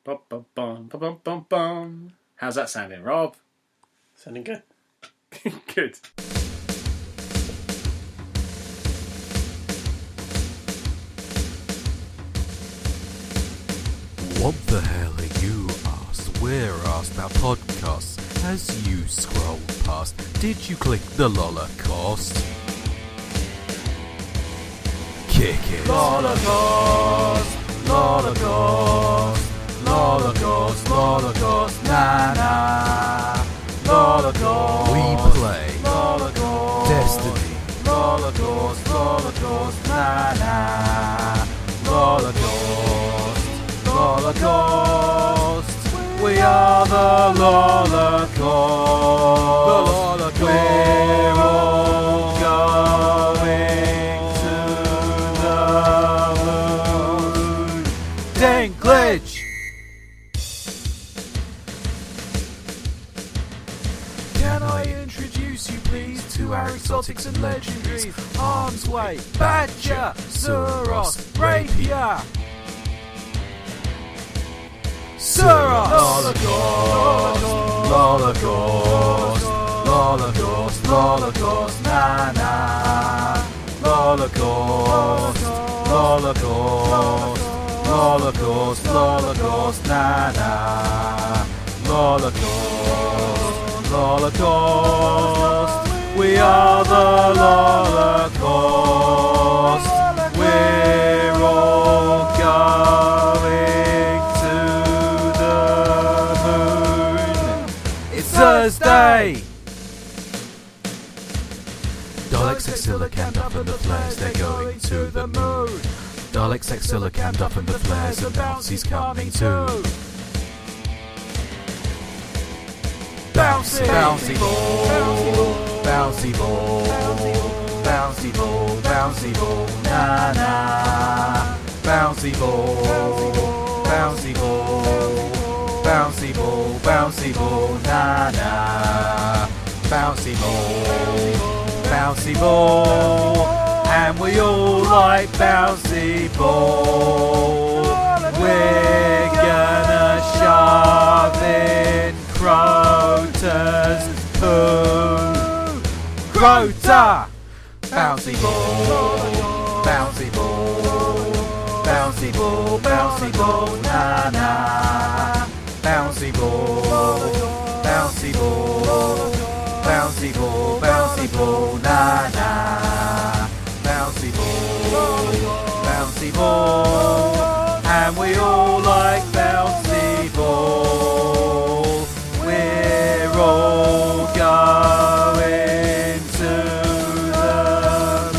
Bum, bum, bum, bum, bum, bum, bum. How's that sounding, Rob? Sounding good. Good. What the hell are you asked? We're asked about podcasts as you scroll past. Did you click the Lolacost? Kick it. Lolacost, Lolacost, Lolacost, Lolacost, na na. Lolacost. We play Lolacost. Destiny. Lolacost, Lolacost, na na. Lolacost. Lolacost. We are the Lolacost. The Lolacost. We're all going to the moon. Dinklage. Can I introduce you please to our exotics and legendaries? Arms Way, Badger, Suros, Rapier. Suros! Lolacost, Lolacost, Lolacost, Lolacost, na na. Lolacost, Lolacost, Lolacost, Lolacost, na na. Lolacost, Lolacost. We are the Lolacost. We're all going to the moon. It's Thursday. Dalek, Sexilla, Canduff and the Flares, they're going to the moon. Dalek, Sexilla, Canduff and the Flares, and Bouncy's coming too. Bouncy, bouncy ball, bouncy ball, bouncy ball, bouncy ball, na na. Bouncy ball, bouncy ball, bouncy ball, bouncy ball, na na. Bouncy ball, bouncy ball, and we all like bouncy ball. We're gonna shove in Crota's poo. Crota! Bouncy ball, bouncy ball, bouncy ball, bouncy ball, na na. Bouncy ball, bouncy ball, bouncy ball, bouncy ball, na na. Bouncy ball, and we all like bouncy ball. We're all going to the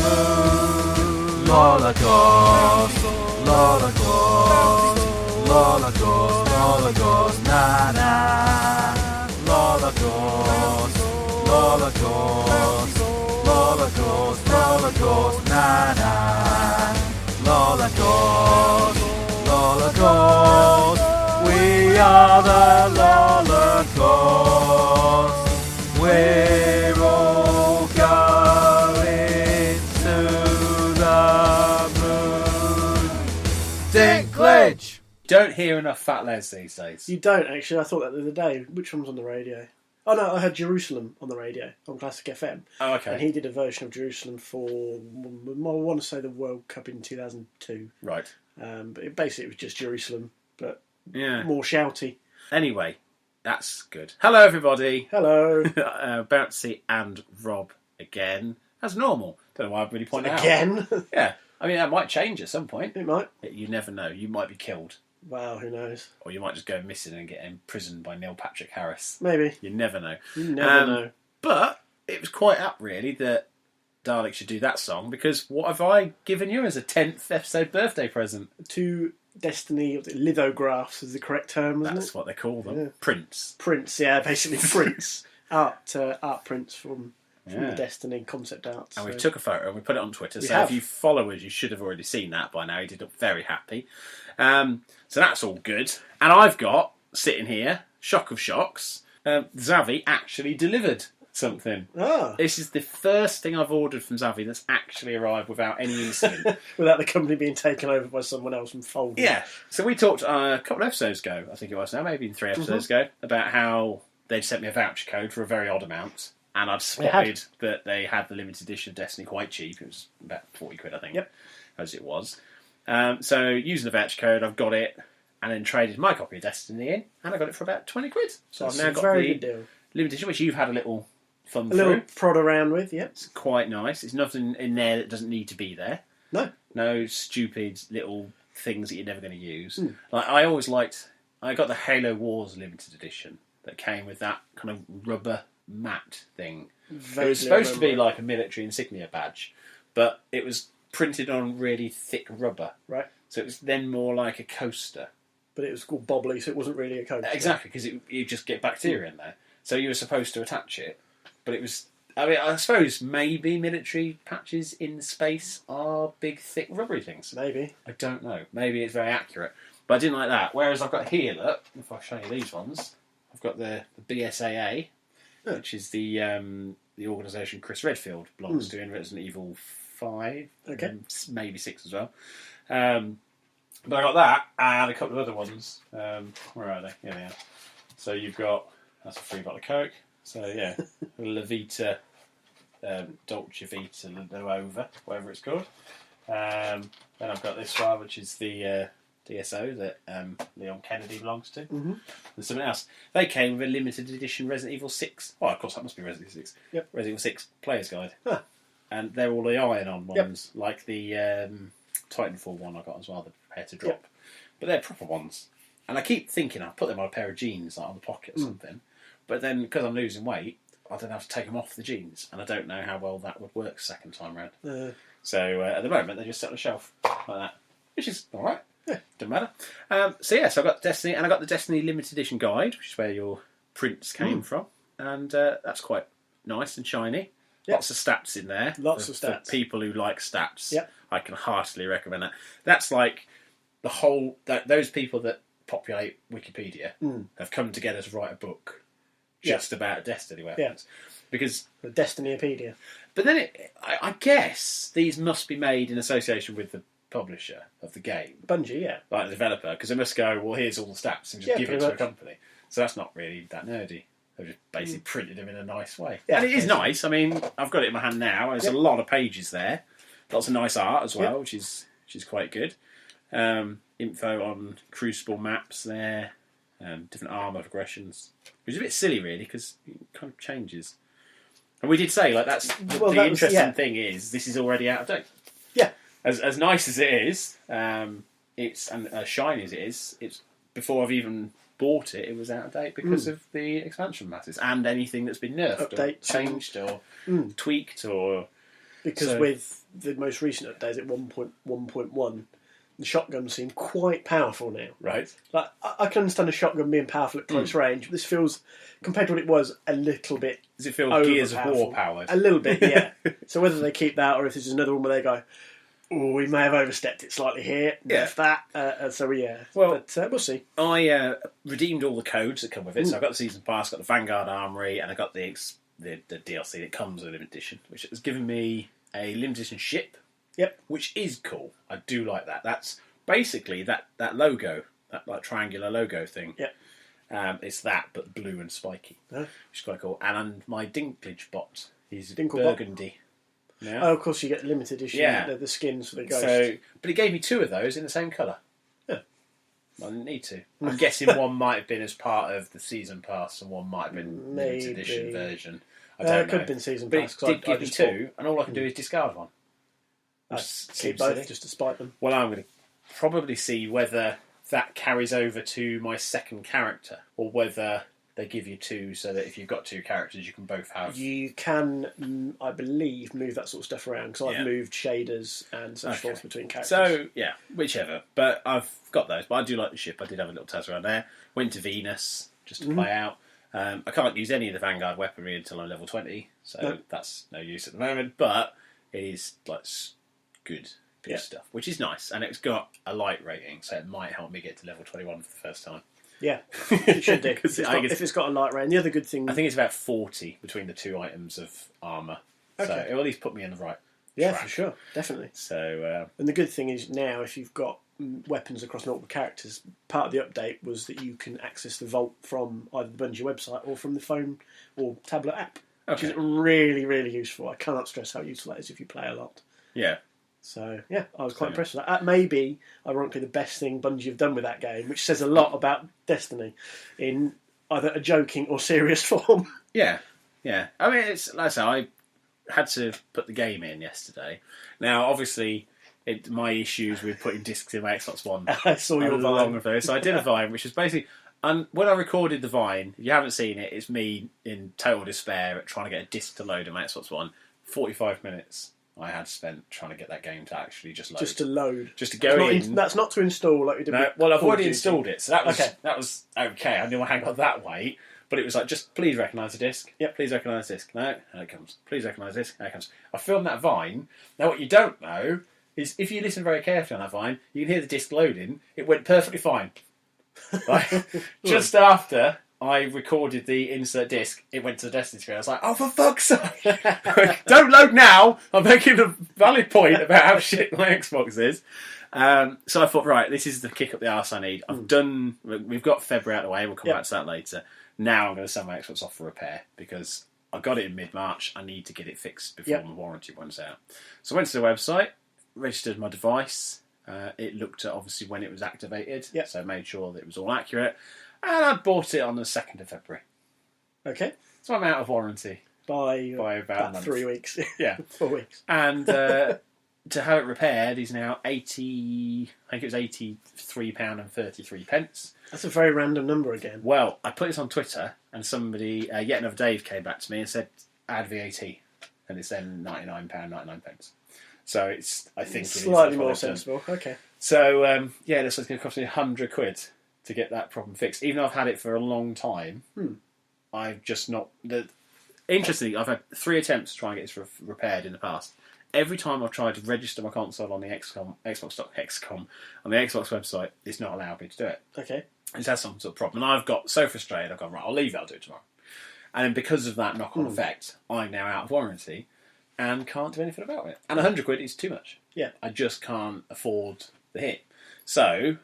moon. Lolacost, Lolacost, Lolacost, Lolacost, na na. Lolacost, Lolacost, Lolacost, Lolacost, na na. Lolacost, Lolacost. We are the Lolacost. We're all going to the moon. Dinklage! Don't hear enough Fat Les these days. You don't, actually. I thought that the other day. Which one was on the radio? Oh, no, I heard Jerusalem on the radio, on Classic FM. Oh, okay. And he did a version of Jerusalem for, I want to say, the World Cup in 2002. Right. But it basically was just Jerusalem, but Yeah. more shouty. Anyway, that's good. Hello, everybody. Hello. Bouncy and Rob again, as normal. Don't know why I'm really pointing out. Again? Yeah. I mean, that might change at some point. It might. You never know. You might be killed. Wow, who knows? Or you might just go missing and get imprisoned by Neil Patrick Harris. Maybe. You never know. You never know. But it was quite up, really, that Dalek should do that song, because what have I given you as a 10th episode birthday present? 2 Destiny lithographs is the correct term, isn't That's it? what they call them. Yeah. Prints. Prints, yeah, basically prints. Art prints from Yeah. the Destiny concept art. And we so- took a photo and we put it on Twitter. We So have. if you follow us, you should have already seen that by now. He did look very happy. So that's all good. And I've got, sitting here, shock of shocks, Xavi actually delivered something. Ah, This is the first thing I've ordered from Zavi that's actually arrived without any incident. without the company being taken over by someone else and folded. Yeah. So we talked a couple of episodes ago, I think it was now, maybe 3 episodes ago, about how they'd sent me a voucher code for a very odd amount. And I'd spotted that they had the limited edition of Destiny quite cheap. It was about 40 quid, I think, as it was. So using the voucher code, I've got it, and then traded my copy of Destiny in, and I got it for about 20 quid. So That's I've now a got very the good deal. limited edition, which you've had a little thumb A little through. prod around with, yep. It's quite nice. There's nothing in there that doesn't need to be there. No. No stupid little things that you're never going to use. Like I always liked... I got the Halo Wars limited edition that came with that kind of rubber mat thing. It was supposed to be like a military insignia badge, but it was printed on really thick rubber. Right. So it was then more like a coaster. But it was called bobbly, so it wasn't really a coaster. Exactly, because you just get bacteria in there. So you were supposed to attach it, but it was... I mean, I suppose maybe military patches in space are big, thick, rubbery things. Maybe. I don't know. Maybe it's very accurate. But I didn't like that. Whereas I've got here, look, if I show you these ones, I've got the BSAA, which is the organisation Chris Redfield belongs to in Resident Evil 5, maybe 6 as well. But I got that and a couple of other ones. Where are they? Here they are. So you've got, that's a free bottle of Coke. So yeah, La Vita, Dolce Vita Nuova, whatever it's called. Then I've got this one, which is the DSO that Leon Kennedy belongs to. There's something else. They came with a limited edition Resident Evil 6. Oh, of course, that must be Resident Evil 6. Yep. Resident Evil 6 Player's Guide. Huh. And they're all the iron-on ones, like the Titanfall one I got as well, the prepare to drop. Yep. But they're proper ones. And I keep thinking I'll put them on a pair of jeans, like on the pocket or something. But then, because I'm losing weight, I don't have to take them off the jeans. And I don't know how well that would work second time round. So at the moment, they just sit on the shelf like that, which is all right. Yeah, doesn't matter. So I got Destiny, and I got the Destiny Limited Edition Guide, which is where your prints came from. And that's quite nice and shiny. Yep. Lots of stats in there. Lots of stats. For people who like stats. Yep. I can heartily recommend that. That's like the whole... those people that populate Wikipedia have come together to write a book just about Destiny weapons. Yeah. Because... The Destinypedia. But then I guess these must be made in association with the publisher of the game. Bungie, yeah. Like the developer, because they must go, well, here's all the stats and just give it to a company. So that's not really that nerdy. They've just basically printed them in a nice way. Yeah, and it is nice. I mean, I've got it in my hand now. There's a lot of pages there. Lots of nice art as well, which is quite good. Info on Crucible maps there. Different armour progressions. Which is a bit silly, really, because it kind of changes. And we did say, like, that's the interesting thing is, this is already out of date. Yeah. As nice as it is, it's and as shiny as it is, it's before I've even bought it, it was out of date because of the expansion masses and anything that's been nerfed or changed or tweaked or... Because with the most recent updates at 1.1, the shotguns seem quite powerful now. Right. Like I can understand a shotgun being powerful at close range, but this feels, compared to what it was, a little bit... Does it feel Gears of War powered? A little bit, yeah. So whether they keep that or if there's another one where they go, oh, we may have overstepped it slightly here, nerf that. So yeah, well, but we'll see. I redeemed all the codes that come with it. So I got the season pass, got the Vanguard Armory, and I got the DLC that comes with a limited edition, which has given me a limited edition ship. Yep, which is cool. I do like that. That's basically that logo, that like triangular logo thing. Yep. It's that, but blue and spiky, which is quite cool. And my Dinklage bot is burgundy. Yeah. Oh, of course, you get limited edition, the skins for the ghost. But it gave me 2 of those in the same colour. Yeah. I didn't need to. I'm guessing one might have been as part of the season pass and one might have been limited edition version. I don't know. It could have been season pass. But it did give me 2, and all I can do is discard one. Keep both just to spite them. Well, I'm going to probably see whether that carries over to my second character or whether they give you 2 so that if you've got 2 characters you can both have... You can, I believe, move that sort of stuff around because I've moved shaders and such forth between characters. So, yeah, whichever. But I've got those. But I do like the ship. I did have a little test around there. Went to Venus just to play out. I can't use any of the Vanguard weaponry until I'm level 20, so that's no use at the moment. But it is like good stuff, which is nice. And it's got a light rating, so it might help me get to level 21 for the first time. Yeah, it should do. If think it's got a light rain. The other good thing... I think it's about 40 between the two items of armour. Okay. So it'll at least put me in the right track. For sure. Definitely. So, and the good thing is now, if you've got weapons across multiple characters, part of the update was that you can access the vault from either the Bungie website or from the phone or tablet app, which is really, really useful. I cannot stress how useful that is if you play a lot. Yeah. So, yeah, I was quite impressed with that. That may be, ironically, the best thing Bungie have done with that game, which says a lot about Destiny in either a joking or serious form. Yeah, yeah. I mean, it's like I say, I had to put the game in yesterday. Now, obviously, my issues with putting discs in my Xbox One. I saw your Vine. So I did a Vine, which is basically... And when I recorded the Vine, if you haven't seen it, it's me in total despair at trying to get a disc to load on my Xbox One. 45 minutes I had spent trying to get that game to actually just load. Just to load. Just to go in. That's not to install like we did. No, well, I've already installed it, so that was okay. I didn't want to hang on that way, but it was like, just please recognise the disc. Yep, please recognise the disc. No, here it comes. Please recognise this. Here it comes. I filmed that Vine. Now, what you don't know is if you listen very carefully on that Vine, you can hear the disc loading. It went perfectly fine. Right? Just after I recorded the insert disc, it went to the Destiny screen. I was like, oh, for fuck's sake! Don't load now! I'm making a valid point about how shit my Xbox is. So I thought, right, this is the kick up the arse I need. We've got February out of the way, we'll come back to that later. Now I'm going to send my Xbox off for repair because I got it in mid-March. I need to get it fixed before the warranty runs out. So I went to the website, registered my device. It looked at obviously when it was activated, so I made sure that it was all accurate. And I bought it on the 2nd of February. Okay. So I'm out of warranty. By about 3 weeks. Yeah. 4 weeks. And to have it repaired is now £83 and 33 pence. That's a very random number again. Well, I put this on Twitter and somebody, yet another Dave, came back to me and said, add VAT. And it's then £99.99. So I think it's slightly more sensible. Okay. So, this is going to cost me £100 to get that problem fixed. Even though I've had it for a long time, I've just not... Interestingly, I've had 3 attempts to try and get this repaired in the past. Every time I've tried to register my console on the Xbox.xcom, on the Xbox website, it's not allowed me to do it. Okay. It's had some sort of problem. And I've got so frustrated, I've gone, right, I'll leave it, I'll do it tomorrow. And then because of that knock-on effect, I'm now out of warranty and can't do anything about it. And £100 is too much. Yeah. I just can't afford the hit. So,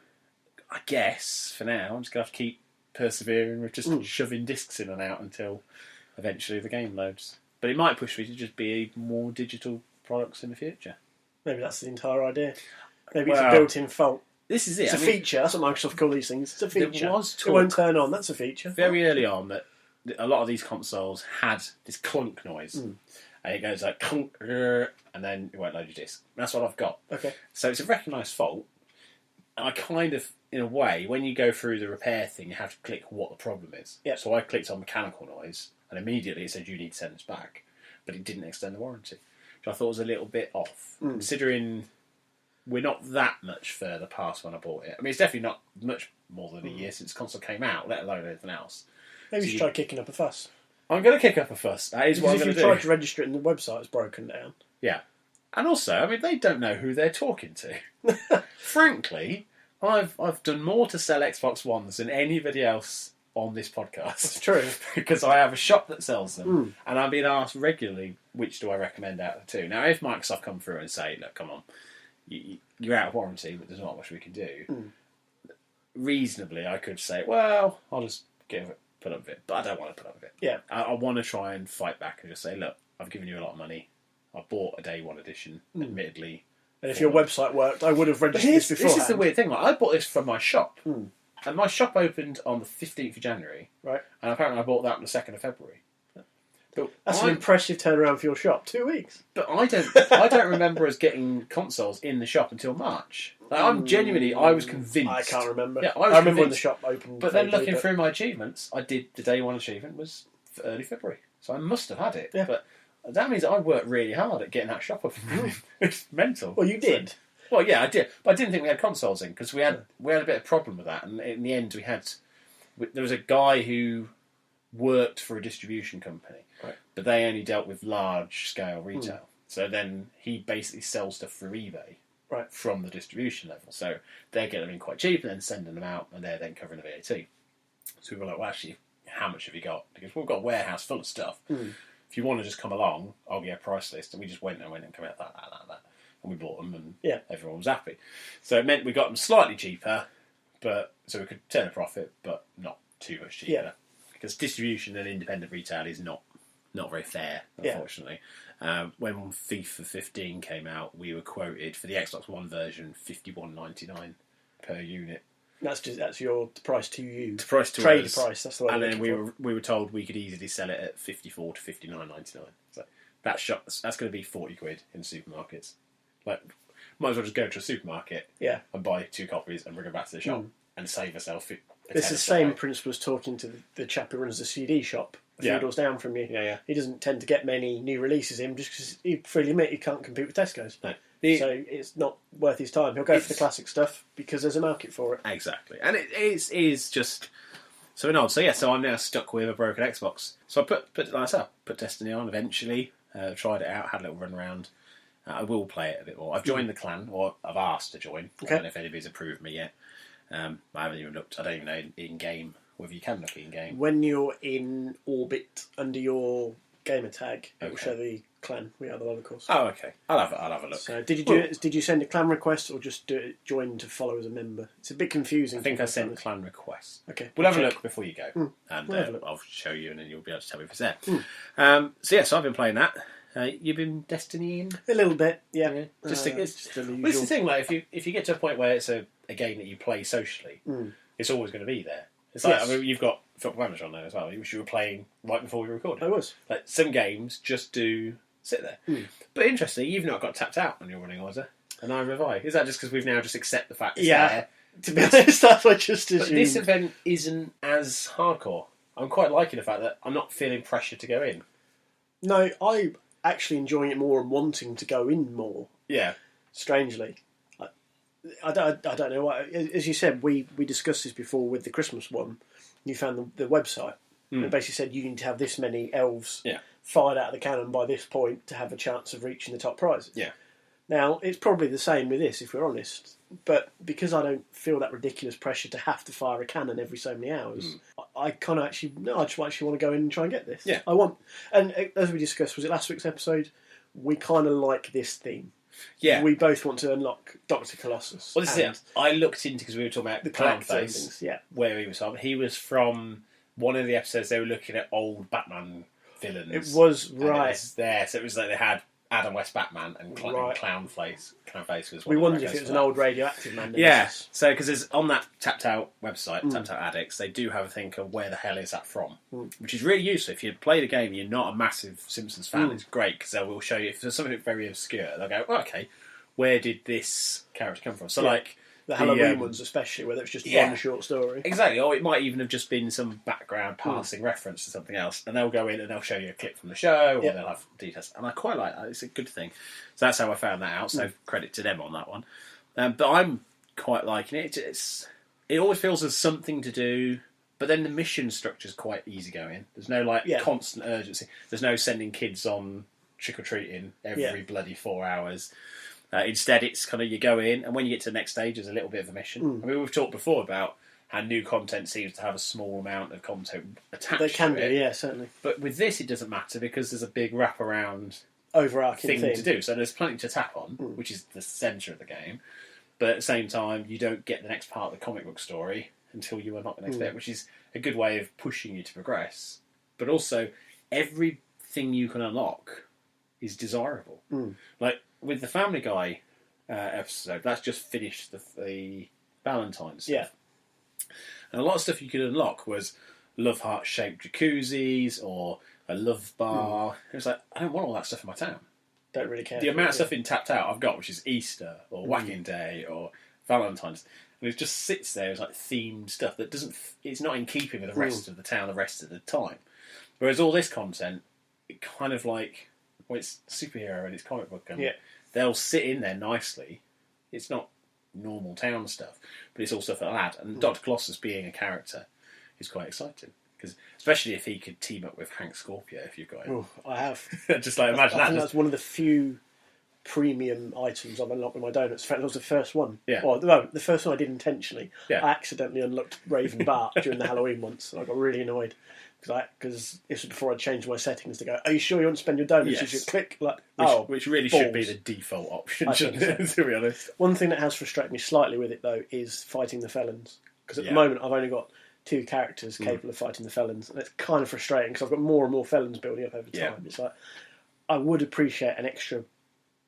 I guess, for now, I'm just going to have to keep persevering with just shoving discs in and out until eventually the game loads. But it might push me to just be more digital products in the future. Maybe that's the entire idea. Maybe it's a built-in fault. This is it. It's a feature. That's what Microsoft call these things. It's a feature. There was talk it won't turn on. That's a feature. Very early on that a lot of these consoles had this clunk noise. And it goes like clunk, and then it won't load your disc. That's what I've got. Okay. So it's a recognised fault. And I kind of, in a way, when you go through the repair thing, you have to click what the problem is. Yep. So I clicked on mechanical noise, and immediately it said you need to send this back. But it didn't extend the warranty, which I thought was a little bit off, considering we're not that much further past when I bought it. I mean, it's definitely not much more than a year since the console came out, let alone anything else. Maybe you should try kicking up a fuss. I'm going to kick up a fuss. That is what I'm going to do. If you tried to register it and the website's broken down. Yeah. And also, I mean, they don't know who they're talking to. Frankly, I've done more to sell Xbox Ones than anybody else on this podcast. That's true. Because I have a shop that sells them, and I'm being asked regularly, which do I recommend out of the two. Now, if Microsoft come through and say, look, come on, you're out of warranty, but there's not much we can do, reasonably, I could say, well, I'll just put up with it. But I don't want to put up with it. Yeah. I want to try and fight back and just say, look, I've given you a lot of money. I bought a day one edition, admittedly. And if your website worked, I would have registered this beforehand. This is the weird thing. Like, I bought this from my shop. And my shop opened on the 15th of January. Right. And apparently I bought that on the 2nd of February. But that's an impressive turnaround for your shop. 2 weeks. But I don't remember us getting consoles in the shop until March. Like, I was convinced. I can't remember. Yeah, I remember when the shop opened. But then looking through my achievements, I did the day one achievement was for early February. So I must have had it. Yeah. But that means I worked really hard at getting that shop up and running. It's mental. Well, you did. Well, yeah, I did. But I didn't think we had consoles in because we had a bit of problem with that. And in the end, there was a guy who worked for a distribution company. Right. But they only dealt with large-scale retail. So then he basically sells stuff through eBay from the distribution level. So they get them in quite cheap and then sending them out, and they're then covering the VAT. So we were like, well, actually, how much have you got? Because we've got a warehouse full of stuff. Mm. If you want to just come along, I'll get a price list. And we just went and come out that. And we bought them, and everyone was happy. So it meant we got them slightly cheaper, but so we could turn a profit, but not too much cheaper. Yeah. Because distribution and independent retail is not very fair, unfortunately. When FIFA 15 came out, we were quoted for the Xbox One version $51.99 per unit. That's the price to you. The price to trade us. price. That's the way. And then we were told we could easily sell it at $54 to $59.99. So that's going to be £40 in supermarkets. Like, might as well just go to a supermarket and buy 2 copies and bring them back to the shop and save ourselves. It's the same principle as talking to the chap who runs the CD shop a few doors down from you. Yeah. He doesn't tend to get many new releases in just because he freely admit he can't compete with Tesco's. No. So it's not worth his time. He'll go for the classic stuff because there's a market for it. Exactly. And it is just so annoying. So I'm now stuck with a broken Xbox. So I put it like that. Put Destiny on eventually. Tried it out. Had a little run around. I will play it a bit more. I've joined the clan, or I've asked to join. I don't know if anybody's approved me yet. I haven't even looked. I don't even know in game whether you can look in game. When you're in orbit under your gamer tag, it will show the clan. We are the other course. Oh, okay. I'll have a look. So did you send a clan request or just join to follow as a member? It's a bit confusing. I think I sent clan request. Okay, we'll have a look before you go, and I'll show you, and then you'll be able to tell me if it's there. So I've been playing that. You've been Destinying a little bit, yeah. It's just the thing. Like if you get to a point where it's a game that you play socially, it's always going to be there. It's like you've got Football Manager on there as well, which you were playing right before we recorded. I was. Like some games just do sit there. But interestingly, you've not got tapped out on your running order, and neither have I. Is that just because we've now just accept the fact it's there? To be honest, that's what I just assumed. But this event isn't as hardcore. I'm quite liking the fact that I'm not feeling pressure to go in. No, I'm actually enjoying it more and wanting to go in more. Yeah. Strangely. I don't know why. As you said, we discussed this before with the Christmas one. You found the website. It basically said you need to have this many elves fired out of the cannon by this point to have a chance of reaching the top prizes. Yeah. Now, it's probably the same with this, if we're honest. But because I don't feel that ridiculous pressure to have to fire a cannon every so many hours, I kind of actually... No, I just actually want to go in and try and get this. Yeah. I want... And as we discussed, was it last week's episode? We kind of like this theme. Yeah. We both want to unlock Dr. Colossus. Well, this is it. I looked into, because we were talking about the Clownface, where he was from. He was from one of the episodes they were looking at old Batman villains. It was, right. It was there. So it was like they had Adam West Batman and Clownface. Clownface was one. We wondered if it was an old radioactive man. Yeah. So, because on that Tapped Out website, Tapped Out Addicts, they do have a thing of where the hell is that from, which is really useful. If you play the game, you're not a massive Simpsons fan, it's great, because they will show you, if there's something very obscure, they'll go, oh, okay, where did this character come from? So, like... The Halloween ones especially, whether it's just one short story. Exactly, or it might even have just been some background passing reference to something else, and they'll go in and they'll show you a clip from the show, or they'll have details, and I quite like that. It's a good thing. So that's how I found that out, so credit to them on that one. But I'm quite liking it. It always feels there's something to do, but then the mission structure's quite easygoing. There's no constant urgency. There's no sending kids on trick-or-treating every bloody 4 hours. Instead, it's kind of you go in, and when you get to the next stage, there's a little bit of a mission. I mean, we've talked before about how new content seems to have a small amount of content attached to it. They can do, yeah, certainly. But with this, it doesn't matter, because there's a big wraparound overarching thing to do. So there's plenty to tap on, which is the centre of the game. But at the same time, you don't get the next part of the comic book story until you unlock the next bit, which is a good way of pushing you to progress. But also, everything you can unlock is desirable. Like, with the Family Guy episode, that's just finished the Valentine's stuff. Yeah. And a lot of stuff you could unlock was love heart-shaped jacuzzis or a love bar. It was like, I don't want all that stuff in my town. Don't really care. The amount of stuff in Tapped Out I've got, which is Easter or Whacking Day or Valentine's, and it just sits there as like themed stuff that doesn't... It's not in keeping with the rest of the town the rest of the time. Whereas all this content, it kind of like... Well, it's superhero and it's comic book, and they'll sit in there nicely. It's not normal town stuff, but it's all stuff that'll add. And Dr. Colossus being a character is quite exciting, because especially if he could team up with Hank Scorpio, if you've got him. Oh, I have. Just like imagine I think that's one of the few premium items I've unlocked with my donuts. In fact, that was the first one. Yeah. Well, no, the first one I did intentionally. Yeah. I accidentally unlocked Raven Bart during the Halloween once, and I got really annoyed because this was before I changed my settings to go, are you sure you want to spend your donuts? Yes. You should click which really should be the default option, shouldn't it, to be honest. One thing that has frustrated me slightly with it, though, is fighting the felons. Because at the moment, I've only got 2 characters capable of fighting the felons, and it's kind of frustrating because I've got more and more felons building up over time. Yeah. It's like, I would appreciate an extra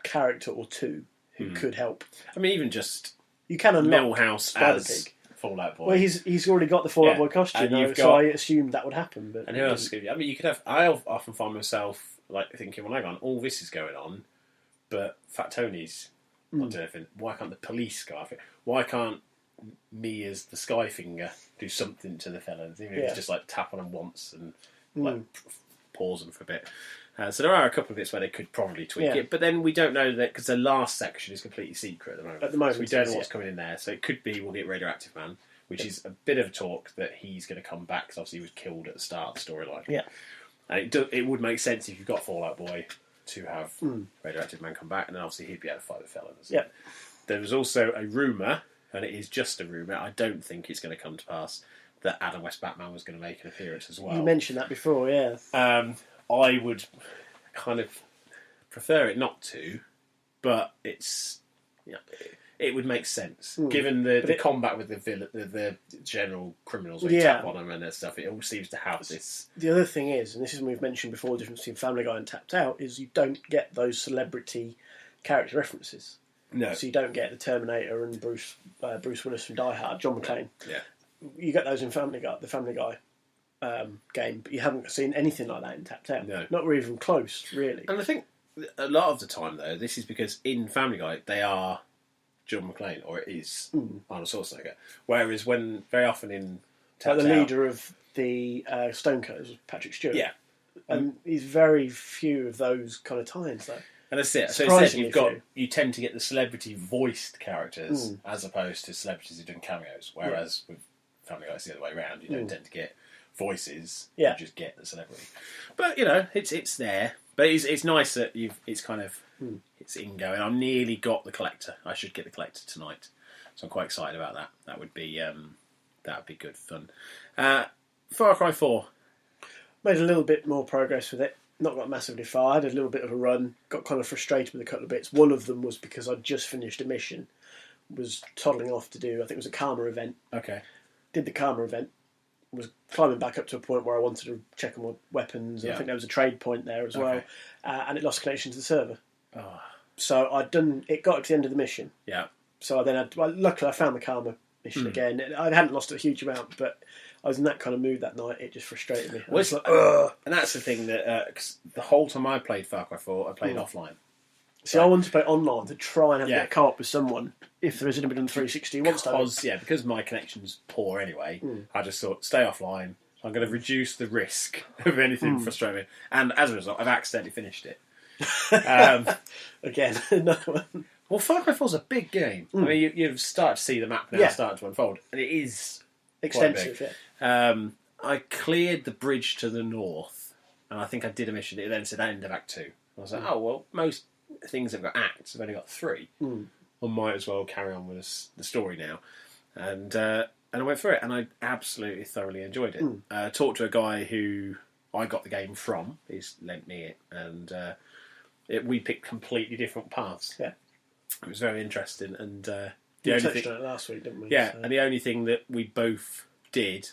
character or 2 who could help. I mean, even just You can unlock Millhouse Spider as Pig. Fallout Boy. Well, he's already got the Fallout Boy costume, and though, so I assumed that would happen. But and who else? I mean, you could have. I often find myself thinking, well, hang on, all this is going on, but Fat Tony's not doing anything. Why can't the police go after it? Why can't me as the Skyfinger do something to the felons? Even if it's just tap on them once and pause them for a bit. So there are a couple of bits where they could probably tweak it, but then we don't know that because the last section is completely secret at the moment. So we don't know what's coming in there. So it could be we'll get Radioactive Man, which is a bit of talk that he's going to come back because obviously he was killed at the start of the storyline. Yeah, and it would make sense if you've got Fallout Boy to have Radioactive Man come back, and then obviously he'd be able to fight the felons. Yeah. There was also a rumour, and it is just a rumour. I don't think it's going to come to pass that Adam West Batman was going to make an appearance as well. You mentioned that before, yeah. I would kind of prefer it not to, but it's it would make sense given the combat with the general criminals where you tap on them and that stuff. It all seems to have this. The other thing is, and this is what we've mentioned before, the difference between Family Guy and Tapped Out is you don't get those celebrity character references. No, so you don't get the Terminator and Bruce Willis from Die Hard, John McClane. Yeah, you get those in the Family Guy game, but you haven't seen anything like that in Tapped Out. No. Not even close, really. And I think a lot of the time, though, this is because in Family Guy, they are John McClane, or it is Arnold Schwarzenegger. Whereas when, very often in Tapped the Out, leader of the Stonecutters was Patrick Stewart. Yeah. And he's very few of those kind of times, though. And that's it. So instead, you tend to get the celebrity-voiced characters as opposed to celebrities who do cameos. Whereas with Family Guy, it's the other way around. You don't tend to get voices. You just get the celebrity. But it's there. But it's nice that it's kind of it's ingoing. I've nearly got the collector. I should get the collector tonight, so I'm quite excited about that. That would be good fun. Far Cry 4 made a little bit more progress with it. Not got massively far. I had a little bit of a run. Got kind of frustrated with a couple of bits. One of them was because I'd just finished a mission. Was toddling off to do, I think it was a Karma event. Okay. Did the Karma event. Was climbing back up to a point where I wanted to check on my weapons. I think there was a trade point there as well. And it lost connection to the server. Oh. So it got up to the end of the mission. Yeah. So I then luckily I found the Karma mission again. I hadn't lost a huge amount, but I was in that kind of mood that night. It just frustrated me. And that's the thing that 'cause the whole time I played Far Cry 4, I played offline. See, I wanted to play online to try and have a bit of co-op with someone if there is anybody on 360 who wants to. Because my connection's poor anyway, I just thought, stay offline. I'm going to reduce the risk of anything frustrating me. And as a result, I've accidentally finished it. Again, another one. Well, Far Cry 4's a big game. I mean, you've started to see the map now starting to unfold. And it is extensive, I cleared the bridge to the north, and I think I did a mission. It then said end of Act 2. I was like, oh, well, most things have got acts. I've only got 3. I might as well carry on with the story now. And I went through it, and I absolutely thoroughly enjoyed it. Talked to a guy who I got the game from. He's lent me it, and we picked completely different paths. Yeah. It was very interesting. And we touched on it last week, didn't we? Yeah, so. And the only thing that we both did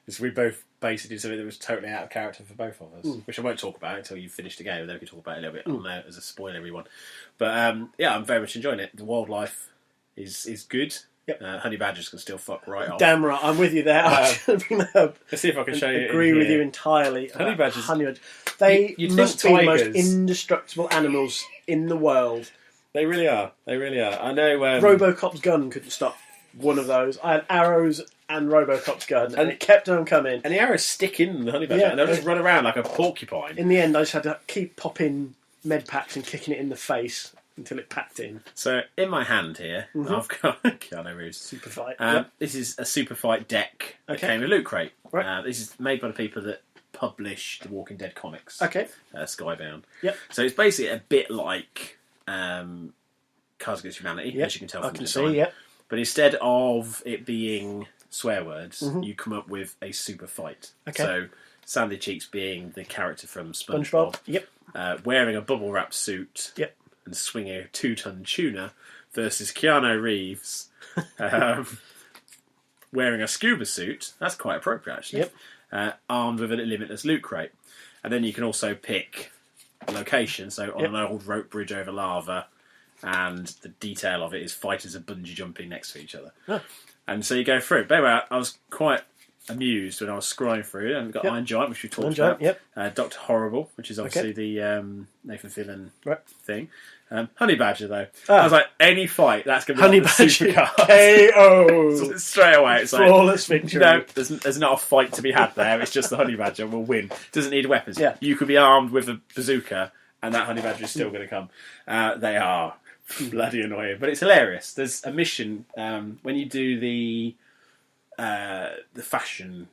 is we both basically did something that was totally out of character for both of us, which I won't talk about until you've finished the game, and then we can talk about it a little bit on there as a spoiler, everyone. But I'm very much enjoying it. The wildlife is good. Yep. Honey badgers can still fuck right off. Damn right, I'm with you there. Let's see if I can show you. Agree with you entirely. Honey badgers. They must be the most indestructible animals in the world. They really are. I know. Robocop's gun couldn't stop one of those. I had arrows and Robocop's gun, and it kept on coming. And the arrows stick in the honey badger, and they'll just run around like a porcupine. In the end, I just had to keep popping med packs and kicking it in the face until it packed in. So, in my hand here, I've got Keanu Reeves. Super Fight. This is a Super Fight deck that came with Loot Crate. Right. This is made by the people that publish the Walking Dead comics. Okay. Skybound. Yep. So it's basically a bit like Cards Against Humanity, Yep, as you can tell I from the can design. see, yep. But instead of it being swear words, you come up with a super fight. Okay. So Sandy Cheeks being the character from SpongeBob. Yep. Wearing a bubble wrap suit Yep. and swinging a 2-ton tuna versus Keanu Reeves wearing a scuba suit. That's quite appropriate, actually. Yep. Armed with a limitless loot crate. And then you can also pick a location. So on an old rope bridge over lava, and the detail of it is fighters are bungee jumping next to each other. Oh. And so you go through it. But anyway, I was quite amused when I was scrolling through it. And we've got Iron Giant, which we talked about. Yep. Dr. Horrible, which is obviously the Nathan Fillion thing. Honey Badger, though. I was like, any fight, that's going to be Honey like the Badger supercar. KO. Straight away, it's like, flawless victory. no, there's not a fight to be had there. It's just the Honey Badger will win. Doesn't need weapons. Yeah. You could be armed with a bazooka, and that Honey Badger is still going to come. They are bloody annoying, but it's hilarious. There's a mission when you do the fashion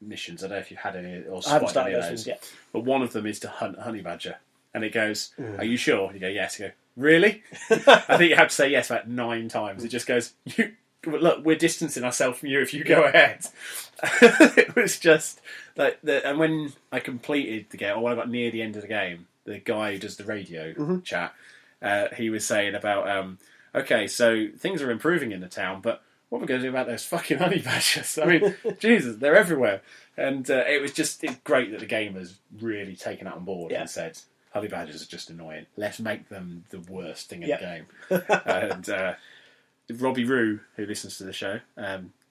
missions. I don't know if you've had any or I haven't spotted any started of those those. ones yet. But one of them is to hunt a honey badger, and it goes, "Are you sure?" You go, "Yes." You go, "Really?" I think you have to say yes about 9 times. It just goes, "You look, we're distancing ourselves from you if you go ahead." It was just like, and when I completed the game, or when I got near the end of the game, the guy who does the radio chat, he was saying about, okay, so things are improving in the town, but what are we going to do about those fucking honey badgers? I mean, Jesus, they're everywhere. And it's great that the game has really taken that on board and said, honey badgers are just annoying. Let's make them the worst thing in the game. And Robbie Roo, who listens to the show,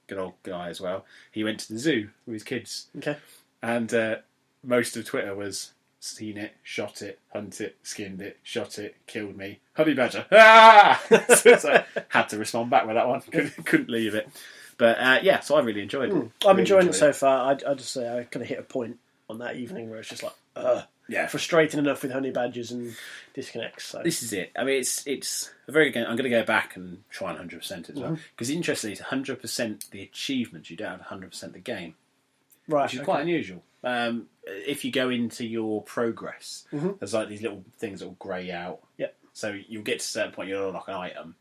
good old guy as well, he went to the zoo with his kids. Okay. And most of Twitter was, seen it, shot it, hunt it, skinned it, shot it, killed me, honey badger. Ah! So had to respond back with that one. Couldn't leave it. But so I really enjoyed it. I'm enjoying it so far. I just say I kind of hit a point on that evening where it's just like, frustrating enough with honey badgers and disconnects. So this is it. I mean, it's a very good game. I'm going to go back and try and 100% as well. Because interestingly, it's 100% the achievements. You don't have 100% the game. Right. Which is quite unusual. If you go into your progress, there's like these little things that will grey out. Yep. So you'll get to a certain point, you'll unlock an item.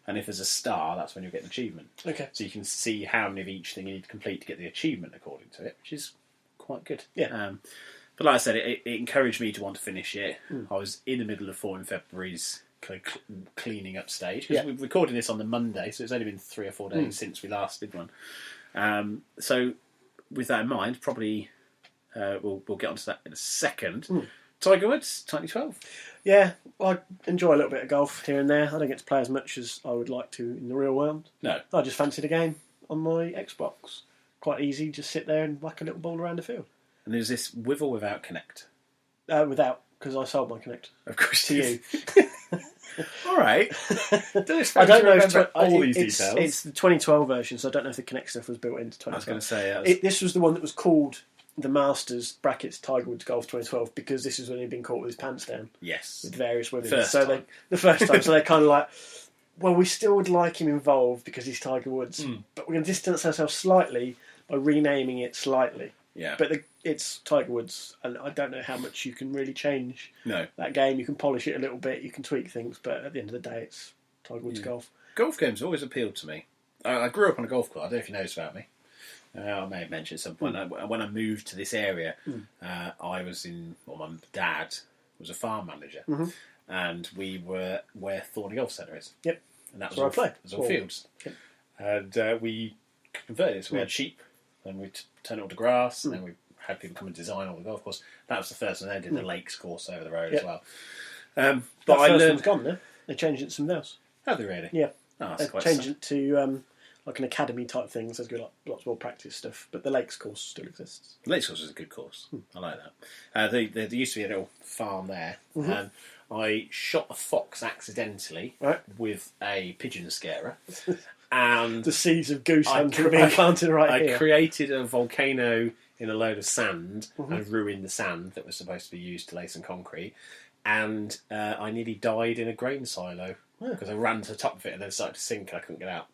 And if there's a star, that's when you'll get an achievement. Okay. So you can see how many of each thing you need to complete to get the achievement according to it, which is quite good. Yeah. But like I said, it encouraged me to want to finish it. I was in the middle of 4 in February's kind of cleaning up stage. Because we're recording this on the Monday, so it's only been 3 or 4 days since we last did one. So with that in mind, probably we'll get onto that in a second. Tiger Woods, 2012. Yeah, I enjoy a little bit of golf here and there. I don't get to play as much as I would like to in the real world. No. I just fancied a game on my Xbox. Quite easy, just sit there and whack a little ball around the field. And there's this with or without Connect? Without, because I sold my Connect. Of course to you. All right. I don't know if all these details. It's the 2012 version, so I don't know if the Connect stuff was built into 2012. I was going to say, this was the one that was called the Masters brackets Tiger Woods Golf 2012 because this is when he'd been caught with his pants down. Yes. With various women. The first time. So they're kind of like, well, we still would like him involved because he's Tiger Woods, but we're going to distance ourselves slightly by renaming it slightly. Yeah. But it's Tiger Woods, and I don't know how much you can really change that game. You can polish it a little bit, you can tweak things, but at the end of the day, it's Tiger Woods Golf. Golf games always appealed to me. I grew up on a golf club. I don't know if you know this about me. I may have mentioned at some point. When I moved to this area, I was my dad was a farm manager, and we were where Thorney Golf Centre is. Yep. And that was where I play. It was all fields. Yep. And we converted it. So we had sheep, and we turned it all to grass, and then we had people come and design all the golf course. That was the first one. They did the lakes course over the road as well. But I first learned. one's gone now. They changed it to something else. Have they really? Yeah. Oh, They changed it to like an academy type thing. So there's good, lots more practice stuff. But the lakes course still exists. The lakes course is a good course. I like that. There used to be a little farm there, and I shot a fox accidentally with a pigeon scarer. And the seeds of goose hunting being planted right here. I created a volcano in a load of sand and ruined the sand that was supposed to be used to lay some concrete. And I nearly died in a grain silo because I ran to the top of it and then it started to sink and I couldn't get out.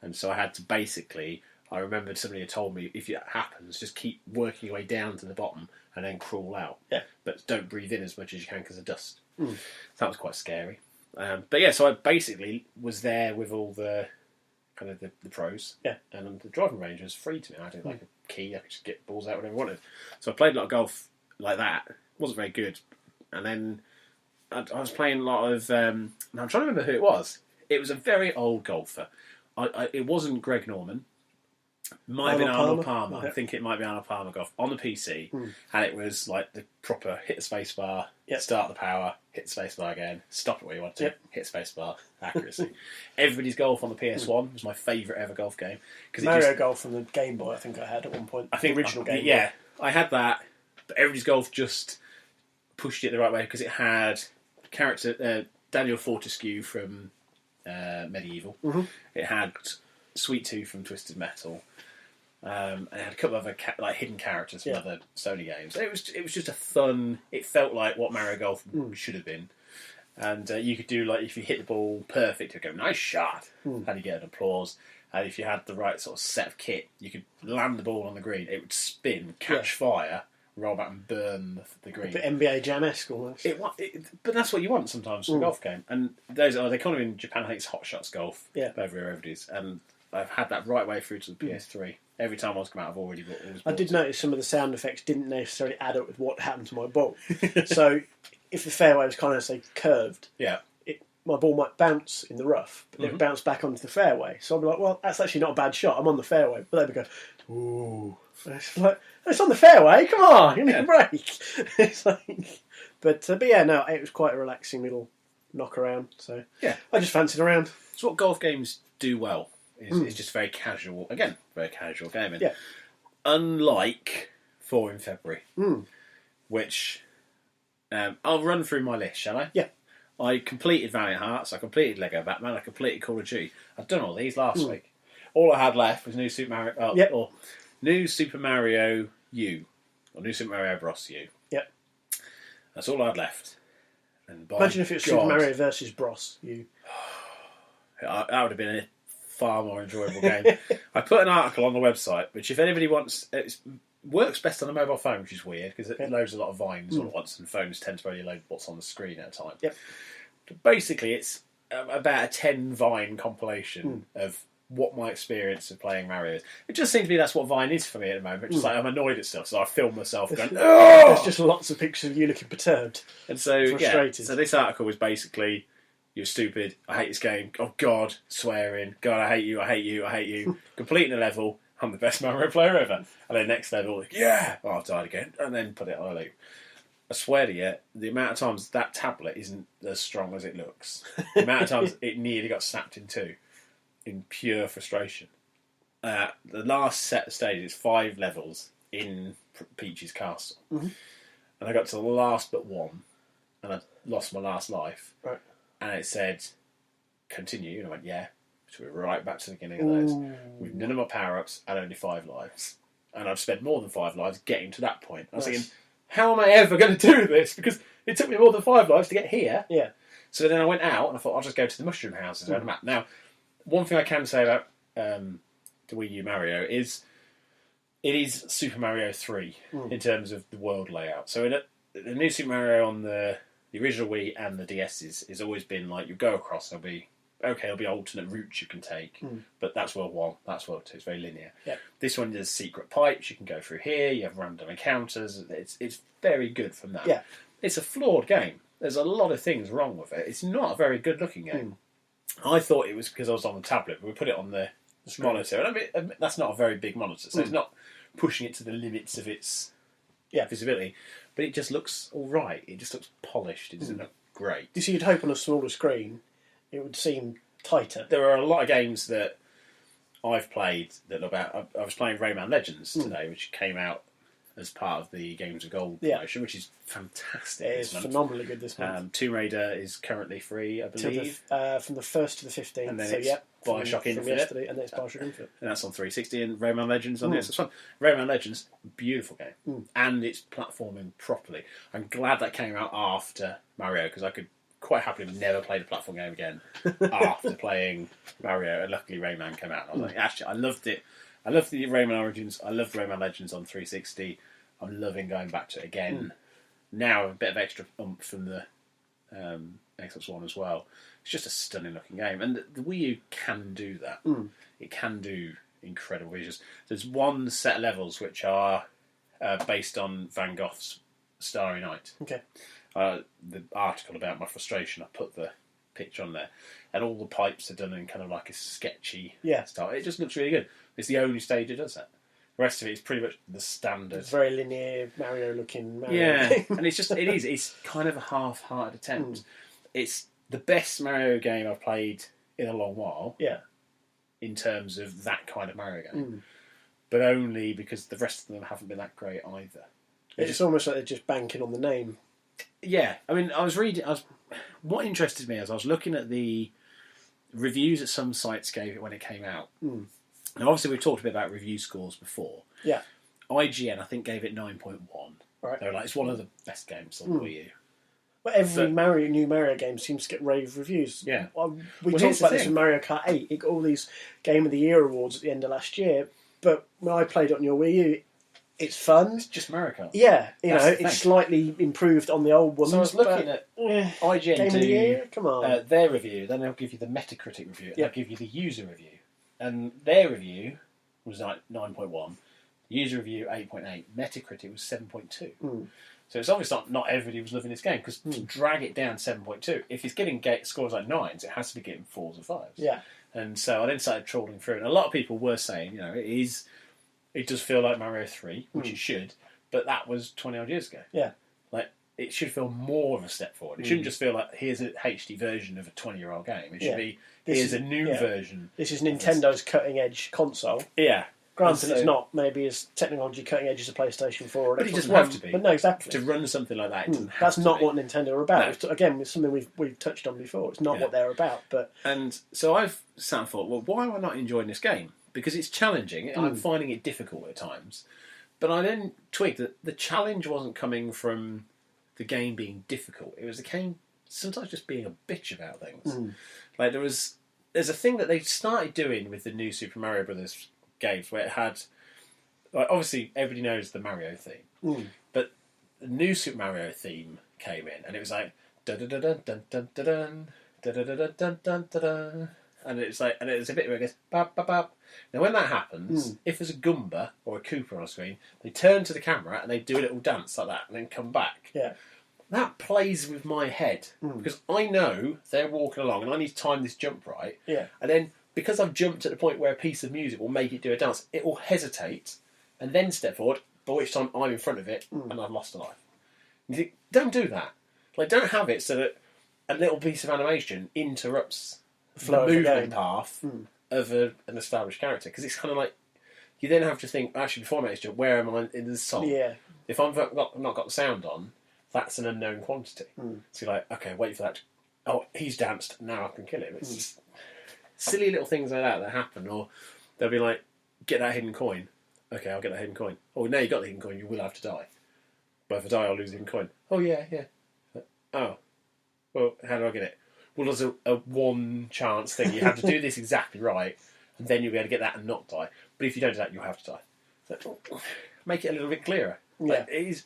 And so I had to basically, I remembered somebody had told me, if that happens, just keep working your way down to the bottom and then crawl out. Yeah. But don't breathe in as much as you can because of dust. So that was quite scary. But yeah, so I basically was there with all the kind of the pros. Yeah. And the driving range was free to me. I did like a key. I could just get balls out whenever I wanted. So I played a lot of golf like that. Wasn't very good. And then I was playing a lot of... I'm trying to remember who it was. It was a very old golfer. It wasn't Greg Norman. Might have been Arnold Palmer. Okay. I think it might be Arnold Palmer golf on the PC. And it was like the proper hit the space bar, start the power, hit the space bar again, stop it where you want to, hit space bar, accuracy. Everybody's Golf on the PS1 was my favourite ever golf game. Mario Golf on the Game Boy, I think I had at one point. I think the original Game Boy. Yeah, I had that, but Everybody's Golf just pushed it the right way because it had character Daniel Fortescue from Medieval. It had Sweet Tooth from Twisted Metal. And it had a couple of other hidden characters from other Sony games. It was just a fun. It felt like what Mario Golf should have been. And you could do if you hit the ball perfect, you'd go nice shot, and you get an applause. And if you had the right sort of set of kit, you could land the ball on the green. It would spin, catch fire, roll back and burn the green. A bit NBA Jam-esque almost. But that's what you want sometimes from a golf game. And they kind of in Japan, I think it's Hot Shots Golf. Over here, it is. And I've had that right way through to the PS3. Every time I was come out, I've already bought it. I did notice some of the sound effects didn't necessarily add up with what happened to my ball. So if the fairway was kind of, say, curved, my ball might bounce in the rough, but then it would bounce back onto the fairway. So I'd be like, well, that's actually not a bad shot. I'm on the fairway. But they'd be going, ooh. It's like, it's on the fairway. Come on, give me a break. It's like, but yeah, no, it was quite a relaxing little knock around. So I just fancied around. It's what golf games do well. It's just very casual. Again, very casual gaming. Yeah. Unlike 4 in February, which I'll run through my list, shall I? Yeah. I completed Valiant Hearts, I completed Lego Batman, I completed Call of Duty. I've done all these last week. All I had left was New Super Mario, or New Super Mario U, or New Super Mario Bros. U. Yep. That's all I had left. And imagine if it was Super Mario versus Bros. U. That would have been a far more enjoyable game. I put an article on the website, which if anybody wants, it works best on a mobile phone, which is weird because it loads a lot of vines all at once, and phones tend to only load what's on the screen at a time. Yep. But basically, it's about a 10 Vine compilation of what my experience of playing Mario is. It just seems to be that's what Vine is for me at the moment. Just like I'm annoyed at stuff, so I film myself going, "Oh!" There's just lots of pictures of you looking perturbed, and so frustrated. So this article was basically, "You're stupid. I hate this game. Oh God, swearing. God, I hate you. I hate you. I hate you." Completing a level. I'm the best Mario player ever. And then next level, oh, I've died again. And then put it on a loop. I swear to you, the amount of times that tablet isn't as strong as it looks. The amount of times it nearly got snapped in two in pure frustration. The last set of stages, 5 levels in Peach's castle. And I got to the last but one, and I lost my last life. Right. And it said, continue. And I went, yeah. So we're right back to the beginning of those. With none of my power-ups and only 5 lives. And I've spent more than 5 lives getting to that point. I was thinking, how am I ever going to do this? Because it took me more than 5 lives to get here. Yeah. So then I went out and I thought, I'll just go to the mushroom houses around the map. Now, one thing I can say about the Wii U Mario is it is Super Mario 3 in terms of the world layout. So the new Super Mario on the original Wii and the DS has always been like, you go across, there'll be alternate routes you can take, but that's World 1, that's World 2, it's very linear. Yep. This one, there's secret pipes, you can go through here, you have random encounters, it's very good from that. Yeah. It's a flawed game. There's a lot of things wrong with it. It's not a very good looking game. I thought it was because I was on the tablet, but we put it on the monitor, and I mean, that's not a very big monitor, so it's not pushing it to the limits of its visibility, but it just looks alright, it just looks polished, it doesn't look great. You see, you'd hope on a smaller screen it would seem tighter. There are a lot of games that I've played that look about. I was playing Rayman Legends today, which came out as part of the Games of Gold promotion, which is fantastic. It is phenomenally good this month. Tomb Raider is currently free, I believe. From the 1st to the 15th. And then it's Bioshock Infinite. And then it's Bioshock Infinite. And that's on 360, and Rayman Legends on the Xbox One. Rayman Legends, beautiful game. And it's platforming properly. I'm glad that came out after Mario, because I could quite happily never played a platform game again after playing Mario, and luckily Rayman came out. And I was like, actually, I loved it. I loved the Rayman Origins. I loved Rayman Legends on 360. I'm loving going back to it again. Now a bit of extra oomph from the Xbox One as well. It's just a stunning looking game, and the Wii U can do that. It can do incredible visuals. There's one set of levels which are based on Van Gogh's Starry Night. Okay. The article about my frustration, I put the picture on there, and all the pipes are done in kind of like a sketchy style. It just looks really good. It's the only stage it does that. The rest of it is pretty much the standard. It's very linear, Mario-looking Mario. Yeah, and it's kind of a half-hearted attempt. It's the best Mario game I've played in a long while. Yeah. In terms of that kind of Mario game, but only because the rest of them haven't been that great either. It's almost like they're just banking on the name. Yeah, I mean, what interested me is I was looking at the reviews that some sites gave it when it came out. Now, obviously, we've talked a bit about review scores before. Yeah. IGN, I think, gave it 9.1. Right. They were like, it's one of the best games on the Wii U. Well, every new Mario game seems to get rave reviews. Yeah. We talked about this with Mario Kart 8. It got all these Game of the Year awards at the end of last year. But when I played it on your Wii U, it's fun. It's just Mario Kart. Yeah, it's slightly improved on the old ones. So I was looking at IGN Game of the Year? Come on. Their review, then they'll give you the Metacritic review, and they'll give you the user review. And their review was 9.1, user review 8.8, Metacritic was 7.2. So it's obviously not everybody was loving this game, because to drag it down 7.2, if it's getting scores like 9s, it has to be getting 4s or 5s. Yeah. And so I then started trawling through, and a lot of people were saying, it does feel like Mario 3, which it should, but that was 20 odd years ago. Yeah. Like, it should feel more of a step forward. It shouldn't just feel like, here's a HD version of a 20-year-old game. It should be, here's a new version. This is Nintendo's cutting-edge console. Yeah. Granted, it's not maybe as technology cutting edge as a PlayStation 4 or but Xbox it doesn't One, have to be. But no, exactly. To run something like that, it doesn't have that's to not be. what Nintendo are about. No. It's, again, it's something we've touched on before. It's not what they're about. But And so I've sat and thought, well, why am I not enjoying this game? Because it's challenging. I'm finding it difficult at times. But I then twigged that the challenge wasn't coming from the game being difficult. It was the game sometimes just being a bitch about things. Like there's a thing that they started doing with the new Super Mario Brothers games where it had, like, obviously everybody knows the Mario theme, but the new Super Mario theme came in and it was like dun dun dun dun dun dun dun dun dun dun dun dun, and it's like, and it's a bit where it goes bap bap bap. Now when that happens, if there's a Goomba or a Koopa on a screen, they turn to the camera and they do a little dance like that and then come back. yeah, That plays with my head because I know they're walking along and I need to time this jump right. yeah, And then because I've jumped at the point where a piece of music will make it do a dance, it will hesitate and then step forward, by which time I'm in front of it and I've lost a life. You think, don't do that. Like, don't have it so that a little piece of animation interrupts the movement path of an established character. Because it's kind of like, you then have to think, actually, before I make this jump, where am I in the song? yeah. If I've not got the sound on, that's an unknown quantity. So you're like, okay, wait for that. Oh, he's danced, now I can kill him. It's just silly little things like that happen. Or they'll be like, get that hidden coin. Okay, I'll get that hidden coin. Oh, now you got the hidden coin, you will have to die. But if I die, I'll lose the hidden coin. Oh, yeah. Oh. Well, how do I get it? Well, there's a one chance thing. You have to do this exactly right, and then you'll be able to get that and not die. But if you don't do that, you'll have to die. So, make it a little bit clearer. Yeah. Like,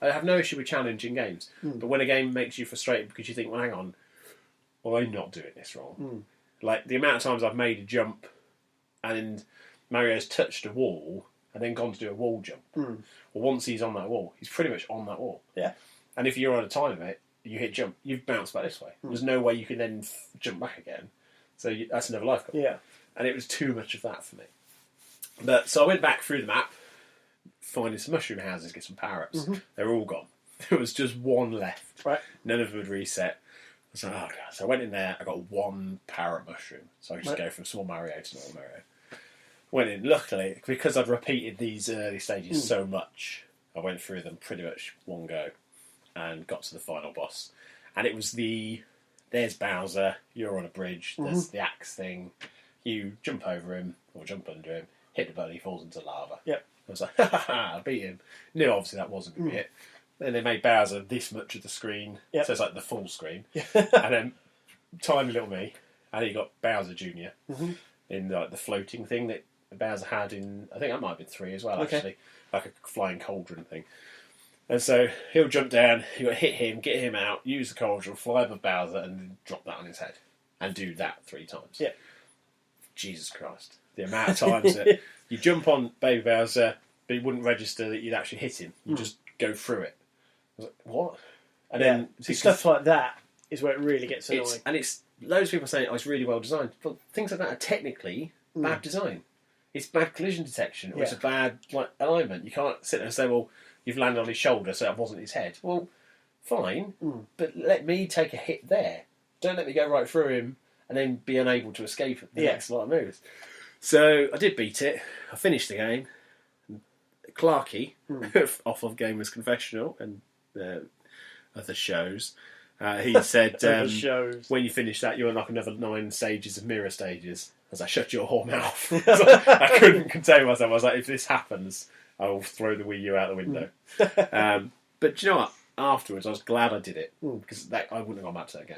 I have no issue with challenging games, but when a game makes you frustrated because you think, well, hang on, well, I'm not doing this wrong. Like, the amount of times I've made a jump and Mario's touched a wall and then gone to do a wall jump. Well, once he's on that wall, he's pretty much on that wall. Yeah. And if you're on a time limit, you hit jump, you've bounced back this way. There's no way you can then jump back again. So that's another life goal. Yeah. And it was too much of that for me. But so I went back through the map, finding some mushroom houses, get some power-ups. They were all gone. There was just one left. Right. None of them had reset. I was like, oh, God. So I went in there, I got one power-up mushroom. So I could just go from small Mario to normal Mario. Went in, luckily, because I'd repeated these early stages so much, I went through them pretty much one go and got to the final boss. And it was there's Bowser, you're on a bridge, there's the axe thing, you jump over him, or jump under him, hit the button, he falls into lava. Yep. I was like, ha ha ha, I beat him. Knew obviously that wasn't going to be it. Then they made Bowser this much of the screen, so it's like the full screen. And then tiny little me, and you got Bowser Jr. In like the floating thing that Bowser had in, I think that might have been 3 as well, actually, like a flying cauldron thing. And so he'll jump down, you got to hit him, get him out, use the cauldron, fly above Bowser, and then drop that on his head. and do that 3 times. Yeah. Jesus Christ. The amount of times that you jump on Baby Bowser, but it wouldn't register that you'd actually hit him. You just go through it. I was like, what? And then see, stuff like that is where it really gets annoying. And it's loads of people saying, it's really well designed. But things like that are technically bad design. It's bad collision detection, or it's a bad alignment. You can't sit there and say, well, you've landed on his shoulder, so that wasn't his head. Well, fine, but let me take a hit there. Don't let me go right through him and then be unable to escape the next lot of moves. So I did beat it. I finished the game. Clarky, off of Gamers Confessional and other shows, he said, when you finish that, you unlock another 9 stages of mirror stages. As I shut your whore mouth. I couldn't contain myself. I was like, if this happens, I will throw the Wii U out the window. But do you know what? Afterwards, I was glad I did it, because I wouldn't have gone back to that game.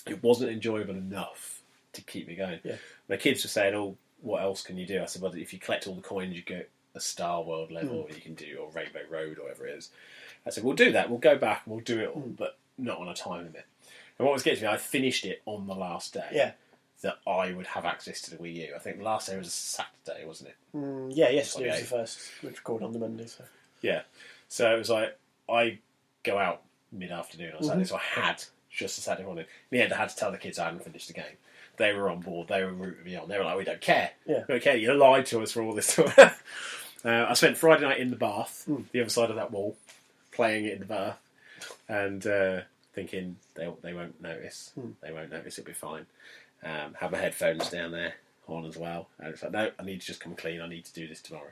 It wasn't enjoyable enough to keep me going. Yeah. My kids were saying, oh, what else can you do? I said, well, if you collect all the coins, you get a Star World level you can do, or Rainbow Road, or whatever it is. I said, we'll do that. We'll go back and we'll do it all, but not on a time limit. And what was getting to me, I finished it on the last day. Yeah. That I would have access to the Wii U. I think the last day was a Saturday, wasn't it? Yesterday was the first. We recorded on the Monday. So. Yeah. So it was like, I go out mid-afternoon on Saturday, so I had just a Saturday morning. In the end, I had to tell the kids I hadn't finished the game. They were on board. They were rooting me on. They were like, we don't care. Yeah. We don't care. You lied to us for all this time. I spent Friday night in the bath, the other side of that wall, playing it in the bath, and thinking they won't notice. They won't notice. It'll be fine. Have my headphones down there on as well. And it's like, no, I need to just come clean. I need to do this tomorrow.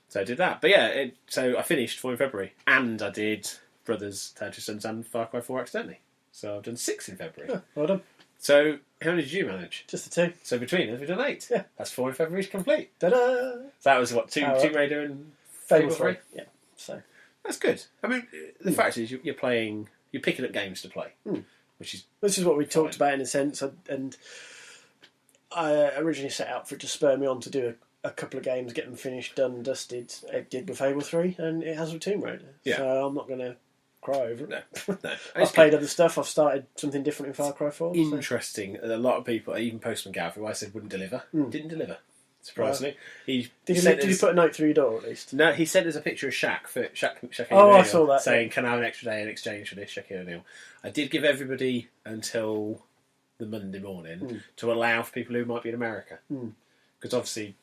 So I did that. But yeah, so I finished 4 in February. And I did Brothers, Tetris Sons and Far Cry 4 accidentally. So I've done 6 in February. Yeah, well done. So how many did you manage? Just the 2. So between us, we've done 8. Yeah. That's 4 in February complete. Ta-da! So that was what, Tomb Raider and Fable 3. Yeah, so. That's good. I mean, the fact is you're picking up games to play. Which is what we talked about in a sense, and I originally set out for it to spur me on to do a couple of games, get them finished, done, dusted. It did with Fable 3, and it has with Tomb Raider. Yeah. So I'm not going to cry over it. No. I've played other stuff. I've started something different in Far Cry 4. Interesting. A lot of people, even Postman Gav, who I said wouldn't deliver, didn't deliver. Surprisingly, Did you put a note through your door at least? No, he sent us a picture of Shaq I saw that. Saying, "Can I have an extra day in exchange for this?" Shaquille O'Neal. I did give everybody until the Monday morning to allow for people who might be in America, because obviously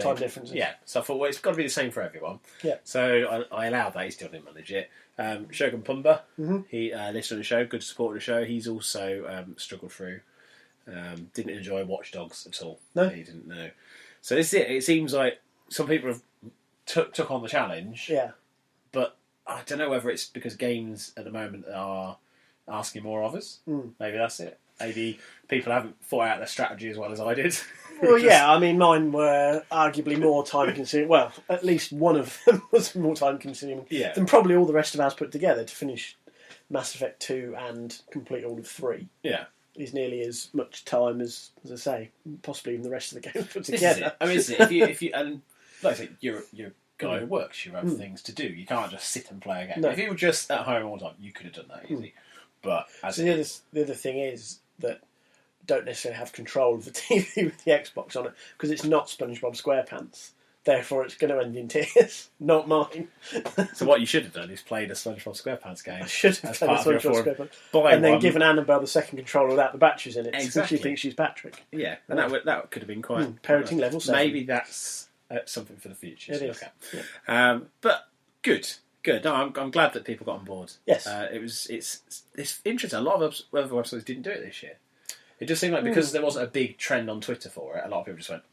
time differences. Yeah, so I thought, well, it's got to be the same for everyone. Yeah. So I allowed that. He still didn't manage it. Shogun Pumba, he listened to the show, good support of the show. He's also struggled through. Didn't enjoy Watch Dogs at all. No, he didn't know. So this is it. It seems like some people have took on the challenge. Yeah. But I don't know whether it's because games at the moment are asking more of us. Maybe that's it. Maybe people haven't thought out their strategy as well as I did. Well, yeah, I mean, mine were arguably more time-consuming. Well, at least one of them was more time-consuming than probably all the rest of ours put together to finish Mass Effect 2 and complete all of 3. Yeah. Is nearly as much time as I say, possibly even the rest of the game put together. I mean, if you and like I say, you're a guy who works, you have things to do. You can't just sit and play a game. No. If you were just at home all the time, you could have done that easy. But the other thing is that you don't necessarily have control of the TV with the Xbox on it because it's not SpongeBob SquarePants. Therefore, it's going to end in tears. Not mine. So what you should have done is played a SpongeBob SquarePants game. I should have played a SpongeBob SquarePants. And then given Annabelle the second controller without the batteries in it. Exactly. She thinks she's Patrick. Yeah, and that could have been quite... parenting level 7. Maybe that's something for the future to look at. Yeah. But good. No, I'm glad that people got on board. Yes. It's interesting. A lot of other websites didn't do it this year. It just seemed like because there wasn't a big trend on Twitter for it, a lot of people just went,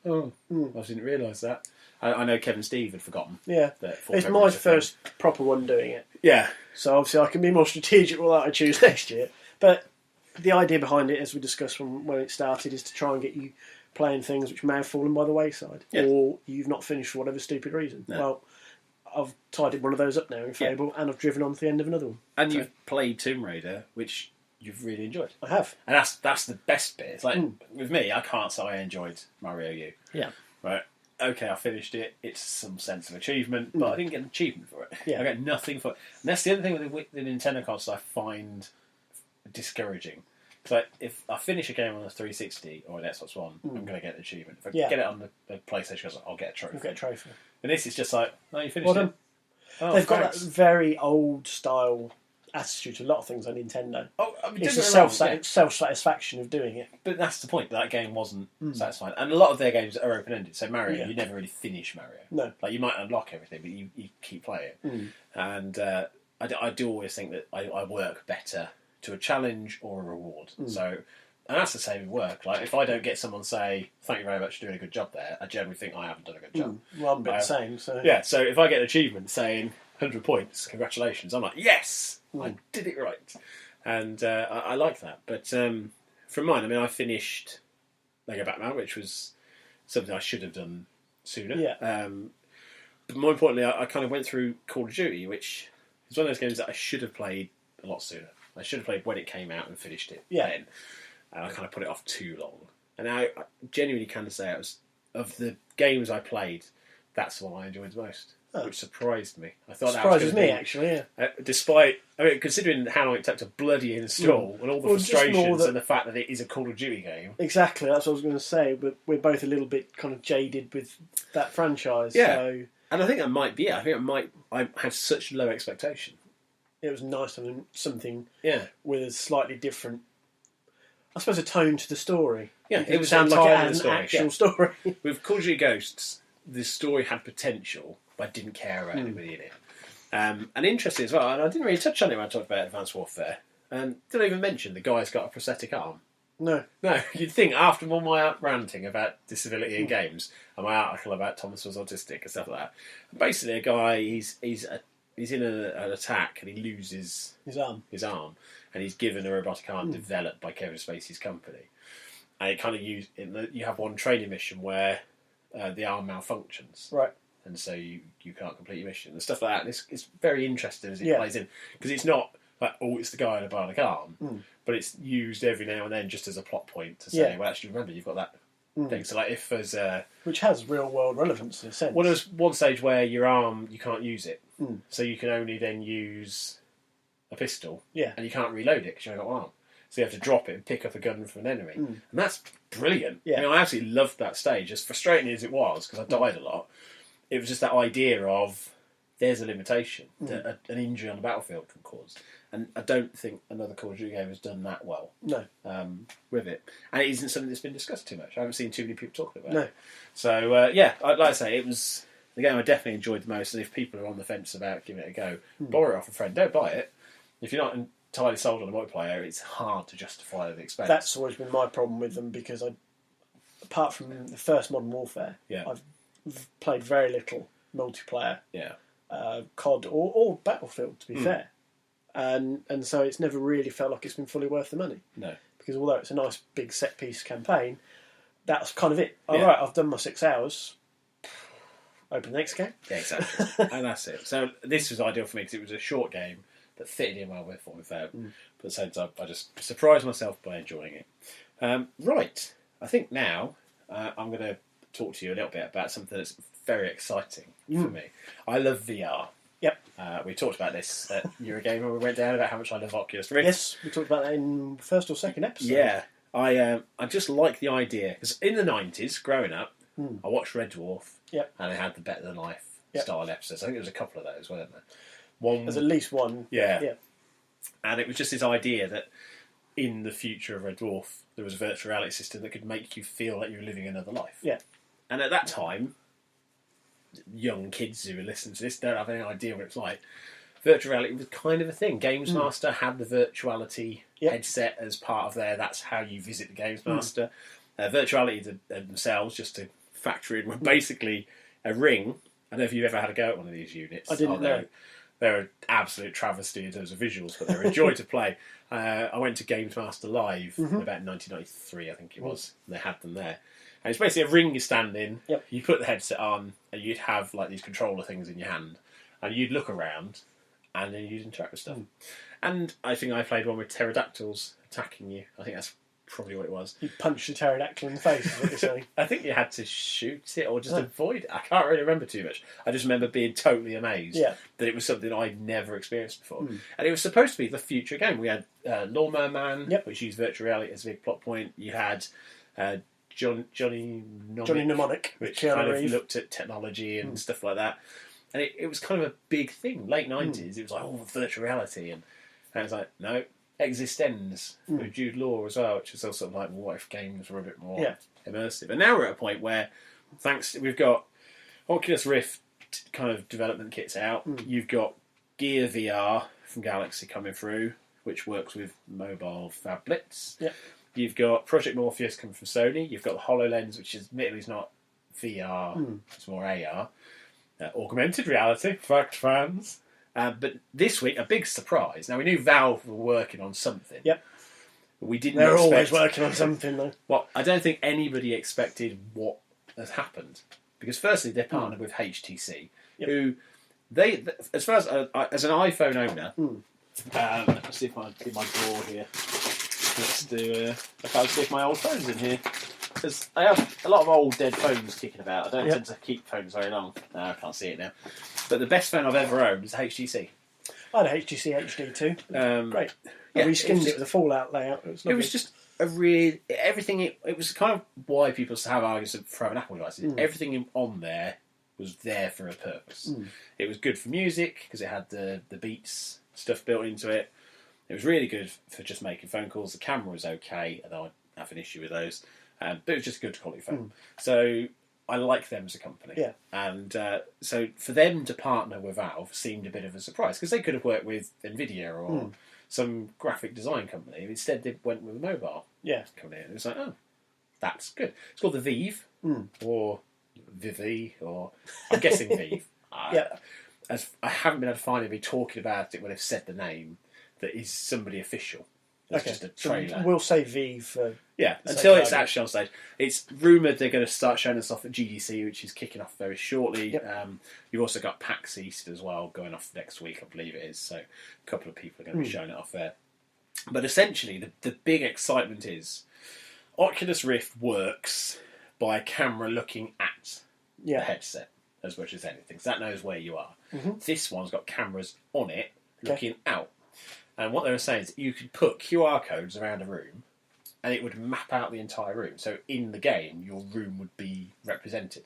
I didn't realise that. I know Kevin Steve had forgotten. Yeah. It's my first proper one doing it. Yeah. So obviously I can be more strategic with what I choose next year. But the idea behind it, as we discussed from when it started, is to try and get you playing things which may have fallen by the wayside. Yeah. Or you've not finished for whatever stupid reason. No. Well, I've tidied one of those up now in Fable and I've driven on to the end of another one. And you've played Tomb Raider, which you've really enjoyed. I have. And that's the best bit. It's like, with me, I can't say I enjoyed Mario U. Yeah. Right. Okay, I finished it. It's some sense of achievement, but I didn't get an achievement for it. Yeah. I got nothing for it. And that's the other thing with the Nintendo console I find discouraging. So if I finish a game on the 360 or an Xbox One, I'm going to get an achievement. If I get it on the PlayStation, I'll get a trophy. You'll get a trophy. And this is just like, no, you finished Well done. it. Oh, They've got thanks. that very old style attitude to a lot of things on Nintendo. Oh, I mean, It's the don't get me wrong, self-satisfaction of doing it. but that's the point. That game wasn't satisfying, and a lot of their games are open-ended. So Mario, you never really finish Mario. No. Like you might unlock everything, but you keep playing. And I do always think that I work better to a challenge or a reward. So, and that's the same in work. Like if I don't get someone say thank you very much for doing a good job there, I generally think I haven't done a good job. Well, I'm a bit the same. So Yeah. So if I get an achievement saying 100 points, congratulations, I'm like yes, I did it right, and I like that. But from mine, I mean, I finished Lego Batman, which was something I should have done sooner. Yeah. But more importantly, I kind of went through Call of Duty, which is one of those games that I should have played a lot sooner. I should have played when it came out and finished it then. And I kind of put it off too long. And I genuinely can say it was, of the games I played, that's the one I enjoyed the most, which surprised me. I thought surprises that was me actually. Yeah. Despite, I mean, considering how long it took to bloody install and all the frustrations and the fact that it is a Call of Duty game. Exactly, that's what I was going to say. But we're both a little bit kind of jaded with that franchise. Yeah. So And I think that might be it. I think it might. I had such low expectation. it was nice to have something Yeah. with a slightly different, I suppose, a tone to the story. Yeah, it sounds like it had an actual story. With Call of Duty Ghosts, the story had potential, but I didn't care about anybody in it. And interesting as well, and I didn't really touch on it when I talked about Advanced Warfare. Didn't even mention the guy's got a prosthetic arm. No. No, you'd think after all my ranting about disability in games and my article about Thomas was autistic and stuff like that, basically a guy, he's in an attack and he loses His arm. And he's given a robotic arm developed by Kevin Spacey's company. And it kind of you have one training mission where the arm malfunctions. Right. And so you can't complete your mission and stuff like that. And it's very interesting as it Yeah. plays in. Because it's not like, oh, it's the guy in a bionic arm. But it's used every now and then just as a plot point to say, well, actually, remember, you've got that thing. So like if there's which has real world relevance in a sense. well, there's one stage where your arm, you can't use it. So you can only then use a pistol. Yeah. And you can't reload it because you've only got one arm. So you have to drop it and pick up a gun from an enemy. And that's brilliant. Yeah. I mean, I absolutely loved that stage. As frustrating as it was, because I died a lot, it was just that idea of there's a limitation that an injury on the battlefield can cause. And I don't think another Call of Duty game has done that well. No. With it. And it isn't something that's been discussed too much. I haven't seen too many people talking about No. it. So, yeah, like I say, it was the game I definitely enjoyed the most. And if people are on the fence about giving it a go, borrow it off a friend. Don't buy it. If you're not entirely sold on the multiplayer, it's hard to justify the expense. That's always been my problem with them because apart from the first Modern Warfare, I've played very little multiplayer. Yeah. COD or Battlefield, to be fair. And so it's never really felt like it's been fully worth the money. No. Because although it's a nice big set piece campaign, that's kind of it. Yeah. All right, I've done my 6 hours. Open the next game. Yeah, exactly. And that's it. So this was ideal for me because it was a short game that fitted in well with what we've had. But at the same time, I just surprised myself by enjoying it. Right. I think now I'm going to talk to you a little bit about something that's very exciting for me. I love VR. Yep. We talked about this at Eurogamer when we went down about how much I love Oculus Rift. Yes, we talked about that in the first or second episode. Yeah. I just like the idea. Because in the 90s, growing up, I watched Red Dwarf. Yep. And they had the Better Than Life style episodes. I think there was a couple of those, weren't there? There's at least one. Yeah. And it was just this idea that in the future of Red Dwarf, there was a virtual reality system that could make you feel like you were living another life. Yeah. And at that time, young kids who were listening to this don't have any idea what it's like. Virtual reality was kind of a thing. Games Master had the virtuality headset as part of that's how you visit the Games Master. Virtuality themselves, just to factor in, were basically a ring. I don't know if you've ever had a go at one of these units. I didn't know. They're an absolute travesty in terms of visuals, but they're a joy to play. I went to Games Master Live in about 1993, I think it was. And they had them there. And it's basically a ring you stand in, you put the headset on, and you'd have like these controller things in your hand, and you'd look around, and then you'd interact with stuff. And I think I played one with pterodactyls attacking you. I think that's probably what it was. You punched a pterodactyl in the face, is what you're saying. I think you had to shoot it or just avoid it. I can't really remember too much. I just remember being totally amazed that it was something I'd never experienced before. And it was supposed to be the future game. We had Lawnmower Man, which used virtual reality as a big plot point. You had Johnny Mnemonic, which kind of looked at technology and stuff like that. And it was kind of a big thing. Late 90s, it was like, virtual reality. And it was like, no, Existenz with Jude Law as well, which was also like, what if games were a bit more immersive? And now we're at a point where, we've got Oculus Rift kind of development kits out. You've got Gear VR from Galaxy coming through, which works with mobile phablets. You've got Project Morpheus coming from Sony. You've got the HoloLens, which is admittedly is not VR, it's more AR. Augmented reality, fact fans. But this week, a big surprise. Now, we knew Valve were working on something. But we didn't They're always working on something, though. Well, I don't think anybody expected what has happened. Because firstly, they're partnered with HTC, who, as far as an iPhone owner, let's see if I do my drawer here. Let's do, I'll see if my old phone's in here. Because I have a lot of old dead phones kicking about. I don't tend to keep phones very long. No, I can't see it now. But the best phone I've ever owned is a HTC. I had a HTC HD too. Great. Yeah, we skinned it with a Fallout layout. It was just a real... Everything... It was kind of why people have arguments for an Apple device. Everything on there was there for a purpose. It was good for music, because it had the Beats stuff built into it. It was really good for just making phone calls. The camera was okay, although I have an issue with those. But it was just a good quality phone. So I like them as a company. And so for them to partner with Valve seemed a bit of a surprise, because they could have worked with NVIDIA or some graphic design company. Instead, they went with a mobile company. And it was like, oh, that's good. It's called the Vive, or Vive, or I'm guessing Vive. As I haven't been able to find anybody talking about it when they've said the name that is somebody official. It's just a trailer. So we'll say Vive for... until it's actually on stage. It's rumoured they're going to start showing us off at GDC, which is kicking off very shortly. You've also got PAX East as well, going off next week, I believe it is. So a couple of people are going to be showing it off there. But essentially, the big excitement is Oculus Rift works by a camera looking at the headset as much as anything. So that knows where you are. This one's got cameras on it looking out. And what they were saying is you could put QR codes around a room and it would map out the entire room. So in the game, your room would be represented.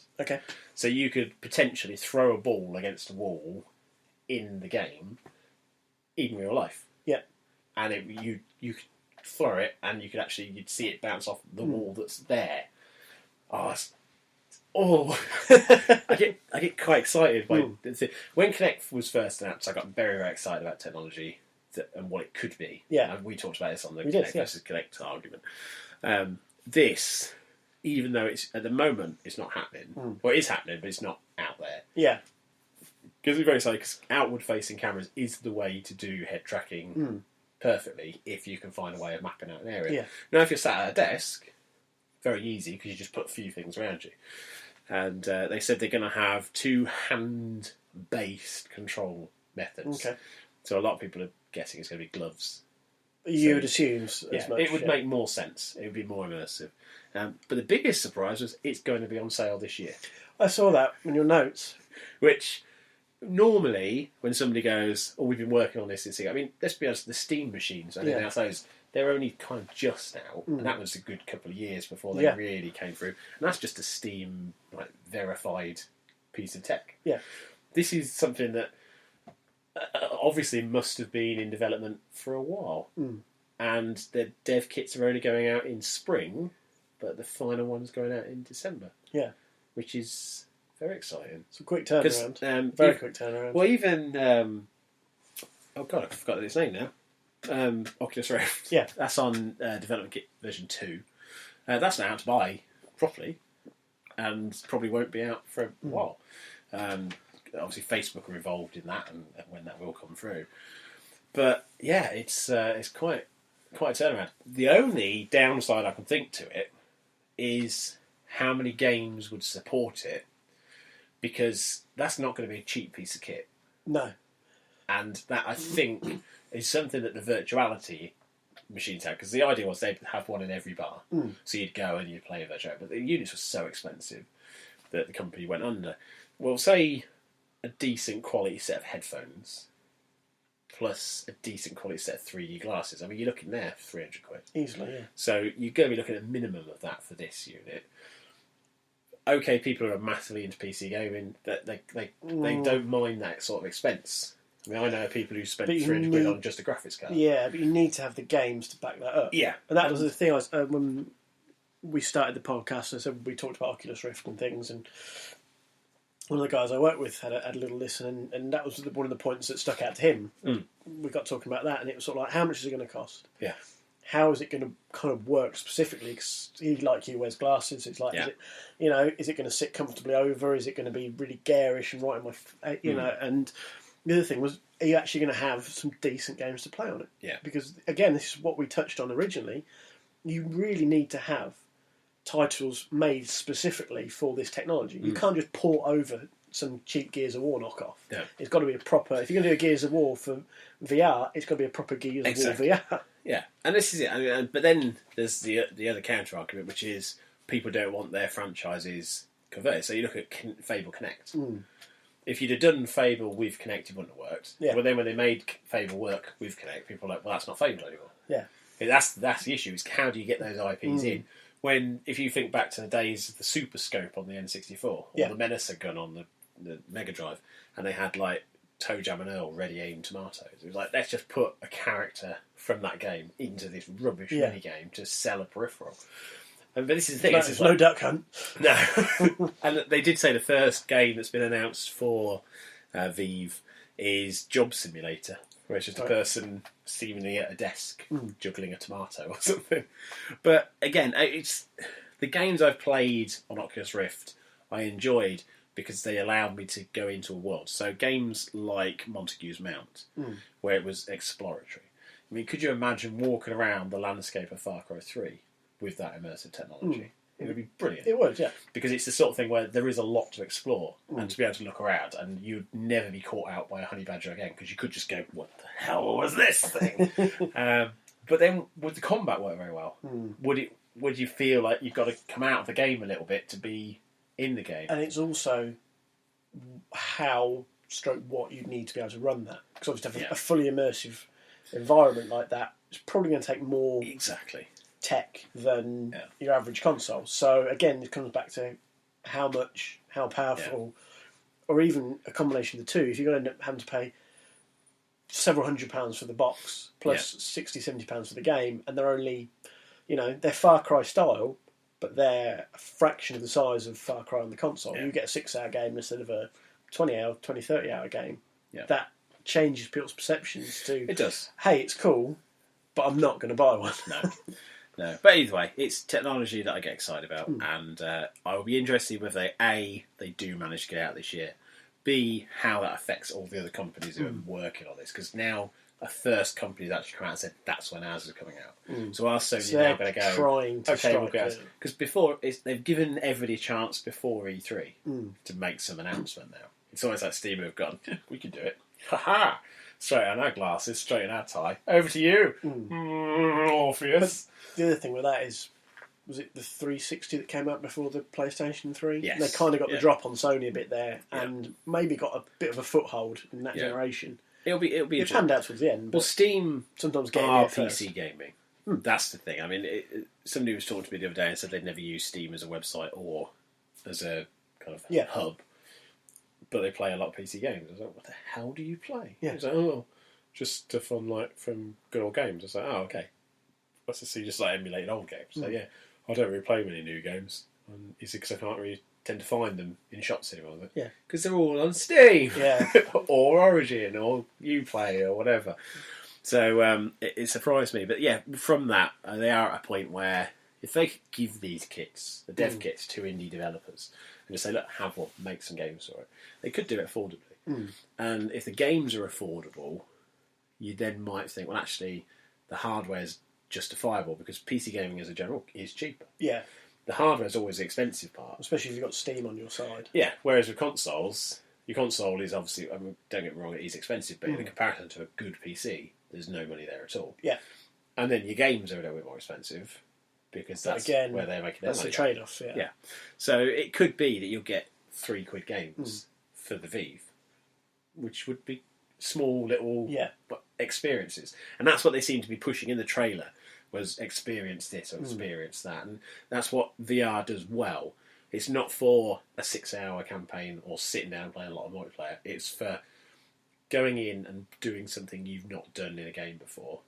So you could potentially throw a ball against a wall in the game in real life. And you could throw it and you'd see it bounce off the wall that's there. I get quite excited by when Kinect was first announced. I got very, very excited about technology and what it could be. And we talked about this on the Kinect versus Kinect argument. This, even though it's at the moment it's not happening, well, it is happening, but it's not out there. Because we're very excited, because outward-facing cameras is the way to do head tracking perfectly if you can find a way of mapping out an area. Now, if you're sat at a desk, very easy, because you just put a few things around you. And they said they're going to have 2 hand-based control methods. So a lot of people are guessing it's going to be gloves. You would assume as much. It would make more sense. It would be more immersive. But the biggest surprise was it's going to be on sale this year. I saw that in your notes. Which, normally, when somebody goes, "Oh, we've been working on this," I mean, let's be honest, the Steam machines, I announce those, they're only kind of just out, and that was a good couple of years before they really came through. And that's just a Steam verified piece of tech. This is something that obviously must have been in development for a while, and the dev kits are only going out in spring, but the final one's going out in December. Which is very exciting. It's a quick turnaround. Very quick turnaround. Well, even oh god, I forgot its name now. Oculus Rift. That's on development kit version 2. That's now out to buy properly, and probably won't be out for a while. Obviously, Facebook are involved in that, and when that will come through. But yeah, it's quite a turnaround. The only downside I can think to it is how many games would support it, because that's not going to be a cheap piece of kit. No. And that, I think, is something that the virtuality machines had, because the idea was they'd have one in every bar. So you'd go and you'd play a virtual, but the units were so expensive that the company went under. Well, say a decent quality set of headphones plus a decent quality set of 3D glasses. I mean, you're looking there for 300 quid. Easily, yeah. So you're going to be looking at a minimum of that for this unit. Okay, people who are massively into PC gaming, that they don't mind that sort of expense. I mean, I know people who spent 300 quid on just a graphics card. Yeah, but you need to have the games to back that up. Yeah. And that was the thing, when we started the podcast, I said we talked about Oculus Rift and things, and one of the guys I worked with had a little listen, and that was one of the points that stuck out to him. We got talking about that, and it was sort of like, how much is it going to cost? Yeah. How is it going to kind of work specifically? Because he, like you, wears glasses. It's like, is it going to sit comfortably over? Is it going to be really garish and right in my, And the other thing was, are you actually going to have some decent games to play on it? Yeah. Because again, this is what we touched on originally. You really need to have titles made specifically for this technology. You can't just port over some cheap Gears of War knockoff. Yeah. It's got to be a proper... If you're going to do a Gears of War for VR, it's got to be a proper Gears of War VR. Yeah, and this is it. I mean, but then there's the other counter argument, which is people don't want their franchises converted. So you look at Fable Connect. If you'd have done Fable with Connect, it wouldn't have worked. Yeah. But then when they made Fable work with Connect, people were like, well, that's not Fable anymore. Yeah. That's the issue, is how do you get those IPs in? When, if you think back to the days of the Super Scope on the N64, or the Menacer gun on the Mega Drive, and they had like Toe Jam and Earl ready aim tomatoes. It was like, let's just put a character from that game into this rubbish mini game to sell a peripheral. But this is the thing. There's no Duck Hunt. No. And they did say the first game that's been announced for Vive is Job Simulator, where it's just a person seemingly at a desk juggling a tomato or something. But again, it's the games I've played on Oculus Rift I enjoyed because they allowed me to go into a world. So games like Montague's Mount, where it was exploratory. I mean, could you imagine walking around the landscape of Far Cry 3 with that immersive technology? It would be brilliant. It would, yeah. Because it's the sort of thing where there is a lot to explore and to be able to look around, and you'd never be caught out by a honey badger again, because you could just go, what the hell was this thing? But then would the combat work very well? Would you feel like you've got to come out of the game a little bit to be in the game? And it's also what you need to be able to run that. Because obviously to have a fully immersive environment like that, it's probably going to take more tech than your average console. So again, it comes back to how powerful, or even a combination of the two. If you're going to end up having to pay several £100 for the box, plus £60-70 for the game, and they're only, they're Far Cry style, but they're a fraction of the size of Far Cry on the console. You get a 6-hour game instead of a 30-hour game. That changes people's perceptions to... It does. Hey, it's cool, but I'm not going to buy one. No. But either way, it's technology that I get excited about, and I will be interested whether they do manage to get out this year, B, how that affects all the other companies who are working on this, because now a first company has actually come out and said that's when ours is coming out. So our Sony now going to go, trying to strike it. Because before, they've given everybody a chance before E3 to make some announcement now. It's always like Steam who have gone, we can do it. Ha-ha! Straight on our glasses, straight on our tie. Over to you, Orpheus. But the other thing with that is, was it the 360 that came out before the PlayStation 3? Yes. They kind of got the drop on Sony a bit there, and maybe got a bit of a foothold in that generation. It'll be It panned out towards the end. Well, Steam sometimes getting are PC gaming. That's the thing. I mean, somebody was talking to me the other day and said they'd never used Steam as a website or as a kind of hub, but they play a lot of PC games. I was like, what the hell do you play? Yeah. I was like, just stuff on from good old games. I was like, okay. What's this? So you just emulating old games. So I don't really play many new games. Is it because I can't really tend to find them in shops anymore? Yeah. Because they're all on Steam. Yeah. Or Origin or Uplay or whatever. So it surprised me. But from that, they are at a point where if they could give these kits, the dev kits, to indie developers and just say, look, have one, make some games for it, they could do it affordably. And if the games are affordable, you then might think, well, actually, the hardware's justifiable because PC gaming as a general is cheaper. Yeah. The hardware is always the expensive part. Especially if you've got Steam on your side. Yeah, whereas with consoles, your console is obviously, don't get me wrong, it is expensive, but in comparison to a good PC, there's no money there at all. Yeah. and then your games are a little bit more expensive because that's where they're making their money. That's the trade-off. Yeah. So it could be that you'll get £3 games for the Vive, which would be small little experiences, and that's what they seem to be pushing in the trailer. Was experience this or experience that, and that's what VR does well. It's not for a 6-hour campaign or sitting down and playing a lot of multiplayer. It's for going in and doing something you've not done in a game before,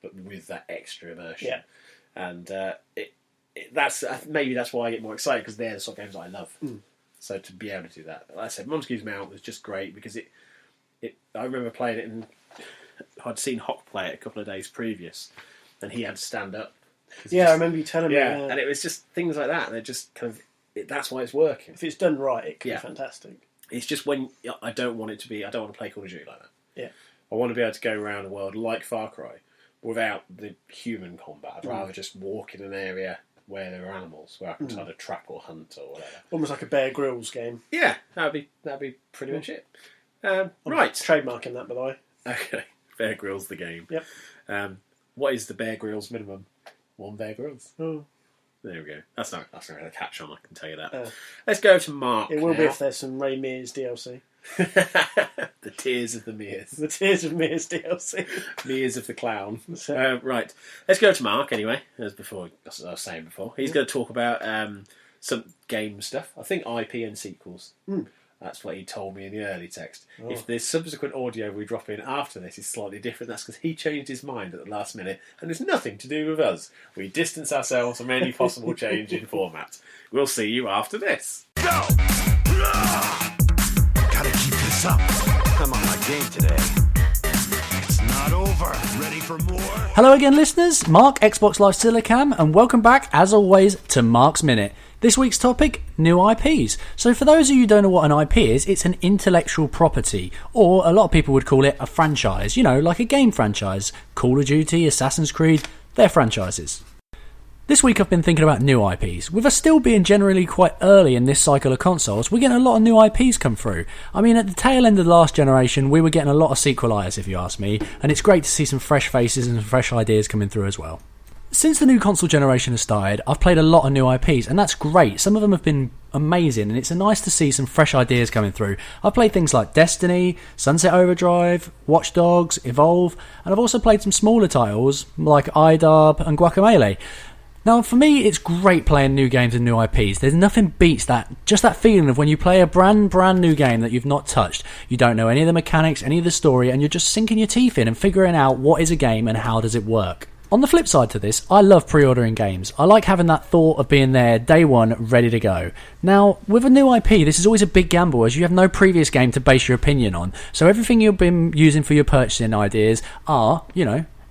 but with that extra immersion. Yeah. And that's maybe that's why I get more excited, because they're the sort of games I love. So to be able to do that, like I said, Montague's Mount was just great because it. I remember playing it, and I'd seen Hock play it a couple of days previous, and he had to stand up. Yeah, I remember you telling me. Yeah, and it was just things like that. They're just kind of. That's why it's working. If it's done right, it can be fantastic. It's just when I don't want it to be. I don't want to play Call of Duty like that. Yeah. I want to be able to go around the world like Far Cry without the human combat. I'd rather just walk in an area where there are animals, where I can try to trap or hunt or whatever. Almost like a Bear Grylls game. Yeah, that'd be pretty much it. Right. Trademarking that, by the way. Okay. Bear Grylls the game. Yep. What is the Bear Grylls minimum? 1 Bear Grylls. Oh. There we go. That's not going to catch on, I can tell you that. Let's go to Mark. It will be if there's some Ray Mears DLC. The Tears of the Mears. The Tears of Mears DLC. Mears of the Clown. Right. Let's go to Mark anyway, as I was saying before. He's going to talk about some game stuff. I think IP and sequels. That's what he told me in the early text. Oh. If there's subsequent audio we drop in after this is slightly different, that's because he changed his mind at the last minute, and it's nothing to do with us. We distance ourselves from any possible change in format. We'll see you after this. Go! Gotta keep this up. I'm on my game today. It's not over. Ready for more? Hello again, listeners. Mark, Xbox Live Silicam, and welcome back, as always, to Mark's Minute. This week's topic, new IPs. So for those of you who don't know what an IP is, it's an intellectual property, or a lot of people would call it a franchise, like a game franchise. Call of Duty, Assassin's Creed, they're franchises. This week I've been thinking about new IPs. With us still being generally quite early in this cycle of consoles, we're getting a lot of new IPs come through. I mean, at the tail end of the last generation, we were getting a lot of sequelitis, if you ask me, and it's great to see some fresh faces and fresh ideas coming through as well. Since the new console generation has started, I've played a lot of new IPs, and that's great. Some of them have been amazing, and it's nice to see some fresh ideas coming through. I've played things like Destiny, Sunset Overdrive, Watch Dogs, Evolve, and I've also played some smaller titles like iDub and Guacamelee. Now, for me, it's great playing new games and new IPs. There's nothing beats that, just that feeling of when you play a brand new game that you've not touched. You don't know any of the mechanics, any of the story, and you're just sinking your teeth in and figuring out what is a game and how does it work. On the flip side to this, I love pre-ordering games. I like having that thought of being there day one, ready to go. Now, with a new IP, this is always a big gamble as you have no previous game to base your opinion on. So everything you've been using for your purchasing ideas are,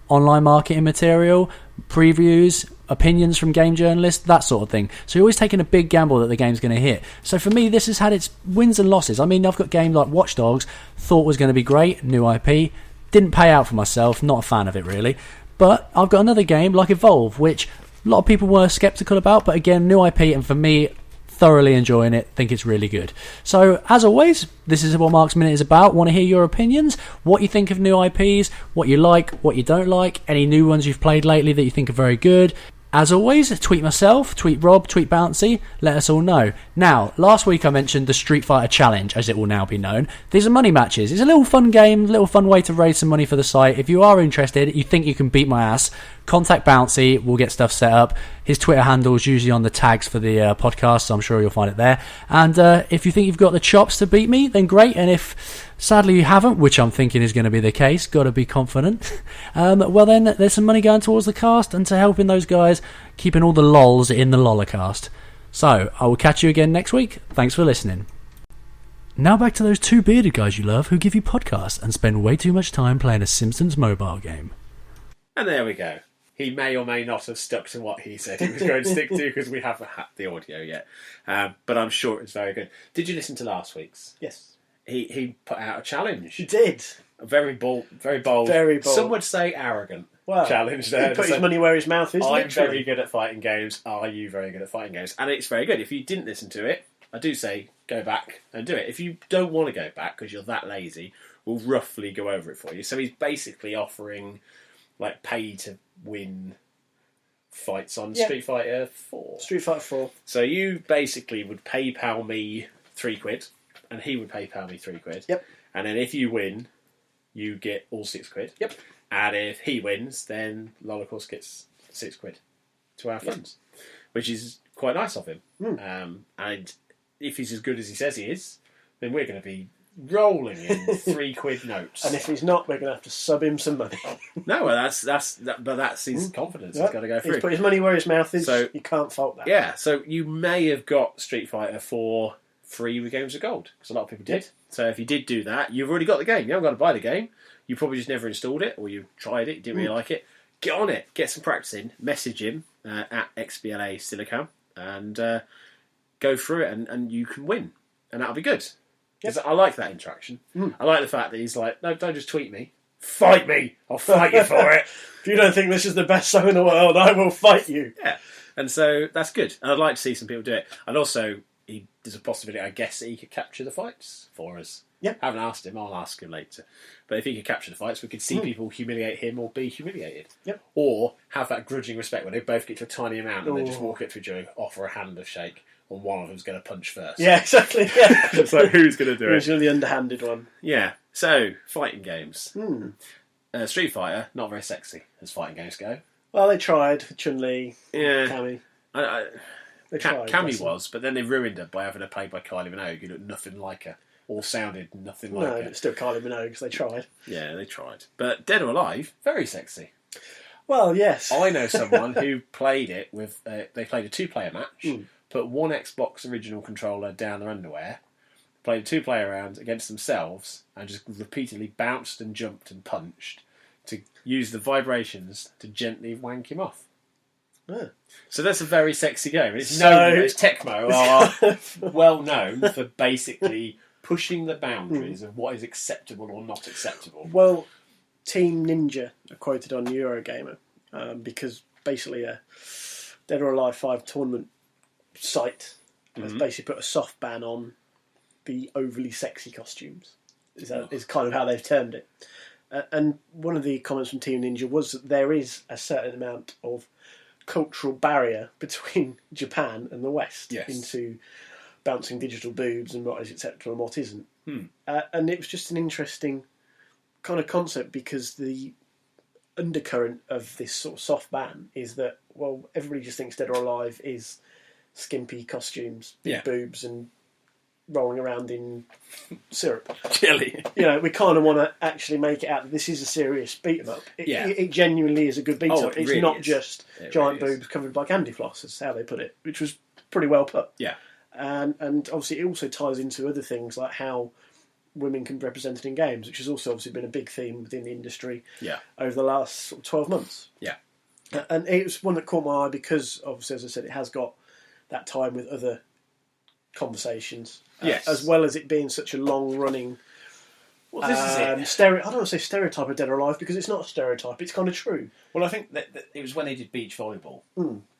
online marketing material, previews, opinions from game journalists, that sort of thing. So you're always taking a big gamble that the game's going to hit. So for me, this has had its wins and losses. I mean, I've got games like Watch Dogs, thought was going to be great, new IP, didn't pay out for myself, not a fan of it really. But I've got another game like Evolve, which a lot of people were sceptical about, but again, new IP, and for me, thoroughly enjoying it, think it's really good. So, as always, this is what Mark's Minute is about. Want to hear your opinions, what you think of new IPs, what you like, what you don't like, any new ones you've played lately that you think are very good. As always, tweet myself, tweet Rob, tweet Bouncy, let us all know. Now, last week I mentioned the Street Fighter Challenge, as it will now be known. These are money matches. It's a little fun game, a little fun way to raise some money for the site. If you are interested, you think you can beat my ass, contact Bouncy, we'll get stuff set up. His Twitter handle is usually on the tags for the podcast, so I'm sure you'll find it there. And if you think you've got the chops to beat me, then great. And if sadly you haven't, which I'm thinking is going to be the case, got to be confident, well then there's some money going towards the cast and to helping those guys keeping all the lols in the lollercast. So, I will catch you again next week. Thanks for listening. Now back to those two bearded guys you love who give you podcasts and spend way too much time playing a Simpsons mobile game. And there we go. He may or may not have stuck to what he said he was going to stick to because we haven't had the audio yet. But I'm sure it's very good. Did you listen to last week's? Yes. He put out a challenge. He did. A very bold. Very bold. Some would say arrogant challenge there. He put his money where his mouth is. I'm very good at fighting games. Are you very good at fighting games? And it's very good. If you didn't listen to it, I do say go back and do it. If you don't want to go back because you're that lazy, we'll roughly go over it for you. So he's basically offering like pay to win fights on Yeah. Street Fighter 4. Street Fighter 4. So you basically would PayPal me £3, and he would PayPal me £3. Yep. And then if you win, you get all £6. Yep. And if he wins, then Lola, of course, gets £6 to our funds, which is quite nice of him. And if he's as good as he says he is, then we're going to be rolling in £3 notes. And if he's not, we're going to have to sub him some money. No, well, that's his confidence. He's got to go through. He's put his money where his mouth is. So- you can't fault that. Yeah, so you may have got Street Fighter 4 free with Games of Gold, because a lot of people did. Yep. So if you did do that, you've already got the game. You haven't got to buy the game. You probably just never installed it, or you tried it, didn't really like it. Get on it. Get some practice in. Message him at XBLA Silicam and go through it, and you can win. And that'll be good. 'Cause I like that interaction. I like the fact that he's like, no, don't just tweet me. Fight me. I'll fight you for it. If you don't think this is the best song in the world, I will fight you. Yeah. And so that's good. And I'd like to see some people do it. And also, there's a possibility, I guess, that he could capture the fights for us. Yeah. I haven't asked him. I'll ask him later. But if he could capture the fights, we could see people humiliate him or be humiliated. Yep. Or have that grudging respect where they both get to a tiny amount and they just walk it through Joe, offer a hand of shake, and one of them's going to punch first. Yeah, exactly. Yeah. It's like, who's going to do it? Usually the underhanded one. Yeah. So, fighting games. Street Fighter, not very sexy as fighting games go. Well, they tried. Chun-Li, Yeah. Cammy. They Cammy tried. bless them. was, but then they ruined her by having her played by Kylie Minogue, who looked nothing like her, or sounded nothing like No, her. it's still Kylie Minogue, because they tried. Yeah, they tried. But Dead or Alive, very sexy. Well, yes. I know someone who played it with. They played a 2-player match, put one Xbox original controller down their underwear, played a 2-player round against themselves, and just repeatedly bounced and jumped and punched to use the vibrations to gently wank him off. Yeah. So that's a very sexy game. It's So- known as Tecmo are well known for basically pushing the boundaries of what is acceptable or not acceptable. Well, Team Ninja are quoted on Eurogamer because basically a Dead or Alive 5 tournament site has basically put a soft ban on the overly sexy costumes. Is kind of how they've termed it. And one of the comments from Team Ninja was that there is a certain amount of cultural barrier between Japan and the West into bouncing digital boobs and what is acceptable and what isn't. And it was just an interesting kind of concept because the undercurrent of this sort of soft ban is that, well, everybody just thinks Dead or Alive is skimpy costumes, big boobs and rolling around in syrup. Jelly. You know, we kind of want to actually make it out that this is a serious beat 'em up. It genuinely is a good beat 'em up. It It's really not is. just It giant really is. boobs covered by candy floss, is how they put it, which was pretty well put. Yeah. And obviously it also ties into other things like how women can be represented in games, which has also obviously been a big theme within the industry over the last sort of 12 months. Yeah. And it was one that caught my eye because, obviously, as I said, it has got that time with other conversations. Yes. As well as it being such a long-running... Well, this is it. I don't want to say stereotype of Dead or Alive because it's not a stereotype, it's kind of true. Well, I think that it was when they did beach volleyball.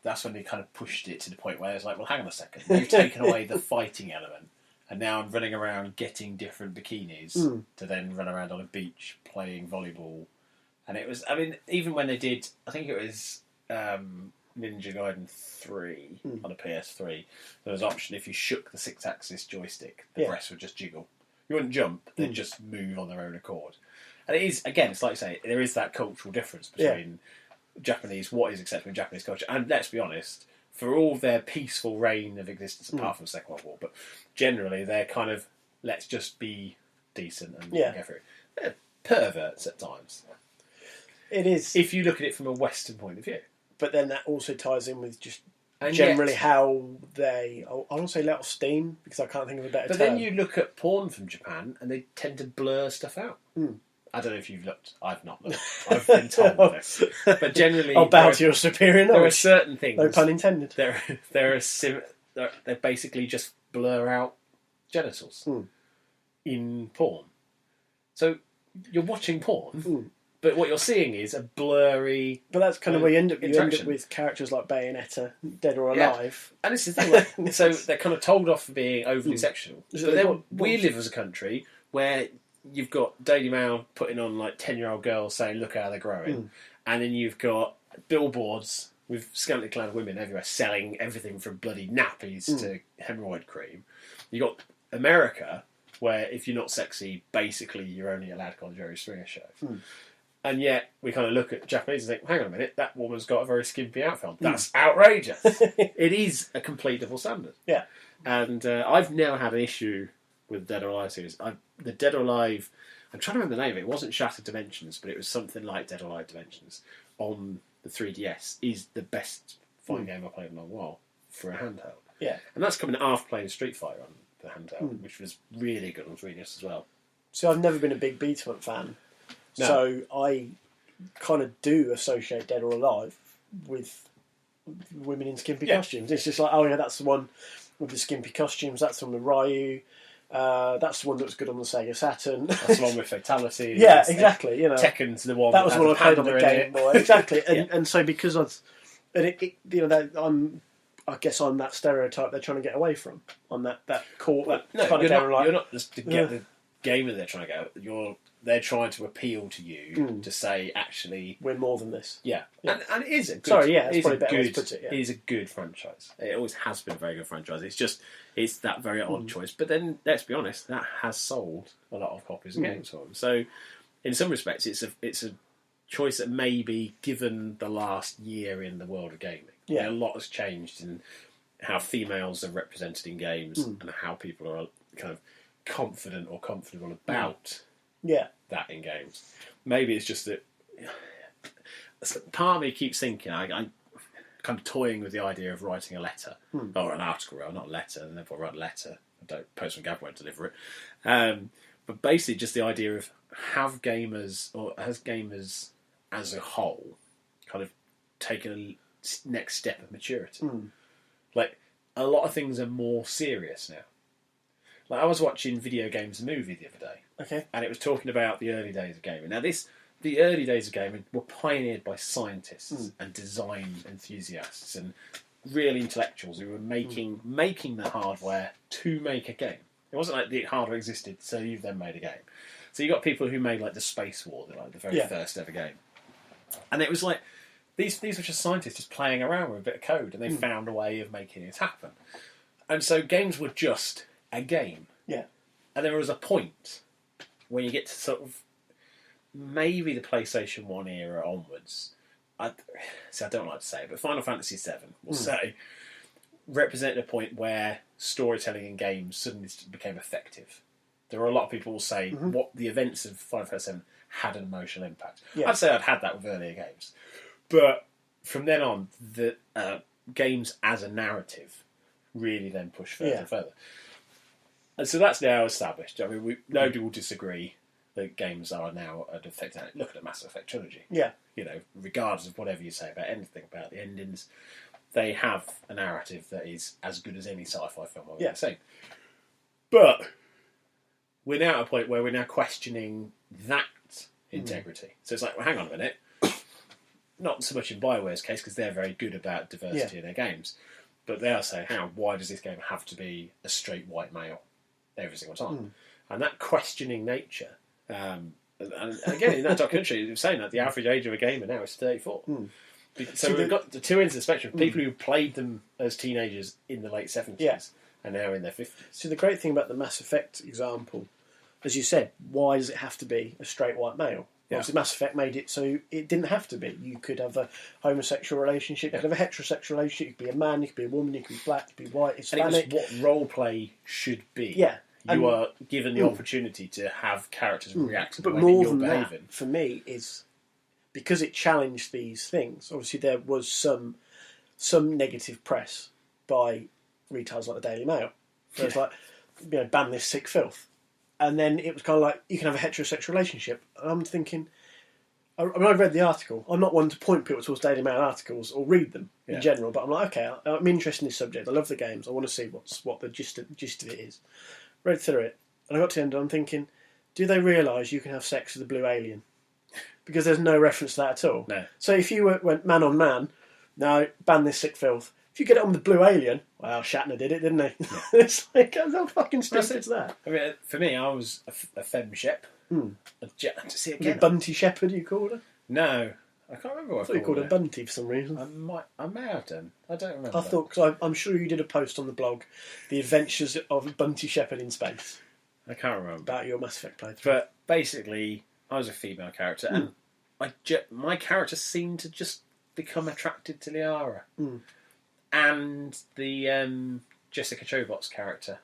That's when they kind of pushed it to the point where it's like, well, hang on a second. You've taken away the fighting element. And now I'm running around getting different bikinis to then run around on a beach playing volleyball. And it was, I mean, even when they did, I think it was Ninja Gaiden 3 on a PS3, there was an option if you shook the 6-axis joystick, the breasts would just jiggle. You wouldn't jump, they'd just move on their own accord. And it is, again, it's like you say, there is that cultural difference between Japanese, what is acceptable in Japanese culture, and let's be honest, for all their peaceful reign of existence apart from the Second World War, but generally they're kind of, let's just be decent and go through it. They're perverts at times. It is. If you look at it from a Western point of view. But then that also ties in with just And generally yet, how they... I don't say let off steam, because I can't think of a better but term. then you look at porn from Japan and they tend to blur stuff out. I don't know if you've looked. I've not looked. I've been told this. But generally... I'll bow to your superior knowledge. There are certain things... No pun intended. They basically just blur out genitals in porn. So you're watching porn, but what you're seeing is a blurry... But that's kind of where you end up. You end up interaction. with characters like Bayonetta, Dead or Alive. And this is the thing. Like, so they're kind of told off for being overly sexual. So But they then want- we live as a country where you've got Daily Mail putting on like 10-year-old girls saying, look how they're growing. And then you've got billboards with scantily clad women everywhere selling everything from bloody nappies to hemorrhoid cream. You got America, where if you're not sexy, basically you're only allowed to go on Jerry Springer show. And yet we kind of look at the Japanese and think, hang on a minute, that woman's got a very skimpy outfit on. That's outrageous. It is a complete double standard. Yeah. And I've never had an issue with the Dead or Alive series. The Dead or Alive, I'm trying to remember the name of it. It wasn't Shattered Dimensions, but it was something like Dead or Alive Dimensions on the 3DS. Is the best fighting game I've played in a while for a handheld. Yeah. And that's coming after playing Street Fighter on the handheld, which was really good on 3DS as well. So I've never been a big beat-em-up fan. No. So I kind of do associate Dead or Alive with women in skimpy costumes. It's just like, oh yeah, that's the one with the skimpy costumes. That's the one with Ryu. That's the one that was good on the Sega Saturn. That's the one with Fatality. Yeah, exactly. You know, Tekken's the one. That was the one I played on the Game Boy. Exactly. And so because I guess I'm that stereotype they're trying to get away from. On that core. You're not just to get the gamer they're trying to go. They're trying to appeal to you to say, actually, we're more than this. Yeah. And it is a good. Sorry, yeah, that's probably a better way to put it. Yeah. It is a good franchise. It always has been a very good franchise. It's that very odd choice. But then, let's be honest, that has sold a lot of copies of games for them. So, in some respects, it's a choice that maybe, given the last year in the world of gaming, a lot has changed in how females are represented in games and how people are kind of confident or comfortable about that in games. Maybe it's just that part of me keeps thinking, I'm kind of toying with the idea of writing a letter or an article, not a letter, and therefore write a letter. I don't, Postman Gav won't deliver it. But basically just the idea of has gamers as a whole kind of taken a next step of maturity. Like, a lot of things are more serious now. Like, I was watching Video Games Movie the other day. Okay. And it was talking about the early days of gaming. Now, the early days of gaming were pioneered by scientists and design enthusiasts and real intellectuals who were making the hardware to make a game. It wasn't like the hardware existed, so you've then made a game. So you got people who made like the Space War, like the very first ever game. And it was like, these were just scientists just playing around with a bit of code, and they found a way of making it happen. And so games were just a game. Yeah. And there was a point when you get to sort of maybe the PlayStation 1 era onwards. I don't like to say it, but Final Fantasy VII, we'll say, represented a point where storytelling in games suddenly became effective. There were a lot of people who will say what the events of Final Fantasy VII had an emotional impact. Yeah. I'd say I'd had that with earlier games. But from then on, the games as a narrative really then pushed further and further. And so that's now established. I mean, nobody will disagree that games are now an effect. Look at the Mass Effect trilogy. Yeah. You know, regardless of whatever you say about anything about the endings, they have a narrative that is as good as any sci-fi film I've ever seen. But we're now at a point where we're now questioning that integrity. So it's like, well, hang on a minute. Not so much in BioWare's case, because they're very good about diversity in their games. But they are saying, why does this game have to be a straight white male every single time? And that questioning nature, and again, in that documentary, it was saying that the average age of a gamer now is 34. So we've got the two ends of the spectrum. People who played them as teenagers in the late 70s are now in their 50s. So the great thing about the Mass Effect example, as you said, why does it have to be a straight white male? Yeah. Obviously, Mass Effect made it so it didn't have to be. You could have a homosexual relationship, you could have a heterosexual relationship, you could be a man, you could be a woman, you could be black, you could be white, Hispanic. And it was what role play should be. Yeah. You are given the opportunity to have characters react to the way that you're behaving. That, for me, is because it challenged these things. Obviously, there was some negative press by retailers like the Daily Mail. Where it's like, ban this sick filth. And then it was kind of like, you can have a heterosexual relationship. And I'm thinking, I've read the article. I'm not one to point people towards Daily Mail articles or read them in general, but I'm like, okay, I'm interested in this subject. I love the games. I want to see what the gist of it is. Read through it, and I got to the end and I'm thinking, do they realise you can have sex with a blue alien? Because there's no reference to that at all. No. So if you went man on man, no, ban this sick filth. If you get it on the blue alien, well, Shatner did it, didn't he? Yeah. It's like, how fucking stupid is that? I mean, for me, I was a femme shep. See, again, Bunty Shepherd, you called her? No, I can't remember what I thought you called her Bunty for some reason. I may have done. I don't remember. I thought, because I'm sure you did a post on the blog, The Adventures of Bunty Shepherd in Space. I can't remember. About your Mass Effect playthrough. But basically, I was a female character, and my character seemed to just become attracted to Liara. And the Jessica Chobot's character,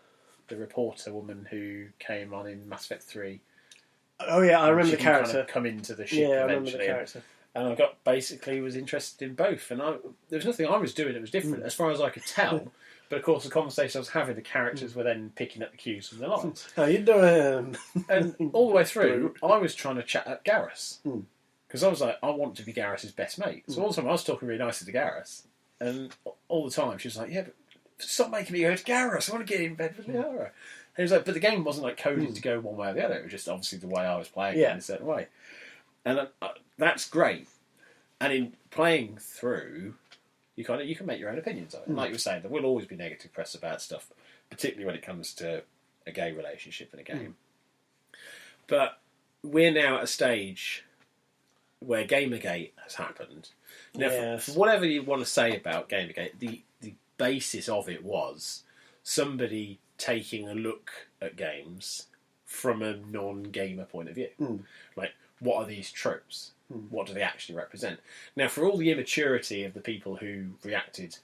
the reporter woman who came on in Mass Effect 3. Oh yeah, I remember the character. Kind of come into the ship yeah, eventually. I remember the character. And I was interested in both. And there was nothing I was doing that was different, as far as I could tell. But of course, the conversation I was having, the characters were then picking up the cues from the lines. How you doing? And all the way through, I was trying to chat up Garrus. Because I was like, I want to be Garrus's best mate. So all the time I was talking really nicely to Garrus. And all the time she was like, yeah, but stop making me go to Garrus. I want to get in bed with Liara. And he was like, but the game wasn't like coded to go one way or the other. It was just obviously the way I was playing it in a certain way. And that's great. And in playing through, you can make your own opinions on it. Like you were saying, there will always be negative press about stuff, particularly when it comes to a gay relationship in a game. But we're now at a stage where Gamergate has happened. Now, for whatever you want to say about Gamergate, the basis of it was somebody taking a look at games from a non-gamer point of view. Like, what are these tropes? What do they actually represent? Now, for all the immaturity of the people who reacted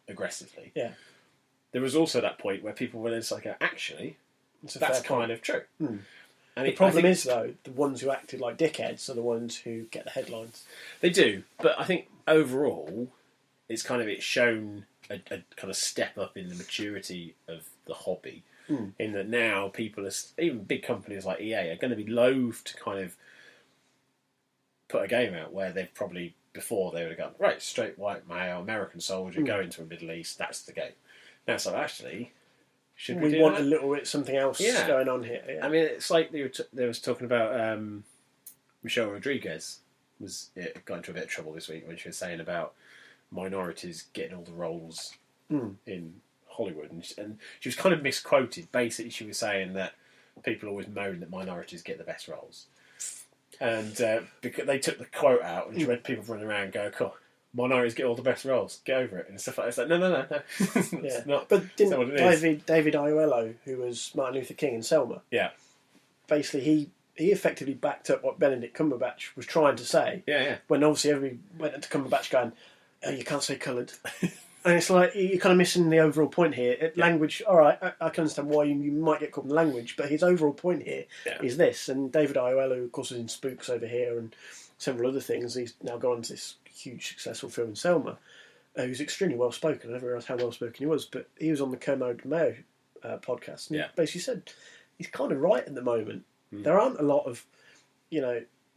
aggressively, there was also that point where people were just like, actually, that's kind of true. And the problem is, though, the ones who acted like dickheads are the ones who get the headlines. They do, but I think overall, it's shown a kind of step up in the maturity of the hobby. In that now people, even big companies like EA, are going to be loath to kind of put a game out where they've probably, before they would have gone, right, straight white male, American soldier, go into a Middle East, that's the game. Now it's like, actually, should we want that? a little bit something else going on here. Yeah. I mean, it's like they was talking about Michelle Rodriguez got into a bit of trouble this week when she was saying about minorities getting all the roles in Hollywood, and she was kind of misquoted. Basically, she was saying that people always moan that minorities get the best roles. And because they took the quote out, and she read people running around going, cool, minorities get all the best roles, get over it, and stuff like that. It's like, no. It's not, but didn't what it is. David Aiello, who was Martin Luther King in Selma, basically he effectively backed up what Benedict Cumberbatch was trying to say. When obviously everybody went into Cumberbatch going, oh, you can't say coloured. And it's like, you're kind of missing the overall point here. Language, all right, I can understand why you might get caught in language, but his overall point here is this. And David Aiello, of course, was in Spooks over here and several other things. He's now gone on to this huge, successful film in Selma. He was extremely well-spoken. I never realised how well-spoken he was, but he was on the Kermode Mayo podcast. And basically said, he's kind of right at the moment. There aren't a lot of,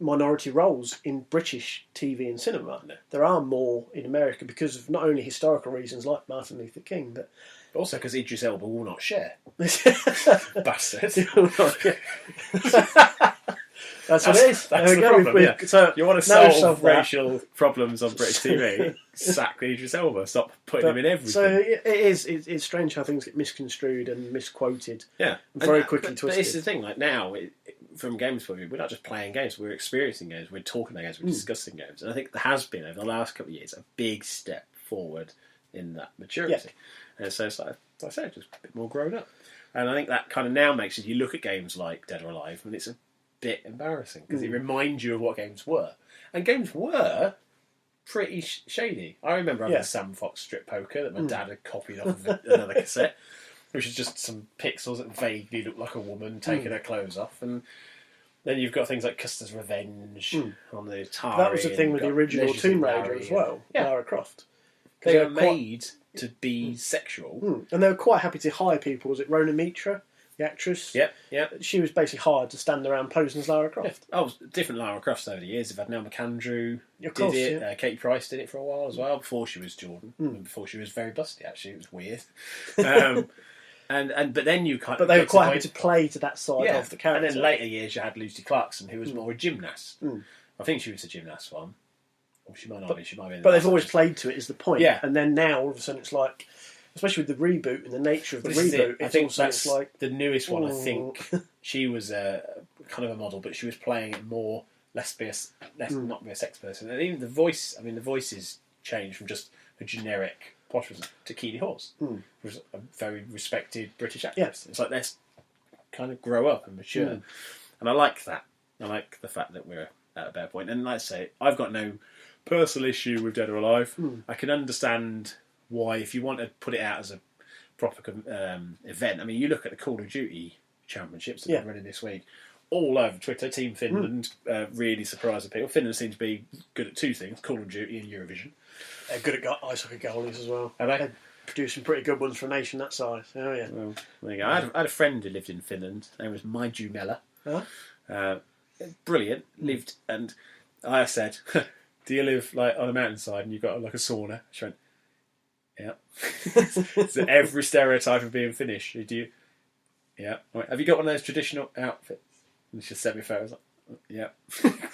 minority roles in British TV and cinema. There are more in America because of not only historical reasons like Martin Luther King, but also because Idris Elba will not share. Bastard. That's what it is. That's the problem. So you want to solve racial problems on British TV? Sack Idris Elba. Stop putting him in everything. So it's strange how things get misconstrued and misquoted. Yeah, and very quickly twisted. But it's the thing. Like now, from games point of view, we're not just playing games. We're experiencing games. We're talking about games. We're discussing games. And I think there has been over the last couple of years a big step forward in that maturity. And so it's like I said, just a bit more grown up. And I think that kind of now makes it. You look at games like Dead or Alive, and it's a bit embarrassing because it reminds you of what games were, and games were pretty shady. I remember having a Sam Fox strip poker that my dad had copied off of another cassette, which is just some pixels that vaguely look like a woman taking her clothes off, and then you've got things like Custer's Revenge on the Atari. That was the thing with the original Tomb Raider as well, Lara Croft. They were made to be sexual, and they were quite happy to hire people. Was it Rona Mitra? The actress. Yep. She was basically hired to stand around posing as Lara Croft. Different Lara Crofts over the years. They've had Neil McAndrew did it. Yeah. Katie Price did it for a while as well, before she was Jordan, and before she was very busty. Actually, it was weird. But then you kind of. But they were quite happy to play to that side of the character. And then later years, you had Lucy Clarkson, who was more a gymnast. I think she was a gymnast one. Or she might not be. She might be. But they've always played to it. Is the point? Yeah. And then now all of a sudden it's like. Especially with the reboot and the nature of the reboot, I think that's like the newest one. I think she was kind of a model, but she was playing it more not be a sex person. And even the voice, I mean, the voices changed from just a generic Posh to Keely Hawes, who was a very respected British actress. It's like let's kind of grow up and mature, and I like that. I like the fact that we're at a better point. And like I say, I've got no personal issue with Dead or Alive. I can understand why, if you want to put it out as a proper event. I mean, you look at the Call of Duty championships that are running this week. All over Twitter, Team Finland really surprising people. Finland seems to be good at two things: Call of Duty and Eurovision. They're good at ice hockey goalies as well. Are they? They're producing pretty good ones for a nation that size. Oh yeah. Well, there you go. I had a friend who lived in Finland. His name was Maiju Mella. Huh? Brilliant. Lived, and I said, "Do you live like on a mountainside and you've got like a sauna?" She went, "Yeah." So every stereotype of being Finnish. Do you? Yeah. Right. Have you got one of those traditional outfits? And she just sent me photos. Like, yeah,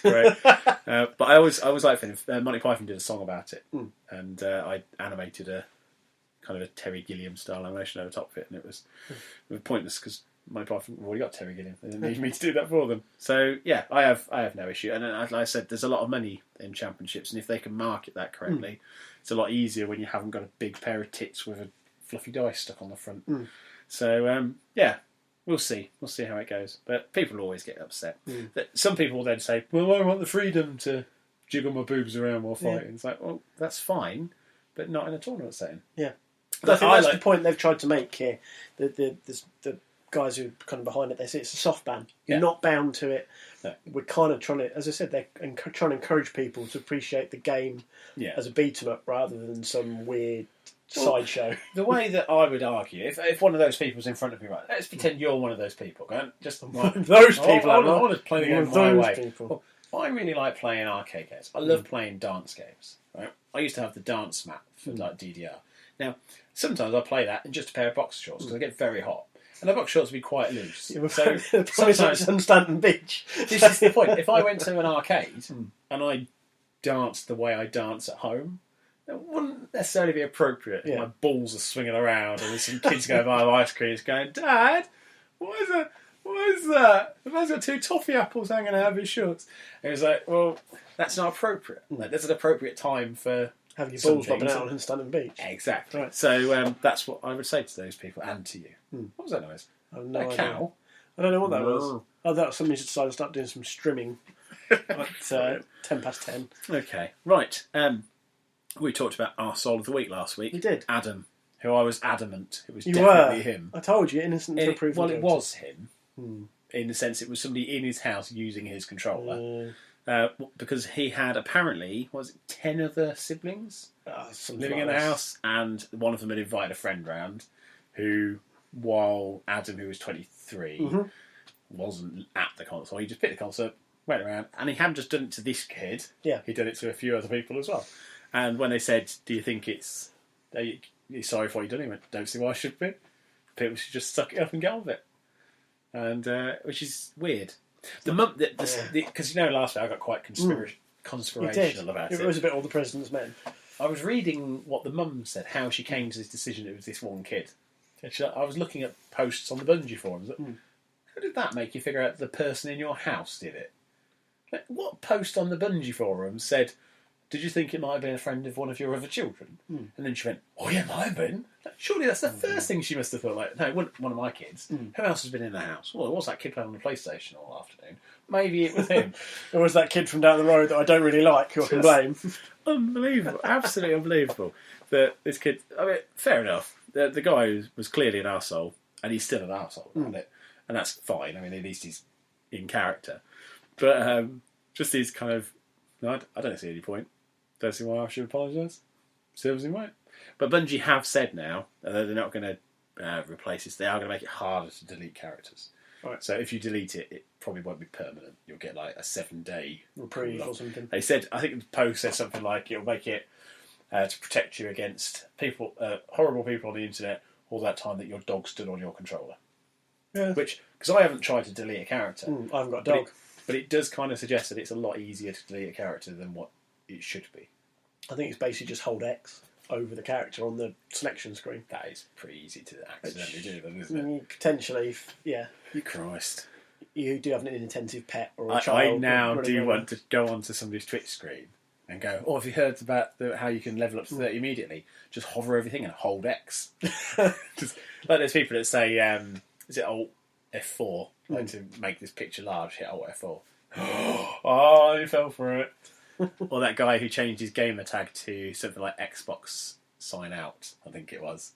great. But I always like Finland. Monty Python did a song about it, and I animated a kind of a Terry Gilliam style animation over the top of it, and it was pointless because Monty Python have already got Terry Gilliam. They didn't need me to do that for them. So yeah, I have no issue. And like I said, there's a lot of money in championships, and if they can market that correctly, it's a lot easier when you haven't got a big pair of tits with a fluffy dice stuck on the front. So yeah. We'll see. We'll see how it goes. But people always get upset. Some people will then say, well, I want the freedom to jiggle my boobs around while fighting. It's like, well, that's fine, but not in a tournament setting. Yeah. I think that's the point they've tried to make here. The guys who are kind of behind it, they say it's a soft ban. You're not bound to it. No. We're kind of trying to, as I said, they're trying to encourage people to appreciate the game as a beat-em-up rather than some weird sideshow. The way that I would argue, if one of those people was in front of me, right, let's pretend you're one of those people. Go just those people. I want to play the game my way. Well, I really like playing arcade games. I love playing dance games. Right? I used to have the dance map for like DDR. Now, sometimes I play that in just a pair of boxer shorts because I get very hot. And the boxer shorts would be quite loose. So sometimes on Stanton Beach. This is the point. If I went to an arcade and I danced the way I dance at home, it wouldn't necessarily be appropriate if my balls are swinging around and there's some kids going by with ice creams going, Dad, what is that? What is that? The man's got 2 toffee apples hanging out of his shorts. And he's like, well, that's not appropriate. Like, there's an appropriate time for having your balls popping out on Stanton Beach. Exactly. Right. So that's what I would say to those people and to you. What was that noise? I have no idea. Cow? I don't know what that was. I thought somebody should decide to start doing some strimming at 10:10. Okay, right. We talked about our soul of the week last week. We did. Adam, who I was adamant it was you definitely were. him. I told you, innocent until proven guilty. Well, it was him. In the sense it was somebody in his house using his controller. Because he had apparently, 10 other siblings living in the house, and one of them had invited a friend round who, while Adam, who was 23, wasn't at the concert, he just picked the concert, went around, and he hadn't just done it to this kid, he'd done it to a few other people as well. And when they said, do you think you're sorry for what you've done, he went, don't see why I should be. People should just suck it up and get on with it. And which is weird. The mum, because last week I got quite conspirational about it. It was a bit All the President's Men. I was reading what the mum said, how she came to this decision. It was this one kid. I was looking at posts on the Bungie forums. How did that make you figure out the person in your house did it? Like, what post on the Bungie forum said, did you think it might have been a friend of one of your other children? And then she went, oh yeah, it might have been. Like, surely that's the first thing she must have thought. Like, no, it wasn't one of my kids. Who else has been in the house? Well, what's that kid playing on the PlayStation all afternoon? Maybe it was him. Or was that kid from down the road that I don't really like, who I can blame? Unbelievable. Absolutely unbelievable. That this kid, I mean, fair enough. The guy was clearly an arsehole, and he's still an arsehole about it. And that's fine. I mean, at least he's in character. But just these kind of, no, I don't see any point. Don't see why I should apologise. Serves him right. But Bungie have said now that they're not going to replace this. They are going to make it harder to delete characters. Right. So if you delete it, it probably won't be permanent. You'll get like a 7-day reprieve or something. They said, I think the post said something like it'll make it to protect you against people, horrible people on the internet, all that time that your dog stood on your controller. Yeah. Which, because I haven't tried to delete a character. I haven't got a dog. But it does kind of suggest that it's a lot easier to delete a character than what it should be. I think it's basically just hold X over the character on the selection screen. That is pretty easy to accidentally do, then, isn't it? Potentially, yeah. Christ. you do have an inattentive pet or a I child. now running do around. want to go onto somebody's Twitch screen and go, have you heard about how you can level up to 30 immediately? Just hover everything and hold X. Just, like there's people that say, is it Alt F4? Like to make this picture large, hit Alt F4. Oh, you fell for it. Or that guy who changed his gamer tag to something like Xbox Sign Out, I think it was.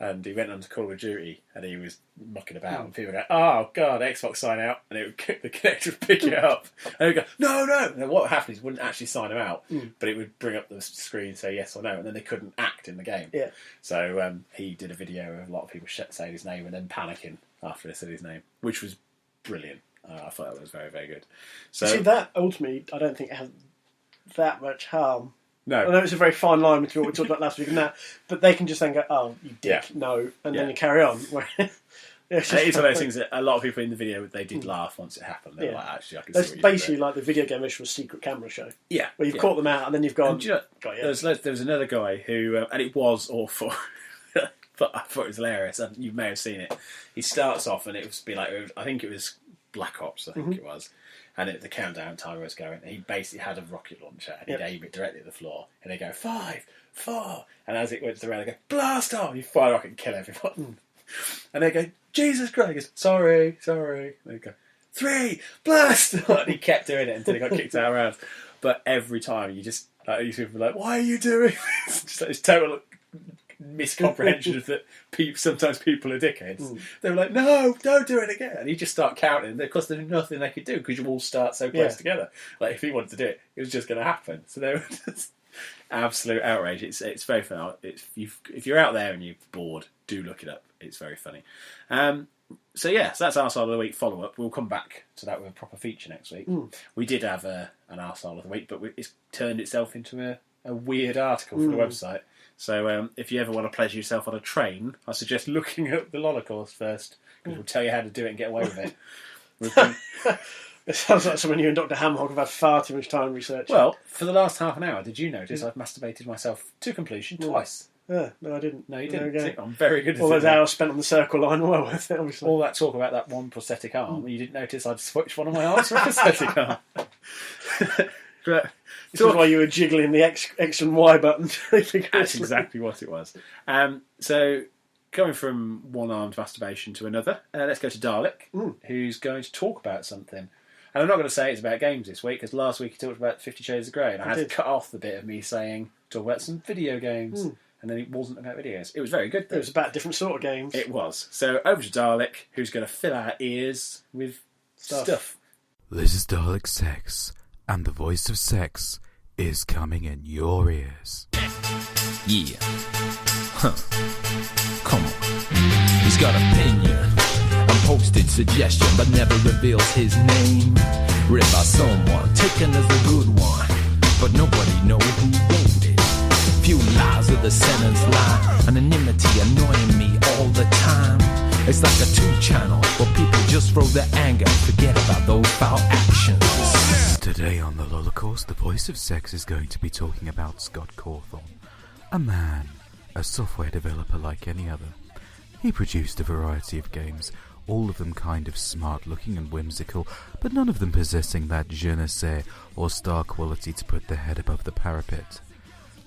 And he went on to Call of Duty and he was mucking about and people go, oh God, Xbox Sign Out, and the connector would pick it up and he'd go, no. And what happened is it wouldn't actually sign him out, but it would bring up the screen and say yes or no, and then they couldn't act in the game. Yeah. So he did a video of a lot of people saying his name and then panicking after they said his name, which was brilliant. I thought that was very, very good. So See, that ultimately, I don't think it has that much harm. no, I know it's a very fine line between what we talked about last week and that, but they can just then go, oh, you dick, no, and then you carry on. It's it's one of those things that a lot of people in the video, they did laugh once it happened. They were like, actually, I can see That's what you did basically there. like the video game issue secret camera show. Yeah. Where you've caught them out and then you've gone, And do you know, got you. there was another guy who, and it was awful, but I thought it was hilarious, and you may have seen it. He starts off and it was I think it was Black Ops, I think it was, and the countdown timer was going, and he basically had a rocket launcher and he'd aim it directly at the floor, and they'd go 5, 4, and as it went around, they go blast off, you fire a rocket and kill everyone, and they go Jesus Christ, he goes, sorry, and they go 3, blast, and he kept doing it until he got kicked out of rounds. But every time you just like these people are like, why are you doing this? Just like this total miscomprehension of that sometimes people are dickheads. They were like, no, don't do it again, and you just start counting. Of course there's nothing they could do because you all start so close together. Like if he wanted to do it, it was just going to happen. So they were just absolute outrage. It's very fun. If you're out there and you're bored, do look it up. It's very funny. So that's Arsehole of the Week follow-up. We'll come back to that with a proper feature next week. We did have an Arsehole of the Week, but it's turned itself into a weird article for the website. So if you ever want to pleasure yourself on a train, I suggest looking at the Holocaust first, because we'll tell you how to do it and get away with it. It sounds like someone you and Dr. Hamhog have had far too much time researching. Well, for the last half an hour, did you notice I've masturbated myself to completion twice? Yeah, no, I didn't. No, you didn't. Okay. I'm very good at it. All those hours spent on the circle line were well worth it, obviously. All that talk about that one prosthetic arm, you didn't notice I'd switched one of my arms for a prosthetic arm. But this is why you were jiggling the X and Y button. That's exactly what it was. So, going from one-armed masturbation to another, let's go to Dalek, who's going to talk about something. And I'm not going to say it's about games this week, because last week he talked about 50 Shades of Grey, and I had to cut off the bit of me saying, talk about some video games. And then it wasn't about video games. It was very good, though. It was about different sort of games. It was. So, over to Dalek, who's going to fill our ears with stuff. This is Dalek Sex, and the voice of sex is coming in your ears. Yeah. Huh. Come on. He's got opinion and posted suggestion, but never reveals his name. Read by someone, taken as a good one, but nobody knows who wrote it. Few lies of the sentence lie, anonymity annoying me all the time. It's like a 2-channel where people just throw their anger, forget about those foul actions. Today on the Holocaust, the voice of sex is going to be talking about Scott Cawthon, a man, a software developer like any other. He produced a variety of games, all of them kind of smart-looking and whimsical, but none of them possessing that je ne sais or star quality to put their head above the parapet.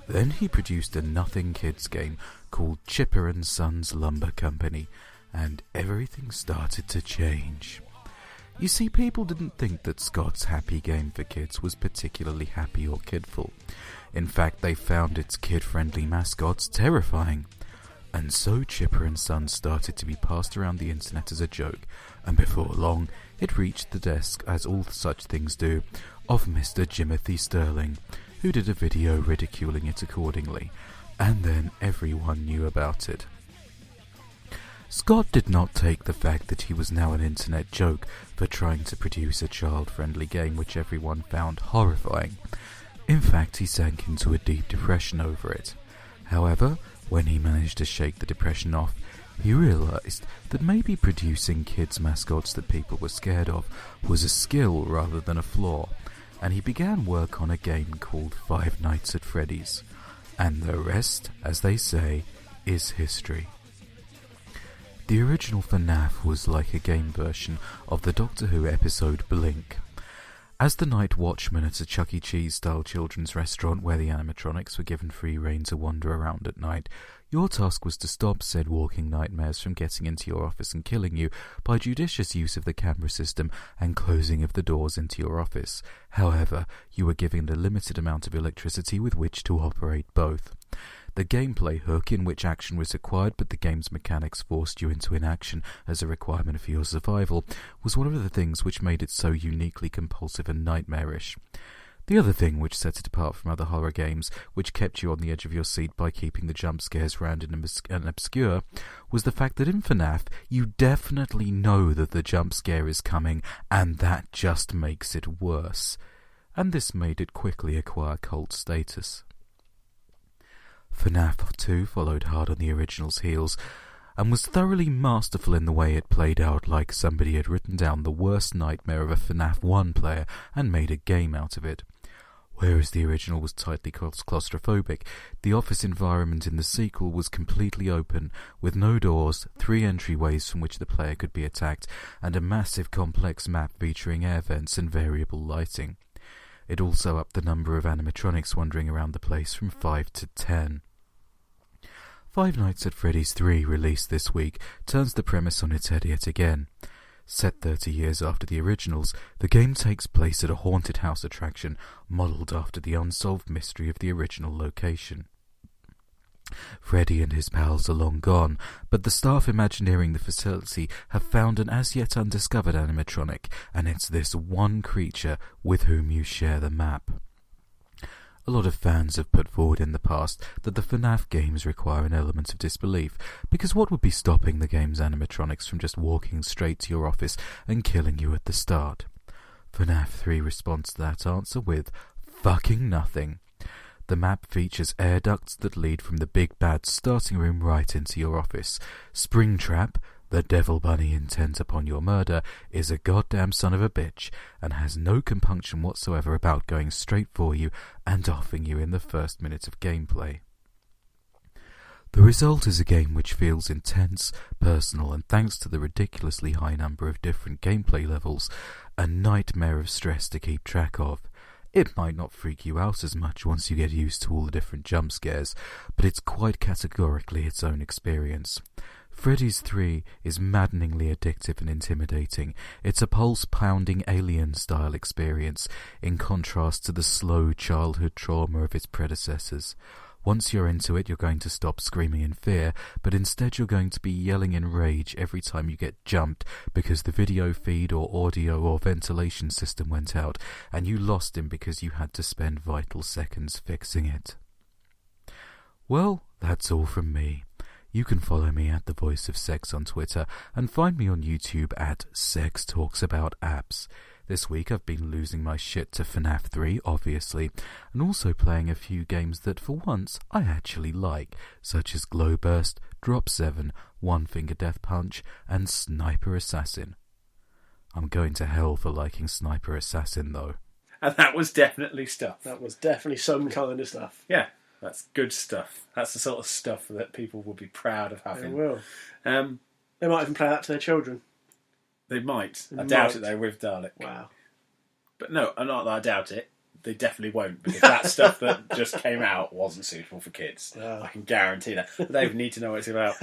Then he produced a nothing kids game called Chipper & Sons Lumber Company, and everything started to change. You see, people didn't think that Scott's happy game for kids was particularly happy or kidful. In fact, they found its kid-friendly mascots terrifying. And so Chipper & Sons started to be passed around the internet as a joke, and before long, it reached the desk, as all such things do, of Mr. Jimothy Sterling, who did a video ridiculing it accordingly, and then everyone knew about it. Scott did not take the fact that he was now an internet joke for trying to produce a child-friendly game which everyone found horrifying. In fact, he sank into a deep depression over it. However, when he managed to shake the depression off, he realized that maybe producing kids' mascots that people were scared of was a skill rather than a flaw, and he began work on a game called Five Nights at Freddy's. And the rest, as they say, is history. The original FNAF was like a game version of the Doctor Who episode Blink. As the night watchman at a Chuck E. Cheese-style children's restaurant where the animatronics were given free rein to wander around at night, your task was to stop said walking nightmares from getting into your office and killing you by judicious use of the camera system and closing of the doors into your office. However, you were given a limited amount of electricity with which to operate both. The gameplay hook, in which action was required but the game's mechanics forced you into inaction as a requirement for your survival, was one of the things which made it so uniquely compulsive and nightmarish. The other thing which set it apart from other horror games, which kept you on the edge of your seat by keeping the jump scares random and obscure, was the fact that in FNAF you definitely know that the jump scare is coming, and that just makes it worse. And this made it quickly acquire cult status. FNAF 2 followed hard on the original's heels, and was thoroughly masterful in the way it played out, like somebody had written down the worst nightmare of a FNAF 1 player and made a game out of it. Whereas the original was tightly claustrophobic, the office environment in the sequel was completely open, with no doors, 3 entryways from which the player could be attacked, and a massive complex map featuring air vents and variable lighting. It also upped the number of animatronics wandering around the place from 5 to 10. Five Nights at Freddy's 3, released this week, turns the premise on its head yet again. Set 30 years after the originals, the game takes place at a haunted house attraction modelled after the unsolved mystery of the original location. Freddy and his pals are long gone, but the staff imagineering the facility have found an as-yet undiscovered animatronic, and it's this one creature with whom you share the map. A lot of fans have put forward in the past that the FNAF games require an element of disbelief, because what would be stopping the game's animatronics from just walking straight to your office and killing you at the start? FNAF 3 responds to that answer with fucking nothing. The map features air ducts that lead from the big bad starting room right into your office. Springtrap, the devil bunny intent upon your murder, is a goddamn son of a bitch and has no compunction whatsoever about going straight for you and offing you in the first minute of gameplay. The result is a game which feels intense, personal, and thanks to the ridiculously high number of different gameplay levels, a nightmare of stress to keep track of. It might not freak you out as much once you get used to all the different jump scares, but it's quite categorically its own experience. Freddy's 3 is maddeningly addictive and intimidating. It's a pulse-pounding Alien-style experience, in contrast to the slow childhood trauma of its predecessors. Once you're into it, you're going to stop screaming in fear, but instead you're going to be yelling in rage every time you get jumped because the video feed or audio or ventilation system went out, and you lost him because you had to spend vital seconds fixing it. Well, that's all from me. You can follow me at The Voice of Sex on Twitter, and find me on YouTube at Sex Talks About Apps. This week I've been losing my shit to FNAF 3, obviously, and also playing a few games that for once I actually like, such as Glowburst, Drop 7, One Finger Death Punch, and Sniper Assassin. I'm going to hell for liking Sniper Assassin, though. And that was definitely stuff. That was definitely some kind of stuff. Yeah, that's good stuff. That's the sort of stuff that people will be proud of having. They will. They might even play that to their children. They might. I doubt it, though, with Dalek. Wow. But no, not that I doubt it. They definitely won't, because that stuff that just came out wasn't suitable for kids. I can guarantee that. But they need to know what it's about.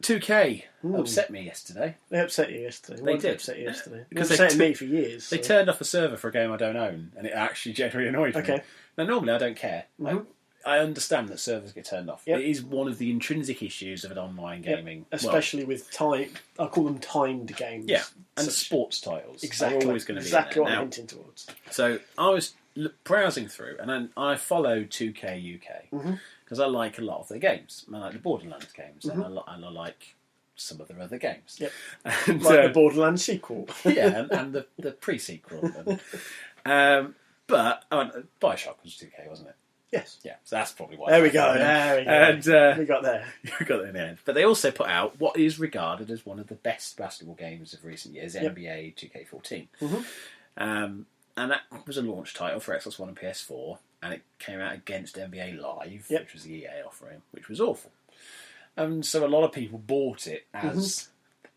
2K upset me yesterday. They upset you yesterday. They did. Upset you yesterday. Because they upset me for years. They turned off a server for a game I don't own, and it actually genuinely annoyed me. Okay. Now, normally I don't care. Mm-hmm. I understand that servers get turned off. Yep. It is one of the intrinsic issues of an online gaming. Yep. Especially with time. I call them timed games. Yeah, and sports titles. Exactly. Are always going to be exactly what now. I'm hinting towards. So I was browsing through, and then I follow 2K UK because I like a lot of their games. I like the Borderlands games, and I like some of their other games. Yep. And, like the Borderlands sequel. Yeah, and the pre-sequel. But Bioshock was 2K, wasn't it? Yes. Yeah, so that's probably why. There we go. There we go. And we got there. You got there in the end. But they also put out what is regarded as one of the best basketball games of recent years, NBA 2K14. And that was a launch title for Xbox One and PS4, and it came out against NBA Live, which was the EA offering, which was awful. And so a lot of people bought it as,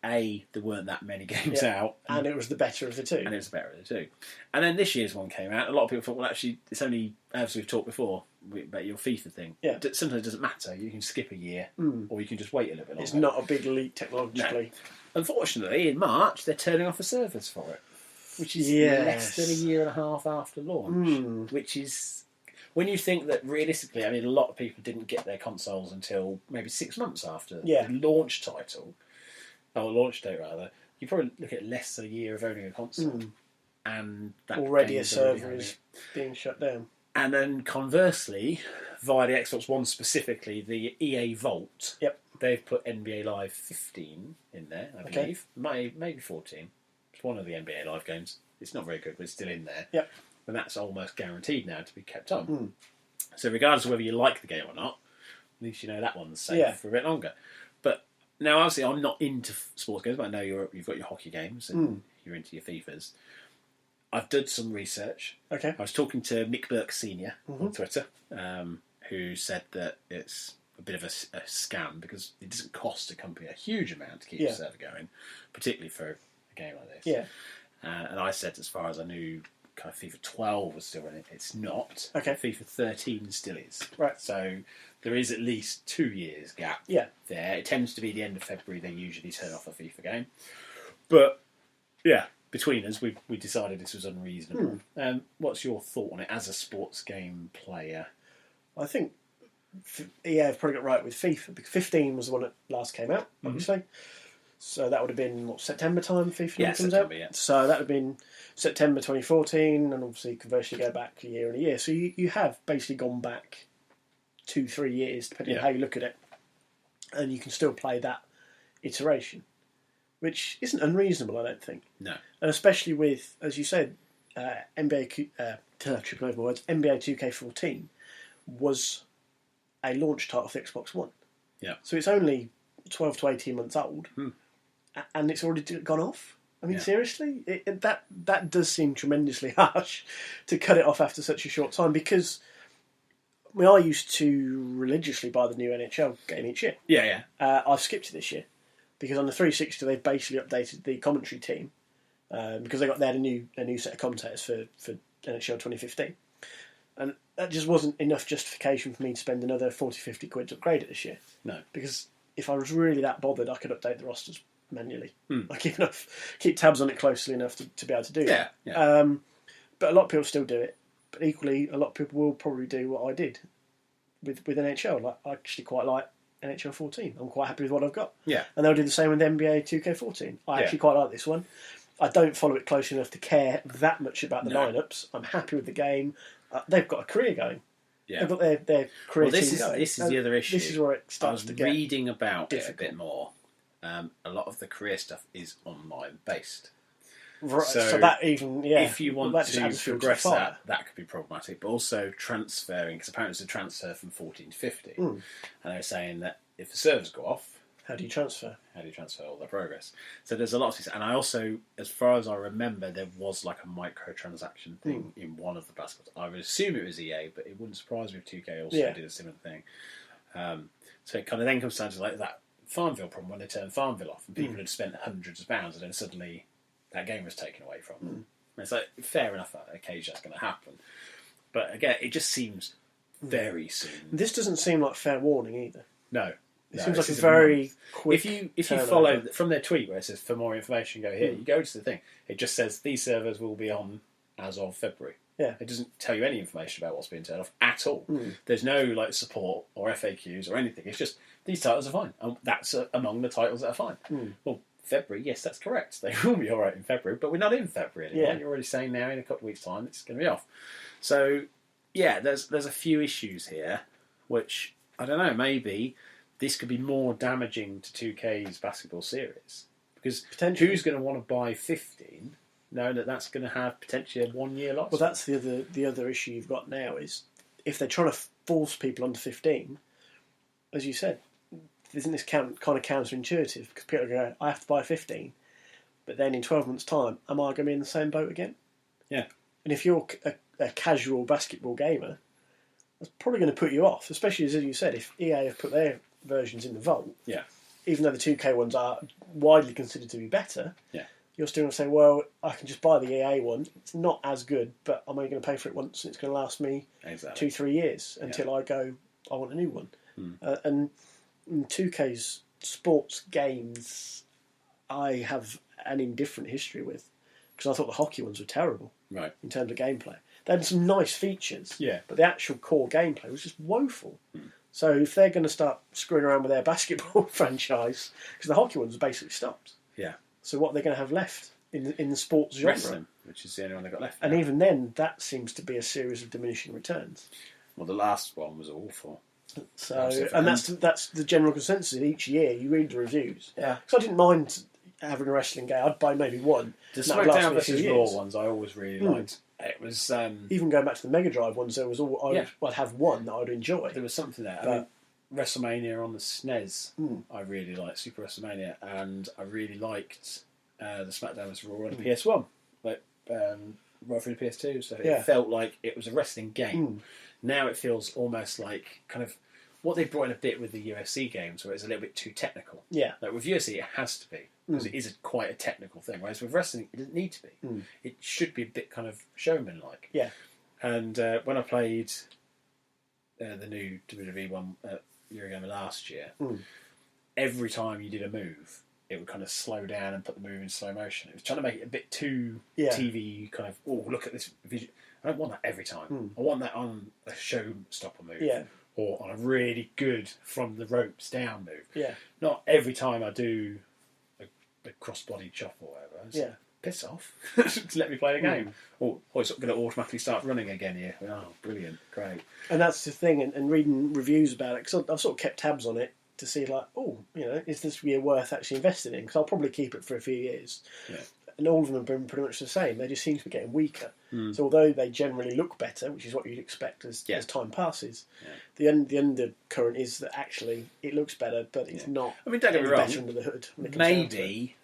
A, there weren't that many games out. And it was the better of the two. And it was the better of the two. And then this year's one came out. A lot of people thought, well, actually, it's only, as we've talked before, about your FIFA thing. Yeah. Sometimes it doesn't matter. You can skip a year, or you can just wait a little bit longer. It's not a big leap technologically. No. Unfortunately, in March, they're turning off the servers for it, which is less than a year and a half after launch, which is... When you think that realistically, I mean, a lot of people didn't get their consoles until maybe 6 months after the launch title, or launch date rather, you probably look at less than a year of owning a console. And that already a server is being shut down. And then conversely, via the Xbox One specifically, the EA Vault, they've put NBA Live 15 in there, I believe. Maybe 14. It's one of the NBA Live games. It's not very good, but it's still in there. Yep. And that's almost guaranteed now to be kept on. So regardless of whether you like the game or not, at least you know that one's safe for a bit longer. But now, obviously, I'm not into sports games, but I know you've got your hockey games and you're into your FIFAs. I've done some research. Okay. I was talking to Mick Burke Sr. on Twitter, who said that it's a bit of a scam because it doesn't cost a company a huge amount to keep the server going, particularly for a game like this. Yeah. And I said, as far as I knew, kind of FIFA 12 was still running. It's not. Okay. FIFA 13 still is. Right. So there is at least 2 years gap there. It tends to be the end of February they usually turn off a FIFA game. But, yeah, between us, we decided this was unreasonable. What's your thought on it as a sports game player? I think EA have probably got right with FIFA, because 15 was the one that last came out, obviously. So that would have been, September time FIFA comes out? Yeah. So that would have been September 2014, and obviously conversely go back a year and a year. So you have basically gone back 2-3 years, depending on how you look at it. And you can still play that iteration, which isn't unreasonable, I don't think. No. And especially with, as you said, NBA 2K14 was a launch title for Xbox One. Yeah. So it's only 12 to 18 months old, and it's already gone off. I mean, seriously? That does seem tremendously harsh to cut it off after such a short time, because I used to religiously buy the new NHL game each year. Yeah. I've skipped it this year, because on the 360 they've basically updated the commentary team, because they had a new set of commentators for NHL 2015. And that just wasn't enough justification for me to spend another 40-50 quid to upgrade it this year. No. Because if I was really that bothered, I could update the rosters manually. I keep tabs on it closely enough to be able to do that. Yeah. But a lot of people still do it. But equally, a lot of people will probably do what I did with NHL. Like, I actually quite like NHL 14. I'm quite happy with what I've got. Yeah. And they'll do the same with NBA 2K14. I actually quite like this one. I don't follow it closely enough to care that much about the lineups. I'm happy with the game. They've got a career going. Yeah. They've got their career team going. This is the other issue. This is where it starts to get reading about difficult. it a bit more. A lot of the career stuff is online based. Right, so that even, if you want to progress that could be problematic. But also transferring, because apparently it's a transfer from 14 to 15. And they're saying that if the servers go off, how do you transfer? How do you transfer all their progress? So there's a lot of things. And I also, as far as I remember, there was like a microtransaction thing in one of the baskets. I would assume it was EA, but it wouldn't surprise me if 2K also did a similar thing. So it kind of then comes down to like that Farmville problem when they turned Farmville off and people had spent hundreds of pounds and then suddenly that game was taken away from them. And it's like, fair enough, that occasion that's going to happen. But again, it just seems very soon. This doesn't seem like fair warning either. No. It seems like a very quick. If you follow from their tweet where it says for more information, go here. You go to the thing. It just says these servers will be on as of February. Yeah. It doesn't tell you any information about what's being turned off at all. There's no like support or FAQs or anything. It's just these titles are fine. And that's among the titles that are fine. Well, February, yes, that's correct. They will be all right in February, but we're not in February anymore. You're already saying now in a couple of weeks' time it's going to be off. So yeah, there's a few issues here, which I don't know. Maybe this could be more damaging to 2K's basketball series, because who's going to want to buy 15 knowing that that's going to have potentially a 1 year loss? Well, that's the other issue you've got now is if they're trying to force people under 15, as you said, isn't this kind of counterintuitive? Because people go, I have to buy 15, but then in 12 months' time, am I going to be in the same boat again? Yeah. And if you're a casual basketball gamer, that's probably going to put you off, especially as you said, if EA have put their versions in the vault, Yeah. even though the 2K ones are widely considered to be better, Yeah. you're still going to say, well, I can just buy the EA one. It's not as good, but I'm only going to pay for it once, and it's going to last me Exactly. 2-3 years until I go, I want a new one. And 2K's sports games, I have an indifferent history with, because I thought the hockey ones were terrible Right. in terms of gameplay. They had some nice features, Yeah. but the actual core gameplay was just woeful. So if they're going to start screwing around with their basketball franchise, because the hockey ones basically stopped. Yeah. So what are they going to have left in the sports genre? Wrestling, which is the only one they got left. And now. even then, that seems to be a series of diminishing returns. Well, the last one was awful. So, Absolutely. and that's the general consensus. Each year, you read the reviews. Yeah. Because I didn't mind having a wrestling game. I'd buy maybe one. The and that would last SmackDown me a few vs. years. Raw ones I always really liked. It was Even going back to the Mega Drive ones, there was Yeah. I'd have one that I'd enjoy. there was something there. I But- mean, WrestleMania on the SNES, I really liked Super WrestleMania, and I really liked the SmackDown vs. Raw on the PS1, like right through the PS2. So Yeah. it felt like it was a wrestling game. Now it feels almost like kind of what they brought in a bit with the UFC games, where it's a little bit too technical. Yeah. Like with UFC, it has to be because it is quite a technical thing. Whereas with wrestling, it doesn't need to be. It should be a bit kind of showman-like. Yeah. And when I played the new WWE one at Eurogamer last year, every time you did a move, it would kind of slow down and put the move in slow motion. It was trying to make it a bit too TV kind of, oh, look at this video. I don't want that every time. I want that on a showstopper move. Yeah. Or on a really good from the ropes down move. Yeah. Not every time I do a cross-body chop or whatever. It's like, piss off. Just let me play the game. Oh, it's going to automatically start running again here. Oh, brilliant. Great. And that's the thing, and reading reviews about it, because I've sort of kept tabs on it to see, like, is this year worth actually investing in? Because I'll probably keep it for a few years. Yeah. And all of them have been pretty much the same. They just seem to be getting weaker. So although they generally look better, which is what you'd expect as time passes, the undercurrent is that actually it looks better, but it's not. I mean, don't get me any wrong. better under the hood. when it comes down to it. Maybe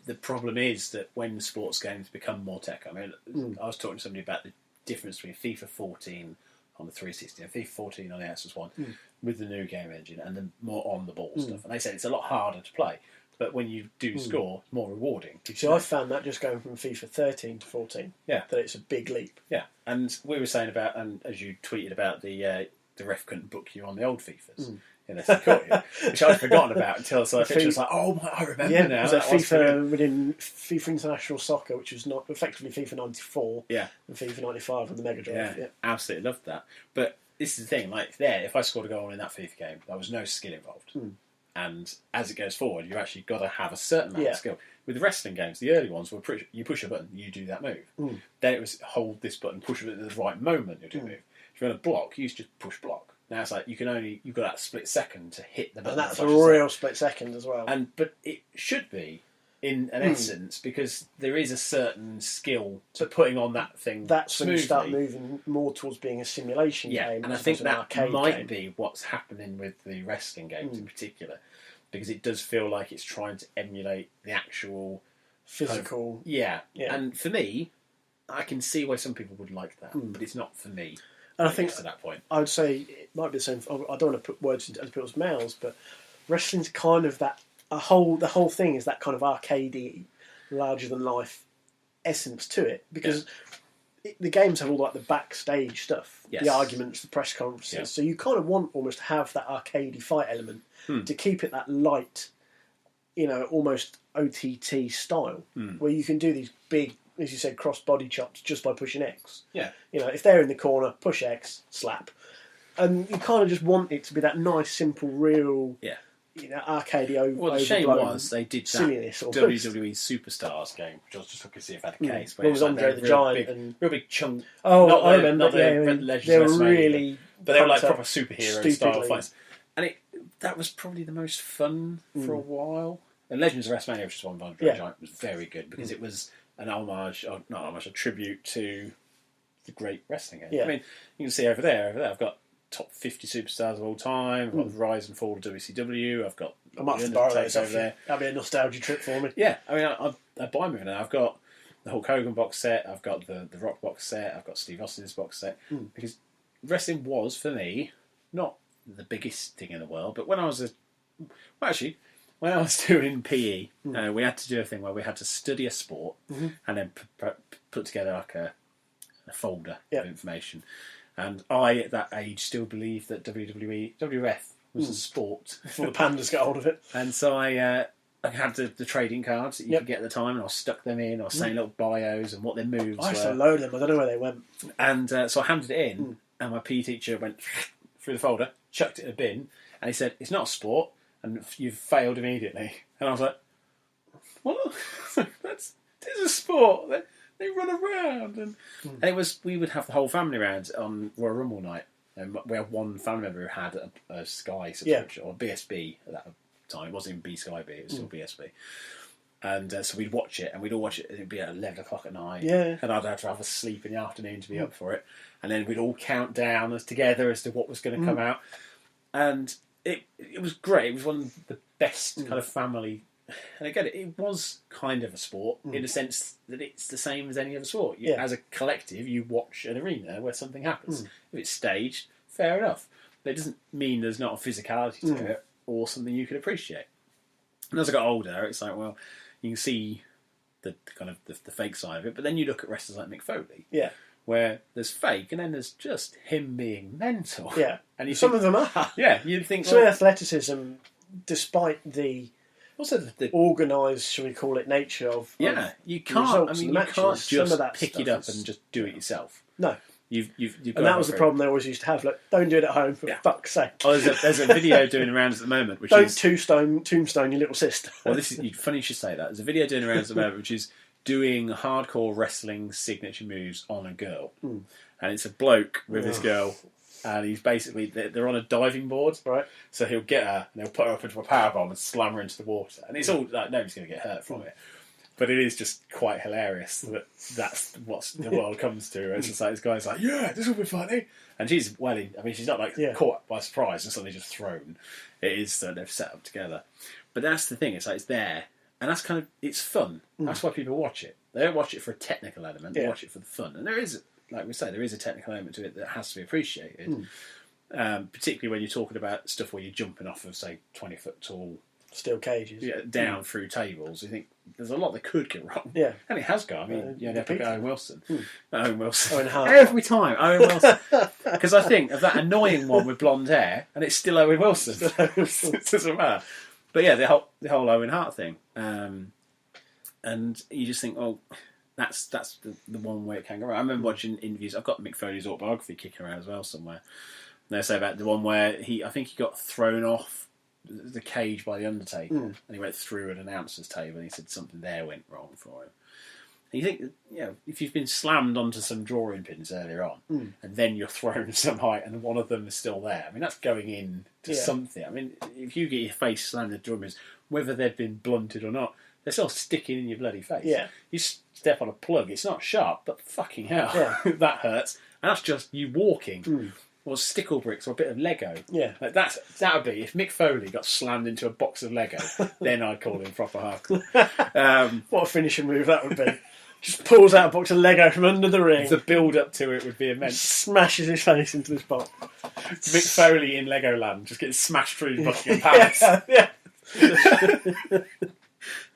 the problem is that when sports games become more tech, I mean, I was talking to somebody about the difference between FIFA 14 on the 360 and FIFA 14 on the Xbox One with the new game engine and the more on-the-ball stuff. And they said it's a lot harder to play. But when you do score, it's more rewarding. So I found that just going from FIFA 13 to 14, that it's a big leap. Yeah, and we were saying about, and as you tweeted about the ref couldn't book you on the old FIFAs. Unless he caught you, which I'd forgotten about until I saw a picture. I was like, oh my, I remember now. Was that FIFA within FIFA International Soccer, which was not effectively FIFA 94 and FIFA 95 on the Mega Drive. Yeah, absolutely loved that. But this is the thing, like there, if I scored a goal in that FIFA game, there was no skill involved. And as it goes forward, you've actually got to have a certain amount of skill. With the wrestling games, the early ones were you push a button, you do that move. Then it was hold this button, push it at the right moment, you'll do the move. If you want to block, you just push block. Now it's like you've got that split second to hit the button. And that's a real split second as well. But it should be in an essence because there is a certain skill to putting on that thing. That's smoothly. when you start moving more towards being a simulation game. And I think that might be what's happening with the wrestling games in particular, because it does feel like it's trying to emulate the actual physical. And for me, I can see why some people would like that, but it's not for me. And I think to that point, I would say it might be the same. I don't want to put words into other people's mouths, but wrestling's kind of that. The whole thing is that kind of arcadey, larger than life essence to it, because the games have all like the backstage stuff, the arguments, the press conferences. So you kind of want almost to have that arcadey fight element to keep it that light, almost OTT style, where you can do these big, as you said, cross-body chops just by pushing X. Yeah. If they're in the corner, push X, slap. And you kind of just want it to be that nice, simple, real, arcadey over. Well, the shame was they did that silliness WWE Superstars game, which I was just looking to see if I had a case. Where it was Andre the Giant. Real big chunk. Oh, not I remember. They were really... But they were like proper superhero style stupidly. fights. And that was probably the most fun for a while. And Legends of WrestleMania, which is one by Andre the Giant, was very good because it was an homage, or not homage, a tribute to the great wrestling game. Yeah. I mean, you can see over there, I've got top 50 superstars of all time. I've got the rise and fall of WCW. I've got I might have to borrow those over there. That'd be a nostalgia trip for me. Yeah, I mean, I buy them now. I've got the Hulk Hogan box set. I've got the Rock box set. I've got Steve Austin's box set because wrestling was for me not the biggest thing in the world. But when I was when I was doing PE, we had to do a thing where we had to study a sport and then put together like a folder of information. And I, at that age, still believed that WWF was a sport. Before the pandas got hold of it. And so I had the trading cards that you could get at the time, and I stuck them in. I was saying little bios and what their moves were. I used to load them. I don't know where they went. And so I handed it in, and my PE teacher went through the folder, chucked it in a bin, and he said, "It's not a sport, and you've failed immediately." And I was like, "What? It's a sport. They run around." And it was, we would have the whole family around on Royal Rumble night. And we had one family member who had a Sky subscription, or BSB at that time. It wasn't even B Sky B, it was still BSB. And so we'd watch it, and we'd all watch it. It'd be at 11 o'clock at night. Yeah. And I'd have to have a sleep in the afternoon to be up for it. And then we'd all count down together as to what was going to come out. And it was great. It was one of the best kind of family. And again, it was kind of a sport in the sense that it's the same as any other sport. As a collective, you watch an arena where something happens. If it's staged, fair enough. But it doesn't mean there's not a physicality to it or something you can appreciate. And as I got older, it's like, well, you can see the kind of the fake side of it. But then you look at wrestlers like Mick Foley, where there's fake, and then there's just him being mental. Yeah, and some of them are. Yeah, you'd think some athleticism, despite the also the organised, shall we call it, nature of you can't. I mean, you can't just pick it up is, and just do it yourself. No. You've and that was the problem they always used to have. Like, don't do it at home, for fuck's sake. Oh, there's a video doing around at the moment, which don't is tombstone your little sister. Well, this is funny you should say that. There's a video doing around at the moment, which is doing hardcore wrestling signature moves on a girl, and it's a bloke with this girl, and he's basically they're on a diving board, right? So he'll get her and he'll put her up into a powerbomb and slam her into the water, and it's all like nobody's going to get hurt from it. But it is just quite hilarious that that's what the world comes to. It's just like this guy's like, yeah, this will be funny. And she's she's not like caught by surprise and suddenly just thrown. It is that they've set up together. But that's the thing, it's like it's there. And that's kind of, it's fun. That's why people watch it. They don't watch it for a technical element, they watch it for the fun. And there is, like we say, there is a technical element to it that has to be appreciated. Particularly when you're talking about stuff where you're jumping off of, say, 20-foot tall steel cages, down through tables. You think there's a lot that could go wrong, and it has gone. I mean, they pick Owen Wilson, Owen Hart every time. Owen Wilson, because I think of that annoying one with blonde hair, and it's still Owen Wilson. It doesn't matter. But yeah, the whole Owen Hart thing, and you just think, oh, that's the one way it can go wrong. I remember watching interviews. I've got Mick Foley's autobiography kicking around as well somewhere. And they say about the one where I think he got thrown off the cage by the Undertaker, and he went through an announcer's table, and he said something there went wrong for him. And you think, if you've been slammed onto some drawing pins earlier on, and then you're thrown some height, and one of them is still there. I mean, that's going in to something. I mean, if you get your face slammed into drawing pins, whether they've been blunted or not, they're still sticking in your bloody face. Yeah. You step on a plug, it's not sharp, but fucking hell, that hurts. And that's just you walking. Or stickle bricks or a bit of Lego. Yeah. Like that would be, if Mick Foley got slammed into a box of Lego, then I'd call him proper hardcore. What a finishing move that would be. Just pulls out a box of Lego from under the ring. The build up to it would be immense. Smashes his face into this box. Mick Foley in Legoland just getting smashed through his Buckingham Palace.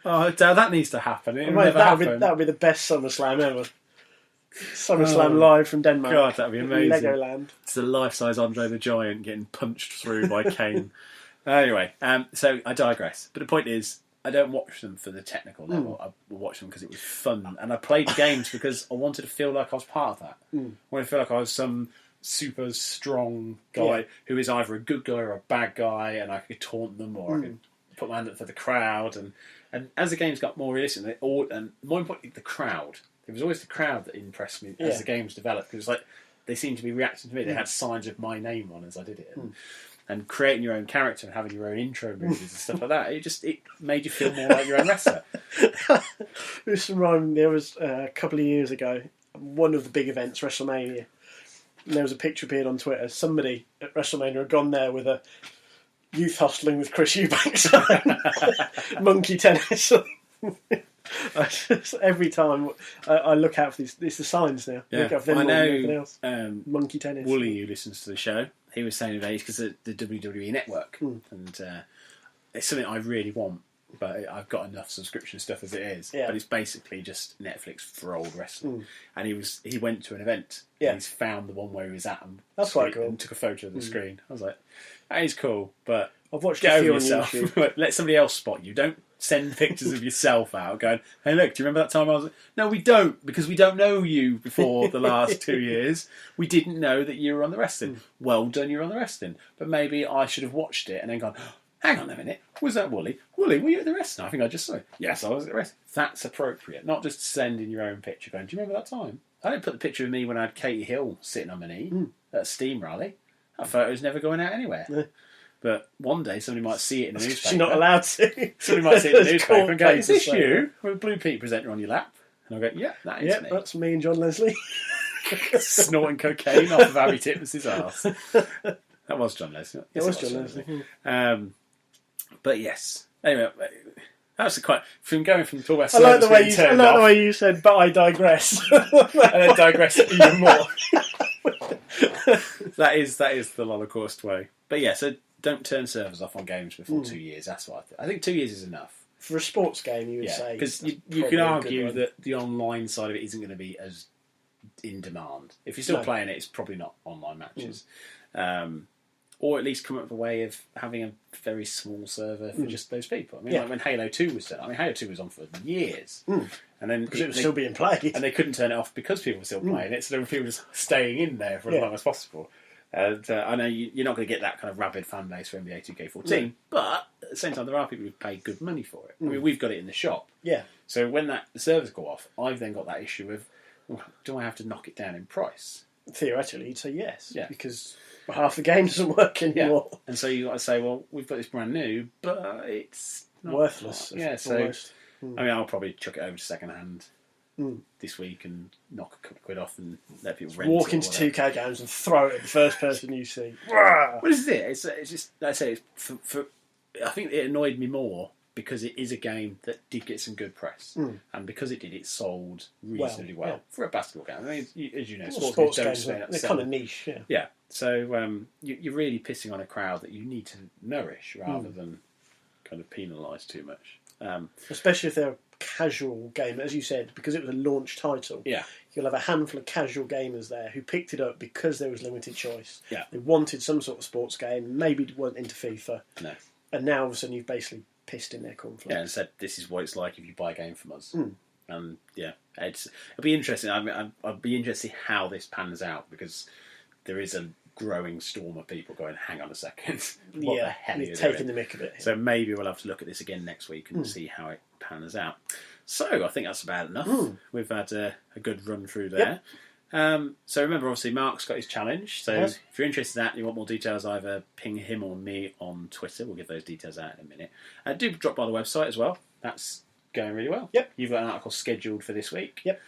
Oh, that needs to happen. That would be the best SummerSlam ever. SummerSlam live from Denmark. God, that'd be amazing. Legoland. It's a life-size Andre the Giant getting punched through by Kane. Anyway, so I digress. But the point is, I don't watch them for the technical level. I watch them because it was fun. And I played the games because I wanted to feel like I was part of that. I wanted to feel like I was some super strong guy who is either a good guy or a bad guy, and I could taunt them or I could put my hand up for the crowd. And as the games got more realistic, and more importantly, the crowd. It was always the crowd that impressed me as the games developed, because like they seemed to be reacting to me. They had signs of my name on as I did it, and creating your own character and having your own intro movies and stuff like that. It made you feel more like your own wrestler. This reminded me, there was a couple of years ago, one of the big events, WrestleMania. And there was a picture appeared on Twitter. Somebody at WrestleMania had gone there with a youth hustling with Chris Eubank sign, monkey tennis. Every time I look out for these, it's the signs now. Yeah. Look out for them, I know. anything else. Monkey tennis. Wooly, who listens to the show, he was saying today because the WWE Network, and it's something I really want, but I've got enough subscription stuff as it is. Yeah. But it's basically just Netflix for old wrestling. And he went to an event. Yeah. And he's found the one where he was at. And That's quite cool. And took a photo of the screen. I was like, that is cool, but I've watched get a over few on yourself. YouTube. Let somebody else spot you. Don't send pictures of yourself out going, hey, look, do you remember that time I was... No, we don't, because we don't know you before the last 2 years. We didn't know that you were on the wrestling. Well done, you're on the wrestling. But maybe I should have watched it and then gone, hang on a minute, was that Wooly? Wooly, were you at the wrestling? I think I just saw it. Yes, I was at the wrestling. That's appropriate. Not just sending your own picture going, do you remember that time? I didn't put the picture of me when I had Katie Hill sitting on my knee at a Steam rally. That photo's never going out anywhere. No. But one day somebody might see it in the newspaper. She's not allowed to. Somebody might see it in the newspaper and go, is this Court you? With a Blue Pete presenter on your lap? And I'll go, yeah, that is me. That's me and John Leslie. Snorting cocaine off of Abby Titmus's arse. That was John Leslie. Yes, It was John Leslie. But yes. Anyway, that's quite... From going from talking about I like the way service you. being I turned like the off way you said, but I digress. and then digress even more. That is the Holocaust way. But yeah, so don't turn servers off on games before 2 years. That's what I think 2 years is enough. For a sports game, you would say. Because you probably can a argue good one. that the online side of it isn't going to be as in demand. If you're still playing it, it's probably not online matches. Or at least come up with a way of having a very small server for just those people. I mean, like when Halo 2 was done. I mean, Halo 2 was on for years. And then because it was still being played. And they couldn't turn it off because people were still playing it, so there were people just staying in there for as long as possible. And I know you're not going to get that kind of rabid fan base for NBA 2K14, but at the same time, there are people who pay good money for it. I mean, we've got it in the shop. Yeah. So when the servers go off, I've then got that issue of, well, do I have to knock it down in price? Theoretically, you'd say yes. Yeah. Because half the game doesn't work anymore. And so you've got to say, well, we've got this brand new, but it's not Worthless. Yeah, so... Almost. I mean, I'll probably chuck it over to second hand this week and knock a couple of quid off and let people rent Walk it. into 2K games and throw it at the first person you see. Well, this is it. It's just, like I say, I think it annoyed me more because it is a game that did get some good press. And because it did, it sold reasonably well for a basketball game. I mean, as you know, sports games don't they're kind of niche, Yeah. So you're really pissing on a crowd that you need to nourish rather than kind of penalise too much. Especially if they're a casual game, as you said, because it was a launch title. Yeah. You'll have a handful of casual gamers there who picked it up because there was limited choice. Yeah. They wanted some sort of sports game, maybe weren't into FIFA. No. And now all of a sudden you've basically pissed in their cornflakes. Yeah, and said, this is what it's like if you buy a game from us. And yeah, it'll be interesting. I'd be interested to see how this pans out because there is a growing storm of people going, hang on a second, what the hell are you taking doing? the mick of it. So maybe we'll have to look at this again next week and see how it pans out. So I think that's about enough. We've had a good run through there. So remember, obviously, Mark's got his challenge. So if you're interested in that and you want more details, either ping him or me on Twitter. We'll give those details out in a minute. Do drop by the website as well. That's going really well. Yep. You've got an article scheduled for this week. Yep.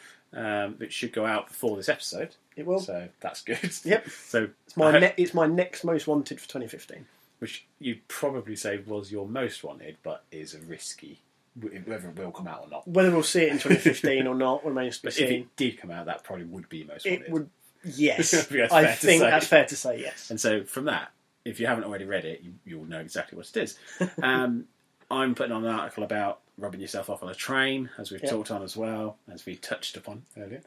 Which should go out before this episode. It will. So that's good. Yep. So it's my next most wanted for 2015. Which you'd probably say was your most wanted, but is a risky, whether it will come out or not. Whether we'll see it in 2015 or not remains to be But seen. if it did come out, that probably would be most wanted. It would, yes. I think that's fair to say, yes. And so from that, if you haven't already read it, you'll know exactly what it is. I'm putting on an article about rubbing yourself off on a train, as we've talked on as well, as we touched upon earlier.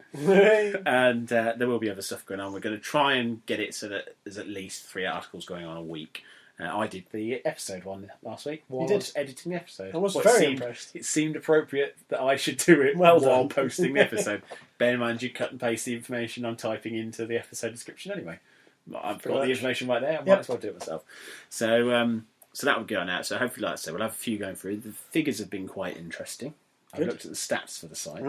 And there will be other stuff going on. We're going to try and get it so that there's at least 3 articles going on a week. I did the episode one last week while I was editing the episode. I was very impressed. It seemed appropriate that I should do it while posting the episode. Bear in mind, you cut and paste the information I'm typing into the episode description anyway. I've got the information right there. I might as well do it myself. So that would go on out. So hopefully, like I said, we'll have a few going through. The figures have been quite interesting. I've looked at the stats for the site.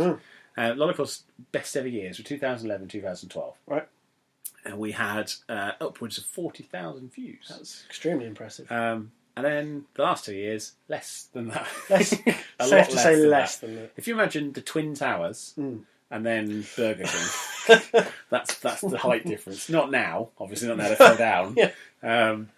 Lollicaw's best ever years were 2011, 2012. Right. And we had upwards of 40,000 views. That's extremely impressive. And then the last 2 years, less than that. Safe to say less than that. If you imagine the Twin Towers and then Burger King, that's the height difference. Not now, obviously not now they fell down.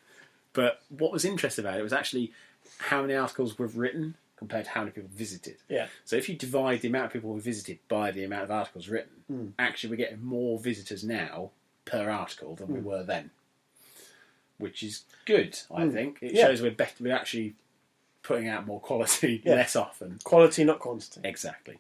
But what was interesting about it was actually how many articles were written compared to how many people visited. Yeah. So if you divide the amount of people who visited by the amount of articles written, actually we're getting more visitors now per article than we were then. which is good. I think it shows we're better. We're actually putting out more quality less often. Quality, not quantity. Exactly.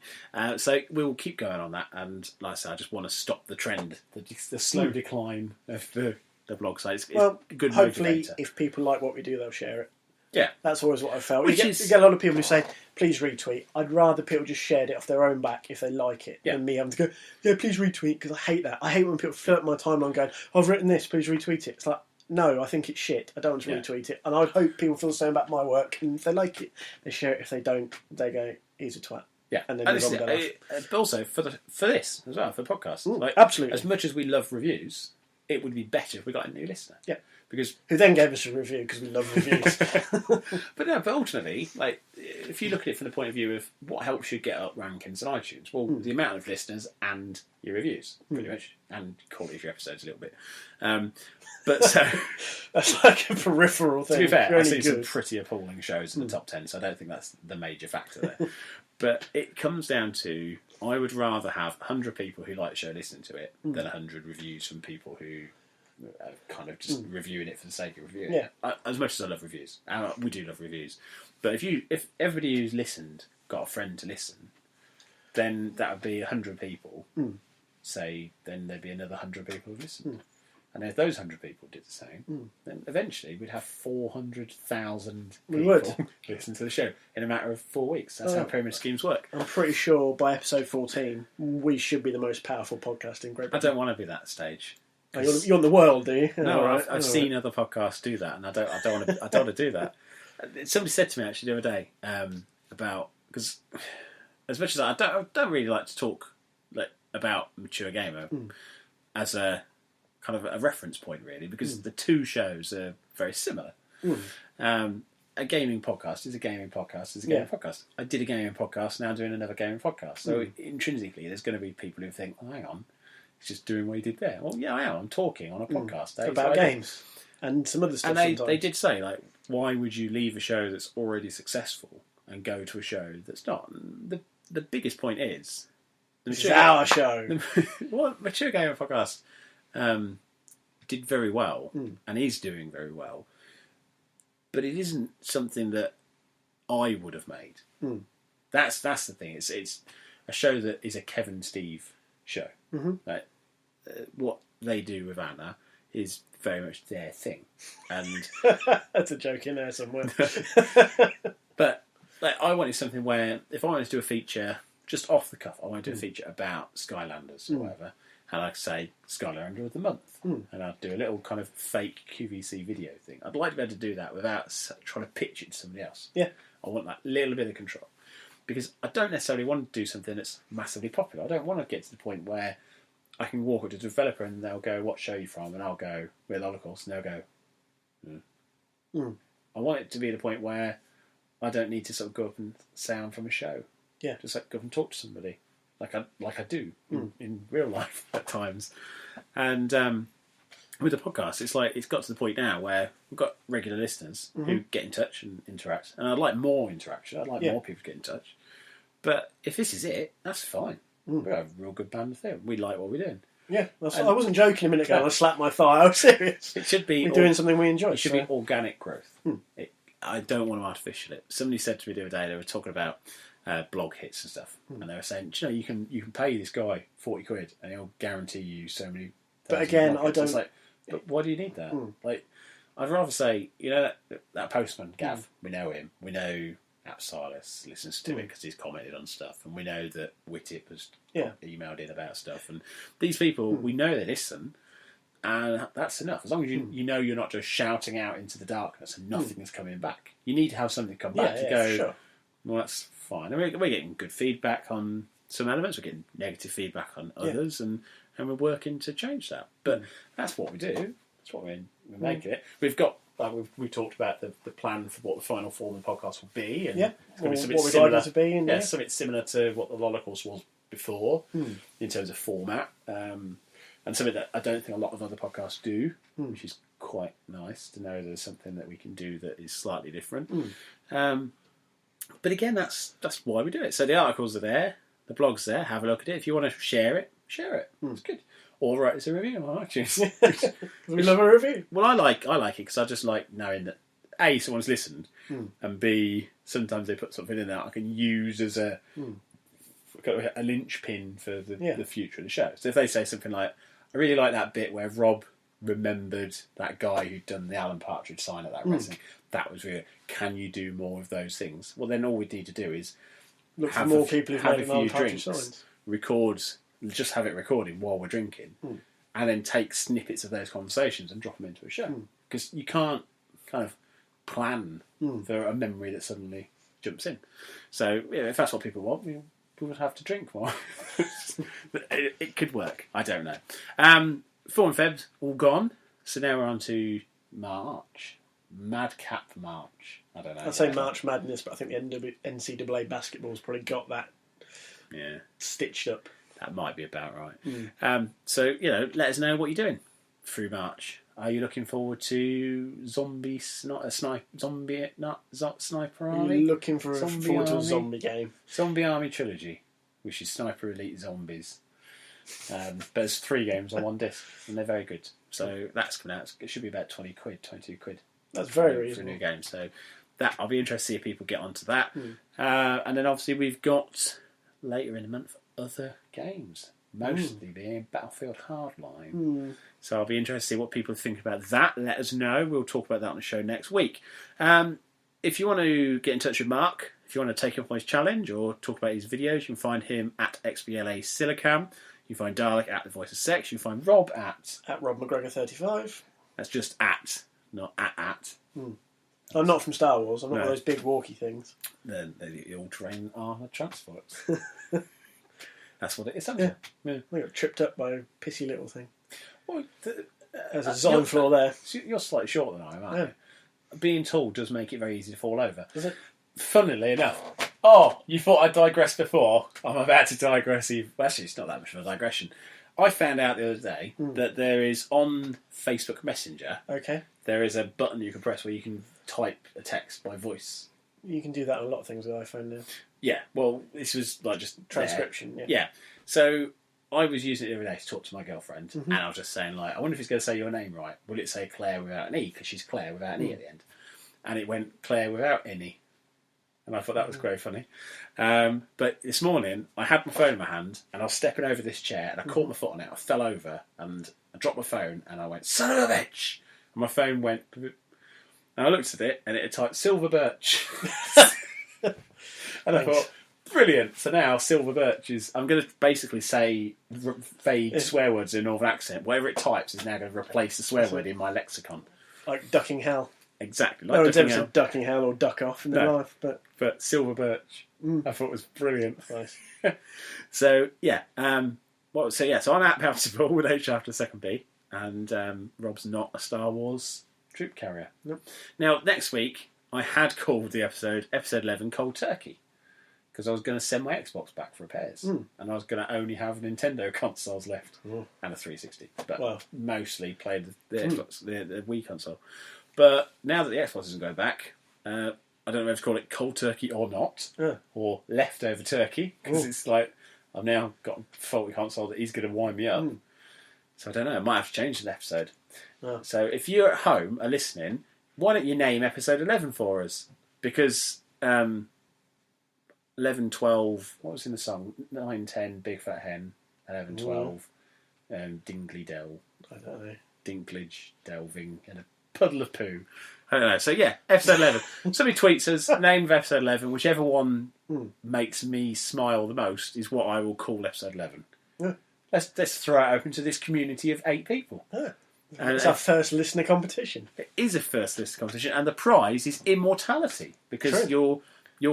So we will keep going on that. And like I said, I just want to stop the trend, the slow decline of the blog site. It's a good hopefully, motivator. if people like what we do, they'll share it. Yeah. That's always what I felt. You get a lot of people who say, please retweet. I'd rather people just shared it off their own back if they like it than me having to go, please retweet, because I hate that. I hate when people fill up my timeline going, I've written this, please retweet it. It's like, no, I think it's shit. I don't want to retweet it. And I hope people feel the same about my work. And if they like it, they share it. If they don't, they go, he's a twat. Yeah. And then move on with their life. But also, for this as well, for podcasts. Absolutely. As much as we love reviews, it would be better if we got a new listener. Yeah. Because who then gave us a review because we love reviews. But ultimately, like, if you look at it from the point of view of what helps you get up rankings on iTunes, well, the amount of listeners and your reviews, pretty much, and quality of your episodes a little bit. But so that's like a peripheral thing. To be fair, I've seen some pretty appalling shows in the top 10, so I don't think that's the major factor there. But it comes down to, I would rather have 100 people who like the show listening to it than 100 reviews from people who kind of just reviewing it for the sake of reviewing it. As much as I love reviews, we do love reviews, but if everybody who's listened got a friend to listen, then that would be 100 people. Say, then there'd be another 100 people who listened, and if those 100 people did the same, then eventually we'd have 400,000 people listen to the show in a matter of 4 weeks. That's how pyramid schemes work. I'm pretty sure by episode 14 we should be the most powerful podcast in Great Britain. I don't want to be that stage. You're in the world, do you? No, I've seen other podcasts do that, and I don't want to do that. Somebody said to me actually the other day about, because as much as I don't really like to talk about Mature Gamer as a kind of a reference point, really, because the two shows are very similar. A gaming podcast is a gaming podcast is a gaming podcast. I did a gaming podcast, now I'm doing another gaming podcast. So intrinsically, there's going to be people who think, oh, hang on, he's just doing what he did there. Well, yeah, I am. I'm talking on a podcast. About games and some other stuff. And they did say, like, why would you leave a show that's already successful and go to a show that's not? The biggest point is... It's our show. Well, Mature Gamer Podcast did very well and is doing very well. But it isn't something that I would have made. That's the thing. It's a show that is a Kevin Steve show. Like, what they do with Anna is very much their thing, and that's a joke in there somewhere. But like, I wanted something where if I wanted to do a feature just off the cuff, I wanted to do a feature about Skylanders or whatever, and I'd say Skylander of the month, and I'd do a little kind of fake QVC video thing. I'd like to be able to do that without trying to pitch it to somebody else. Yeah, I want that little bit of control, because I don't necessarily want to do something that's massively popular. I don't want to get to the point where I can walk up to the developer and they'll go, what show are you from? And I'll go, we're Holocaust, and they'll go, I want it to be the point where I don't need to sort of go up and sound from a show. Yeah. Just like go up and talk to somebody, like I do in real life at times. And with the podcast, it's like it's got to the point now where we've got regular listeners who get in touch and interact. And I'd like more interaction. I'd like more people to get in touch. But if this is it, that's fine. We're a real good band there. We like what we're doing. Yeah, I wasn't joking a minute ago. I slapped my thigh. I was serious. It should be. We're doing something we enjoy. It should be organic growth. I don't want to artificial it. Somebody said to me the other day, they were talking about blog hits and stuff, and they were saying, you can pay this guy 40 quid and he'll guarantee you so many. But again, I don't. It's like, but why do you need that? Like, I'd rather say, that postman Gav. We know him. We know Silas listens to it because he's commented on stuff, and we know that Whittip has emailed in about stuff, and these people we know they listen, and that's enough. As long as you know you're not just shouting out into the darkness and nothing is coming back. You need to have something come back to go. Sure. Well, that's fine. I mean, we're getting good feedback on some elements. We're getting negative feedback on others, and we're working to change that. But that's what we do. That's what we make it. We've got. We've talked about the plan for what the final form of the podcast will be, and it's going to be something similar to be. Something similar to what the Holocaust was before in terms of format, and something that I don't think a lot of other podcasts do, which is quite nice to know there's something that we can do that is slightly different. But again, that's why we do it. So the articles are there, the blog's there. Have a look at it. If you want to share it, share it. It's good. or write us a review on iTunes. We love a review. Well, I like it because I just like knowing that A, someone's listened, and B, sometimes they put something in that I can use as a linchpin for the future of the show. So if they say something like, I really like that bit where Rob remembered that guy who'd done the Alan Partridge sign at that wrestling, that was really, can you do more of those things? Well, then all we need to do is look for more people who've have made a Alan few Partridge drinks, signs. just have it recording while we're drinking, and then take snippets of those conversations and drop them into a show. Because you can't kind of plan for a memory that suddenly jumps in. So if that's what people want, we would have to drink more. it could work. I don't know. 4 and Feb's all gone. So now we're on to March. Madcap March. I don't know. I'd say March Madness, but I think the NCAA basketball's probably got that stitched up. That might be about right. So, let us know what you're doing through March. Are you looking forward to Sniper Army? Looking forward to a zombie game. Zombie Army Trilogy, which is Sniper Elite Zombies. But there's 3 games on one disc, and they're very good. So that's coming out. It should be about 20 quid, 22 quid. That's very for reasonable. a new game. So that I'll be interested to see if people get onto that. And then obviously we've got later in the month other games, mostly being Battlefield Hardline. So I'll be interested to see what people think about that. Let us know. We'll talk about that on the show next week. If you want to get in touch with Mark, if you want to take him up on his challenge or talk about his videos, you can find him at XBLA Silicam. You can find Dalek at The Voice of Sex. You can find Rob at Rob McGregor 35. That's just at, not at. I'm not from Star Wars. I'm not one of those big walkie things. The all-terrain armoured transports. That's what it is, isn't it? I got tripped up by a pissy little thing. Well, There's a design flaw there. You're slightly shorter than I am, aren't you? Being tall does make it very easy to fall over. Does it? Funnily enough. Oh, you thought I digressed before? I'm about to digress even. Well, actually, it's not that much of a digression. I found out the other day that there is, on Facebook Messenger, there is a button you can press where you can type a text by voice. You can do that on a lot of things with iPhone now. Yeah, well, this was like just transcription. Yeah. So I was using it the other day to talk to my girlfriend, and I was just saying, like, I wonder if it's going to say your name right. Will it say Claire without an E? Because she's Claire without an E at the end. And it went Claire without any. And I thought that was very funny. But this morning, I had my phone in my hand, and I was stepping over this chair, and I caught my foot on it. I fell over, and I dropped my phone, and I went, son of a bitch! And my phone went... And I looked at it, and it had typed Silver Birch. And I thought, brilliant. So now Silver Birch is... I'm going to basically say vague swear words in a northern accent. Whatever it types is now going to replace the swear word in my lexicon. Like ducking hell. Exactly. Like no one's ever said ducking hell or duck off in their life. But Silver Birch, I thought was brilliant. Nice. So, yeah. So I'm at Bouncy with H after the second B. And Rob's not a Star Wars troop carrier. Nope. Now, next week, I had called the episode 11 Cold Turkey. Because I was going to send my Xbox back for repairs. And I was going to only have Nintendo consoles left. And a 360. But mostly played the Xbox, the Wii console. But now that the Xbox isn't going back, I don't know if to call it cold turkey or not. Or leftover turkey. Because it's like, I've now got a faulty console that he's going to wind me up. So I don't know, I might have to change the episode. So if you're at home are listening, why don't you name episode 11 for us? Because 11, 12, what was in the song? 9, 10, Big Fat Hen, 11, 12, Dingley Dell. I don't know. Dinklage, delving, and a puddle of poo. I don't know. So yeah, episode 11. Somebody tweets us, name of episode 11, whichever one makes me smile the most is what I will call episode 11. Let's throw it open to this community of 8 people. It's our first listener competition. It is a first listener competition, and the prize is immortality. Because your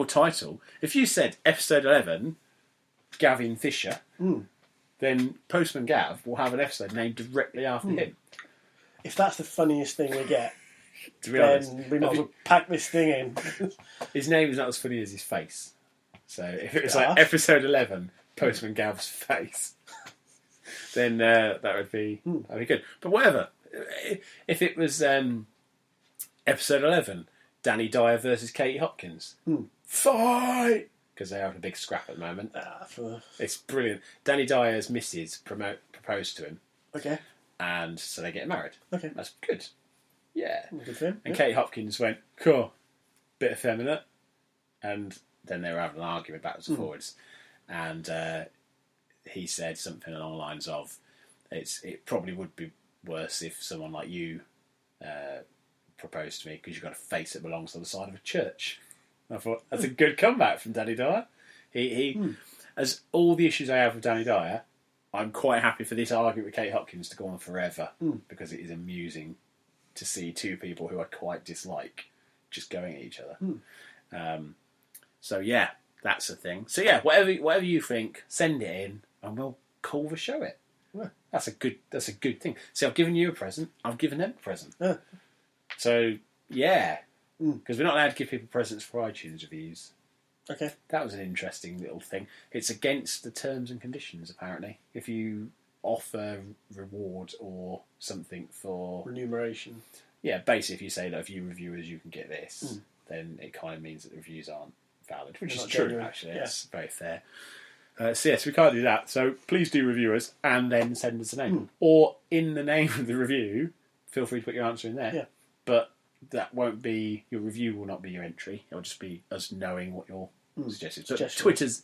title, if you said episode 11, Gavin Fisher, then Postman Gav will have an episode named directly after him. If that's the funniest thing we get, to be honest, we might as well pack this thing in. His name is not as funny as his face. So if it was like episode 11, Postman Gav's face, then that would be good. But whatever. If it was episode 11, Danny Dyer versus Katie Hopkins, fight! Because they're having a big scrap at the moment. It's brilliant. Danny Dyer's missus proposed to him. Okay. And so they get married. Okay. That's good. Yeah. Good for him. And Yeah. Kate Hopkins went, cool, bit effeminate. And then they were having an argument backwards and forwards. And he said something along the lines of, it probably would be worse if someone like you proposed to me because you've got a face that belongs to the side of a church. I thought, that's a good comeback from Danny Dyer. He as all the issues I have with Danny Dyer, I'm quite happy for this argument with Kate Hopkins to go on forever because it is amusing to see two people who I quite dislike just going at each other. So yeah, that's the thing. So yeah, whatever you think, send it in and we'll call the show it. Yeah. That's a good thing. See, I've given you a present. I've given them a present. Yeah. So yeah, because we're not allowed to give people presents for iTunes reviews. Okay. That was an interesting little thing. It's against the terms and conditions, apparently. If you offer reward or something for Remuneration. Yeah, basically, if you say that if you review us, you can get this, then it kind of means that the reviews aren't valid, which is true, actually. Yeah. It's very fair. So yes, we can't do that. So please do review us and then send us a name. Or in the name of the review, feel free to put your answer in there. Yeah. But that won't be, your review will not be your entry. It'll just be us knowing what your suggestions. So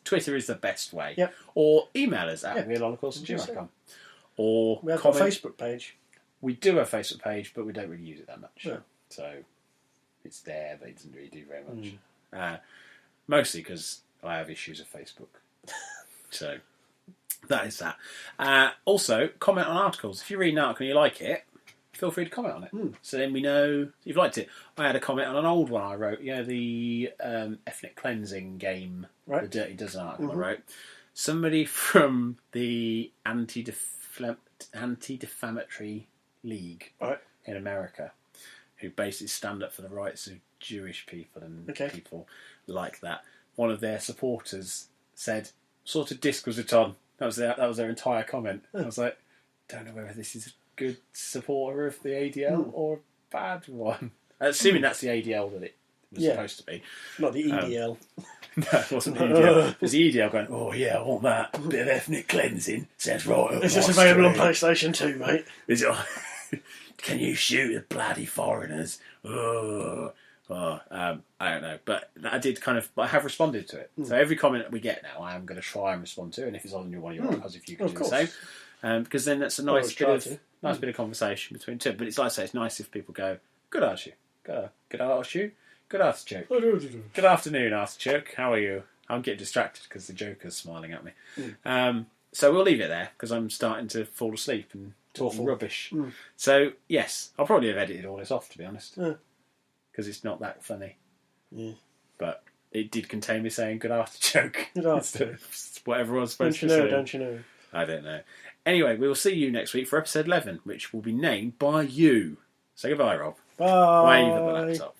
Twitter is the best way. Yep. Or email us at realholocaust@gmail.com. Or We have got a Facebook page. We do have a Facebook page, but we don't really use it that much. Yeah. So it's there, but it doesn't really do very much. Mostly because I have issues with Facebook. So that is that. Also, comment on articles. If you read an article and you like it, feel free to comment on it. So then we know you've liked it. I had a comment on an old one I wrote. The ethnic cleansing game, right. The Dirty Dozen article I wrote. Somebody from the Anti-Defamatory League in America, who basically stand up for the rights of Jewish people and people like that. One of their supporters said, "Sort of disc was it on?" That was their entire comment. I was like, don't know whether this is a good supporter of the ADL or a bad one. Assuming that's the ADL that it was supposed to be. Not the EDL. No, it wasn't the EDL. It was the EDL going, oh yeah, I want that. Bit of ethnic cleansing. Sounds right up Is my this available on street. PlayStation 2, mate? Is it, can you shoot the bloody foreigners? I don't know. But I have responded to it. So every comment that we get now, I am going to try and respond to. And if it's on one of your articles, if you can do the same. Because then that's a nice bit of conversation between two. But it's like I say, it's nice if people go, good artichoke. Good artichoke. Good artichoke. Good afternoon, artichoke. How are you? I'm getting distracted because the Joker's smiling at me. So we'll leave it there because I'm starting to fall asleep and talking rubbish. So, yes, I'll probably have edited all this off, to be honest. Because it's not that funny. But it did contain me saying good artichoke. Good artichoke. What everyone's supposed to say. Don't you know? I don't know. Anyway, we will see you next week for episode 11, which will be named by you. Say goodbye, Rob. Bye. Wave at the laptop.